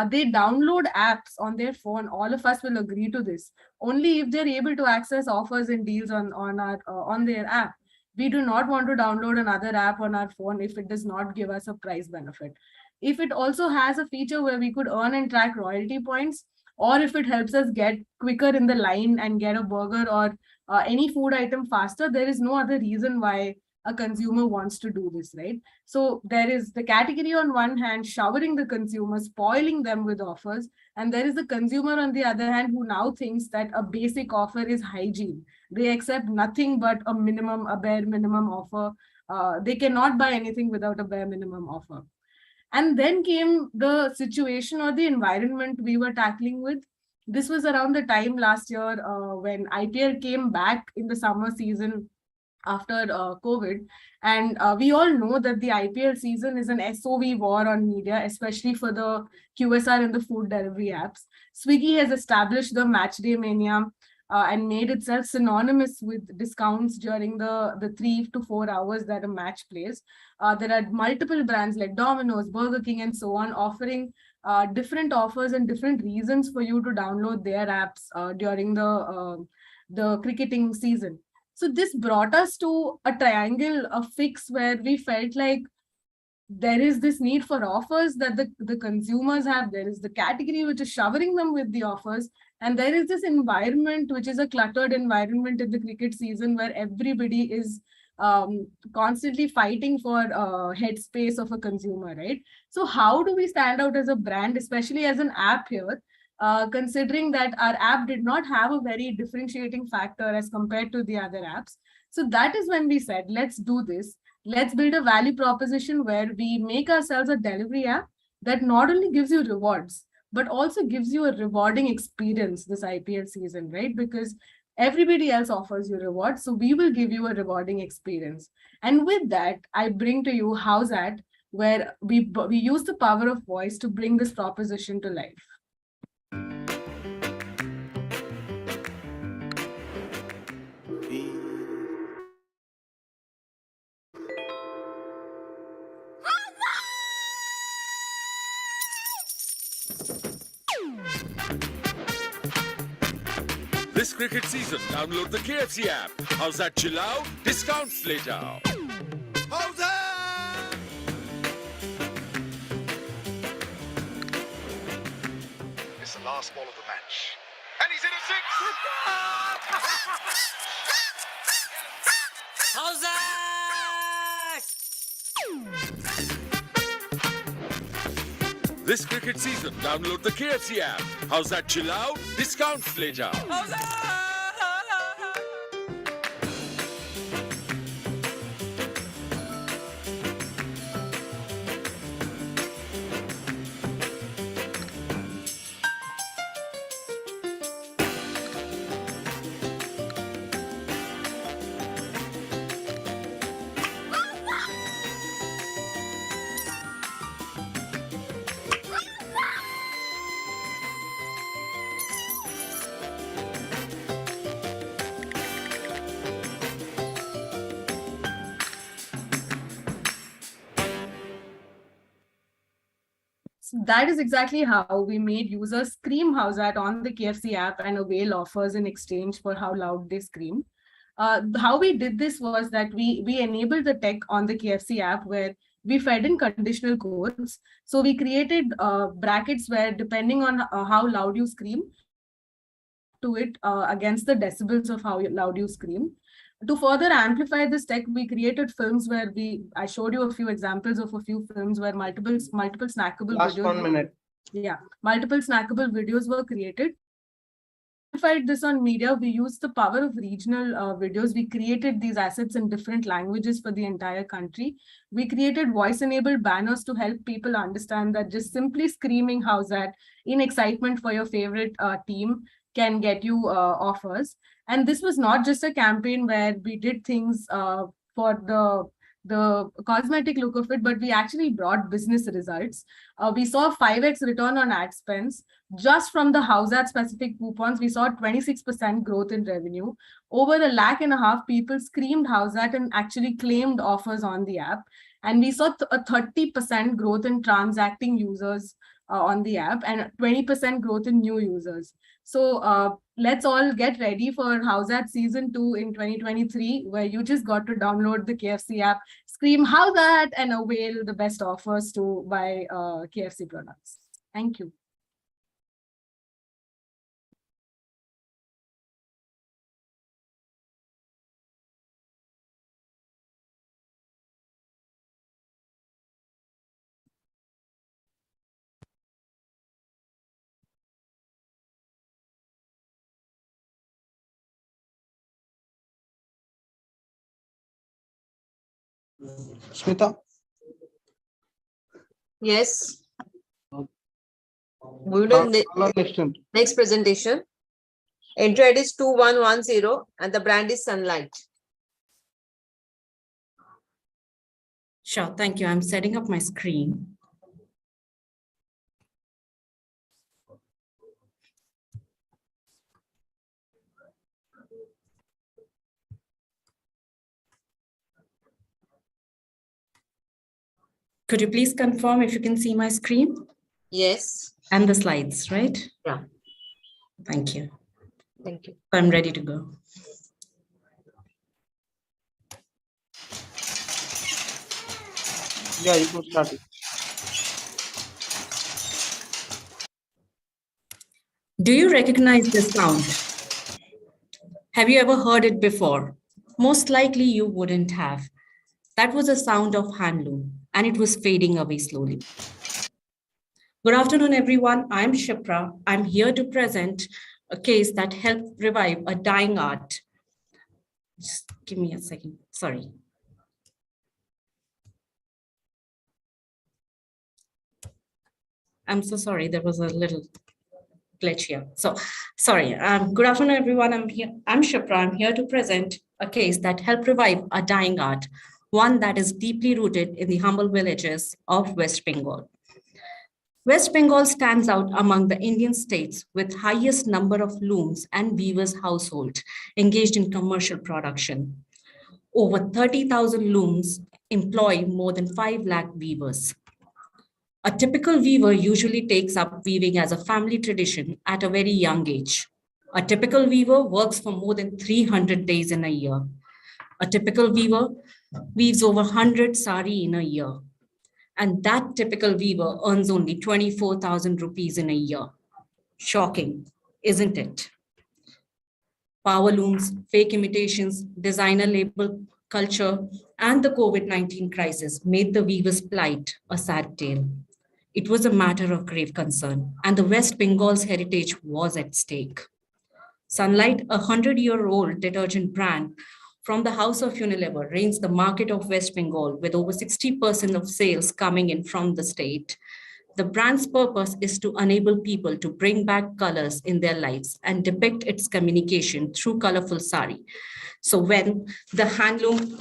They download apps on their phone. All of us will agree to this. Only if they're able to access offers and deals on their app. We do not want to download another app on our phone if it does not give us a price benefit. If it also has a feature where we could earn and track royalty points, or if it helps us get quicker in the line and get a burger or any food item faster, there is no other reason why a consumer wants to do this, right? So there is the category on one hand, showering the consumer, spoiling them with offers. And there is the consumer on the other hand, who now thinks that a basic offer is hygiene. They accept nothing but a bare minimum offer. They cannot buy anything without a bare minimum offer. And then came the situation or the environment we were tackling with. This was around the time last year when IPL came back in the summer season after COVID. And we all know that the IPL season is an SOV war on media, especially for the QSR and the food delivery apps. Swiggy has established the match day mania and made itself synonymous with discounts during the 3 to 4 hours that a match plays. There are multiple brands like Domino's, Burger King, and so on offering different offers and different reasons for you to download their apps during the cricketing season. So this brought us to a triangle, a fix where we felt like there is this need for offers that the consumers have. There is the category which is showering them with the offers. And there is this environment, which is a cluttered environment in the cricket season where everybody is constantly fighting for headspace of a consumer, right? So how do we stand out as a brand, especially as an app here, considering that our app did not have a very differentiating factor as compared to the other apps? So that is when we said, let's do this. Let's build a value proposition where we make ourselves a delivery app that not only gives you rewards, but also gives you a rewarding experience this IPL season, right? Because everybody else offers you rewards. So we will give you a rewarding experience. And with that, I bring to you How's That, where we use the power of voice to bring this proposition to life. This cricket season, download the KFC app. How's that chill out? Discounts later. How's that? It's the last ball of the match. And he's in a six! How's that? This cricket season, download the KFC app. How's that chill out? Discounts later. That is exactly how we made users scream "How's that" on the KFC app and avail offers in exchange for how loud they scream. How we did this was that we enabled the tech on the KFC app where we fed in conditional codes. So we created brackets where, depending on how loud you scream, to it against the decibels of how loud you scream. To further amplify this tech, we created films where I showed you a few examples of a few films where multiple snackable Last videos. 1 minute. Yeah, multiple snackable videos were created. Amplified this on media, we used the power of regional videos. We created these assets in different languages for the entire country. We created voice-enabled banners to help people understand that just simply screaming "How's that" in excitement for your favorite team can get you offers. And this was not just a campaign where we did things for the cosmetic look of it, but we actually brought business results. We saw 5x return on ad spends. Just from the How's that specific coupons, we saw 26% growth in revenue. Over 1.5 lakh people screamed "How's that" and actually claimed offers on the app. And we saw a 30% growth in transacting users on the app and 20% growth in new users. So let's all get ready for How's that Season 2 in 2023, where you just got to download the KFC app, scream "How's that" and avail the best offers to buy KFC products. Thank you. Smita. Yes. Moving on to next presentation. Entry ID is 2110 and the brand is Sunlight. Sure, thank you. I'm setting up my screen. Could you please confirm if you can see my screen? Yes. And the slides, right? Yeah. Thank you. Thank you. I'm ready to go. Yeah, you can start it. Do you recognize this sound? Have you ever heard it before? Most likely you wouldn't have. That was a sound of handloom, and it was fading away slowly. Good afternoon, everyone. I'm Shipra. I'm here to present a case that helped revive a dying art. Just give me a second. Sorry. I'm so sorry. There was a little glitch here. So sorry. Good afternoon, everyone. I'm Shipra. I'm here to present a case that helped revive a dying art, one that is deeply rooted in the humble villages of West Bengal. West Bengal stands out among the Indian states with highest number of looms and weavers households engaged in commercial production. Over 30,000 looms employ more than 5 lakh weavers. A typical weaver usually takes up weaving as a family tradition at a very young age. A typical weaver works for more than 300 days in a year. A typical weaver weaves over 100 sari in a year. And that typical weaver earns only 24,000 rupees in a year. Shocking, isn't it? Power looms, fake imitations, designer label culture, and the COVID-19 crisis made the weaver's plight a sad tale. It was a matter of grave concern, and the West Bengal's heritage was at stake. Sunlight, a 100-year-old detergent brand from the House of Unilever, reigns the market of West Bengal with over 60% of sales coming in from the state. The brand's purpose is to enable people to bring back colors in their lives and depict its communication through colorful sari. So when the handloom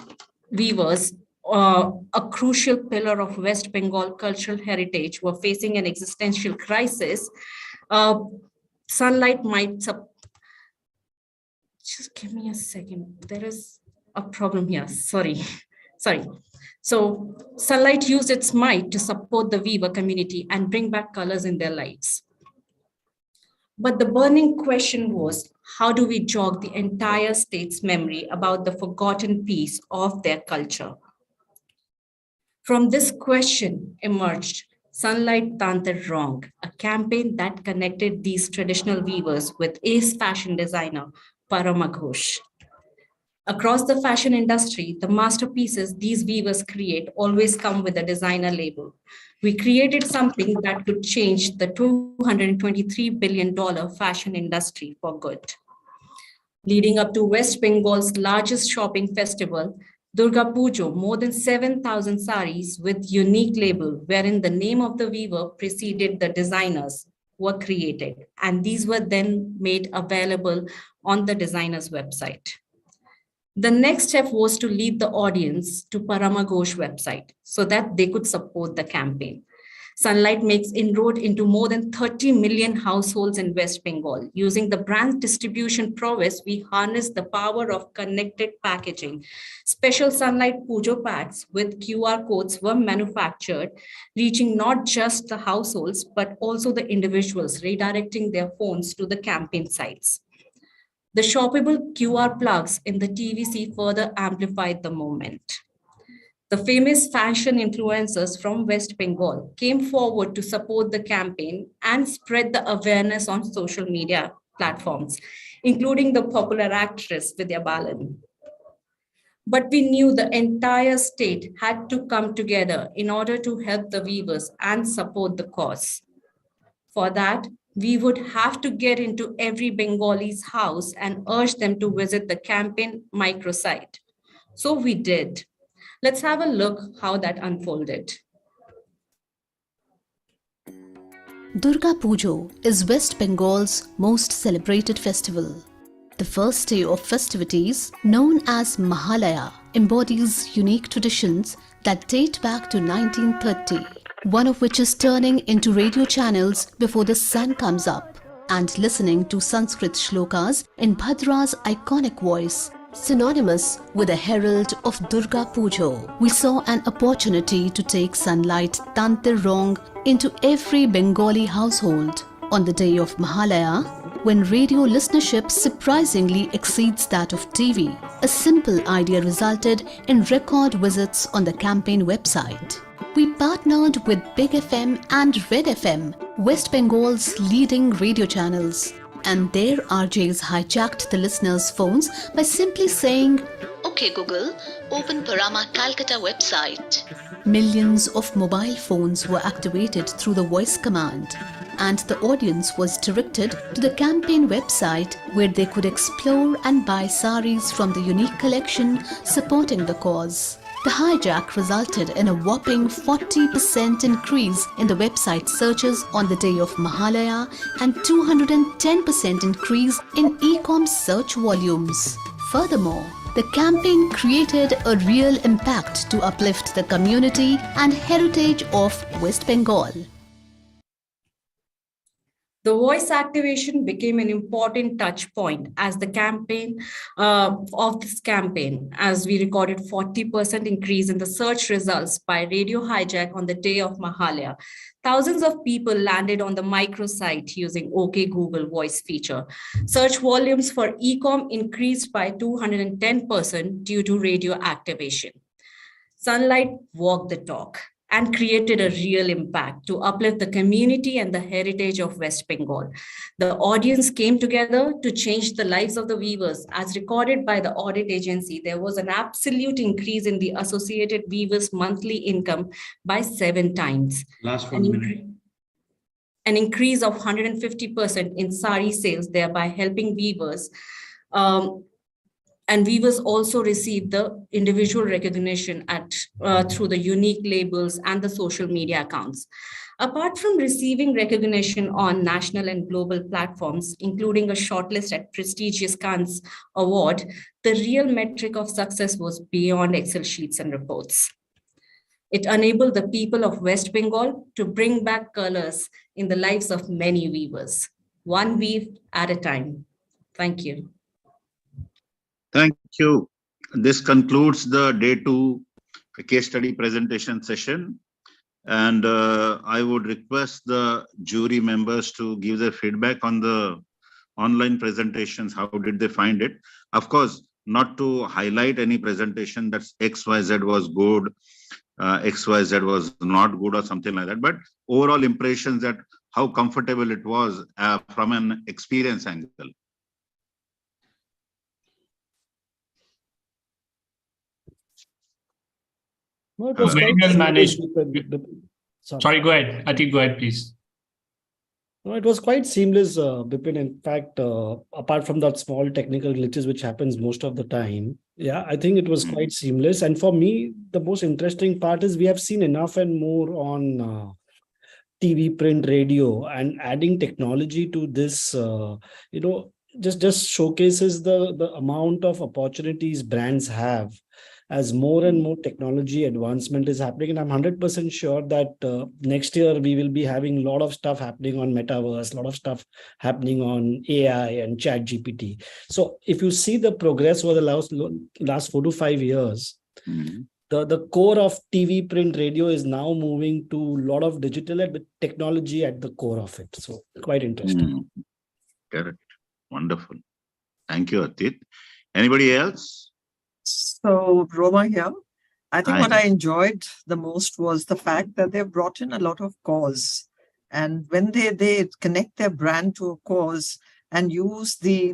weavers, a crucial pillar of West Bengal cultural heritage, were facing an existential crisis, Sunlight might just give me a second. There is a problem here. Sorry. So Sunlight used its might to support the weaver community and bring back colors in their lives. But the burning question was, how do we jog the entire state's memory about the forgotten piece of their culture? From this question emerged Sunlight Tantar Rong, a campaign that connected these traditional weavers with ace fashion designer Parama Ghosh. Across the fashion industry, the masterpieces these weavers create always come with a designer label. We created something that could change the $223 billion fashion industry for good. Leading up to West Bengal's largest shopping festival, Durga Pujo, more than 7,000 saris with unique label wherein the name of the weaver preceded the designers were created, and these were then made available on the designer's website. The next step was to lead the audience to Parama Ghosh website so that they could support the campaign. Sunlight makes inroad into more than 30 million households in West Bengal. Using the brand distribution prowess, we harness the power of connected packaging. Special Sunlight Pujo packs with QR codes were manufactured, reaching not just the households, but also the individuals, redirecting their phones to the campaign sites. The shoppable QR plugs in the TVC further amplified the moment. The famous fashion influencers from West Bengal came forward to support the campaign and spread the awareness on social media platforms, including the popular actress Vidya Balan. But we knew the entire state had to come together in order to help the weavers and support the cause. For that, we would have to get into every Bengali's house and urge them to visit the campaign microsite. So we did. Let's have a look how that unfolded. Durga Pujo is West Bengal's most celebrated festival. The first day of festivities, known as Mahalaya, embodies unique traditions that date back to 1930. One of which is turning into radio channels before the sun comes up and listening to Sanskrit shlokas in Bhadra's iconic voice, synonymous with the herald of Durga Pujo. We saw an opportunity to take Sunlight Tantar Rong into every Bengali household on the day of Mahalaya, when radio listenership surprisingly exceeds that of TV. A simple idea resulted in record visits on the campaign website. We partnered with Big FM and Red FM, West Bengal's leading radio channels, and their RJs hijacked the listeners' phones by simply saying, "Okay Google, open Parama Calcutta website." Millions of mobile phones were activated through the voice command, and the audience was directed to the campaign website where they could explore and buy saris from the unique collection supporting the cause. The hijack resulted in a whopping 40% increase in the website searches on the day of Mahalaya and 210% increase in e-com search volumes. Furthermore, the campaign created a real impact to uplift the community and heritage of West Bengal. The voice activation became an important touch point as the campaign of this campaign, as we recorded 40% increase in the search results by radio hijack on the day of Mahalaya. Thousands of people landed on the microsite using OK Google voice feature. Search volumes for e-com increased by 210% due to radio activation. Sunlight walked the talk and created a real impact to uplift the community and the heritage of West Bengal. The audience came together to change the lives of the weavers. As recorded by the audit agency, there was an absolute increase in the associated weavers' monthly income by 7 times. Last 1 minute. An increase of 150% in sari sales, thereby helping weavers. And weavers also received the individual recognition through the unique labels and the social media accounts. Apart from receiving recognition on national and global platforms, including a shortlist at prestigious Cannes Award, the real metric of success was beyond Excel sheets and reports. It enabled the people of West Bengal to bring back colors in the lives of many weavers, one weave at a time. Thank you. Thank you. This concludes the day 2 case study presentation session. And I would request the jury members to give their feedback on the online presentations. How did they find it? Of course, not to highlight any presentation that XYZ was good, XYZ was not good or something like that, but overall impressions that how comfortable it was from an experience angle. No, it was very quite well managed. Sorry, go ahead. Atik, go ahead, please. No, it was quite seamless, Bipin. In fact, apart from that small technical glitches, which happens most of the time, yeah, I think it was quite seamless. And for me, the most interesting part is we have seen enough and more on TV, print, radio, and adding technology to this, just showcases the amount of opportunities brands have as more and more technology advancement is happening. And I'm 100% sure that next year we will be having a lot of stuff happening on metaverse, a lot of stuff happening on AI and chat GPT. So if you see the progress over the last 4 to 5 years, the core of TV, print, radio is now moving to a lot of digital with technology at the core of it. So quite interesting. Correct. Wonderful. Thank you, Atit. Anybody else? So, Roma here. I think what I enjoyed the most was the fact that they've brought in a lot of cause. And when they connect their brand to a cause and use the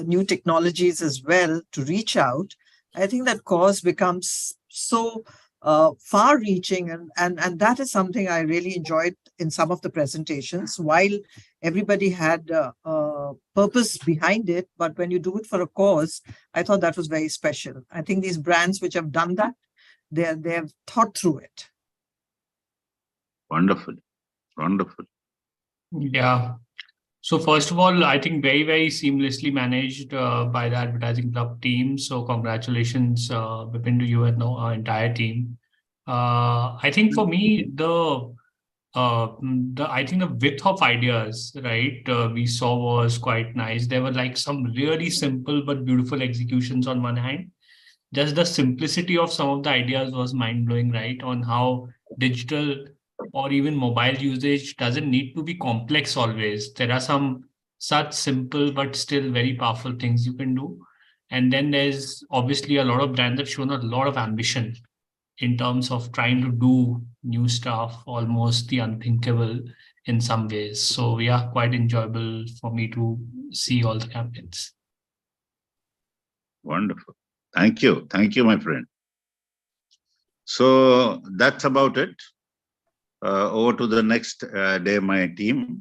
new technologies as well to reach out, I think that cause becomes so far-reaching. And that is something I really enjoyed in some of the presentations. While everybody had a purpose behind it, but when you do it for a cause, I thought that was very special. I think these brands which have done that, they have thought through it. Wonderful. Wonderful. Yeah. So first of all, I think very, very seamlessly managed by the advertising club team. So congratulations, Bipin, to you and our entire team. I think for me, I think the width of ideas, right, we saw was quite nice. There were like some really simple but beautiful executions on one hand. Just the simplicity of some of the ideas was mind-blowing, right, on how digital or even mobile usage doesn't need to be complex always. There are some such simple but still very powerful things you can do. And then there's obviously a lot of brands that have shown a lot of ambition in terms of trying to do new stuff, almost the unthinkable in some ways. So yeah, quite enjoyable for me to see all the campaigns. Wonderful. Thank you. Thank you, my friend. So that's about it. Over to the next day, my team.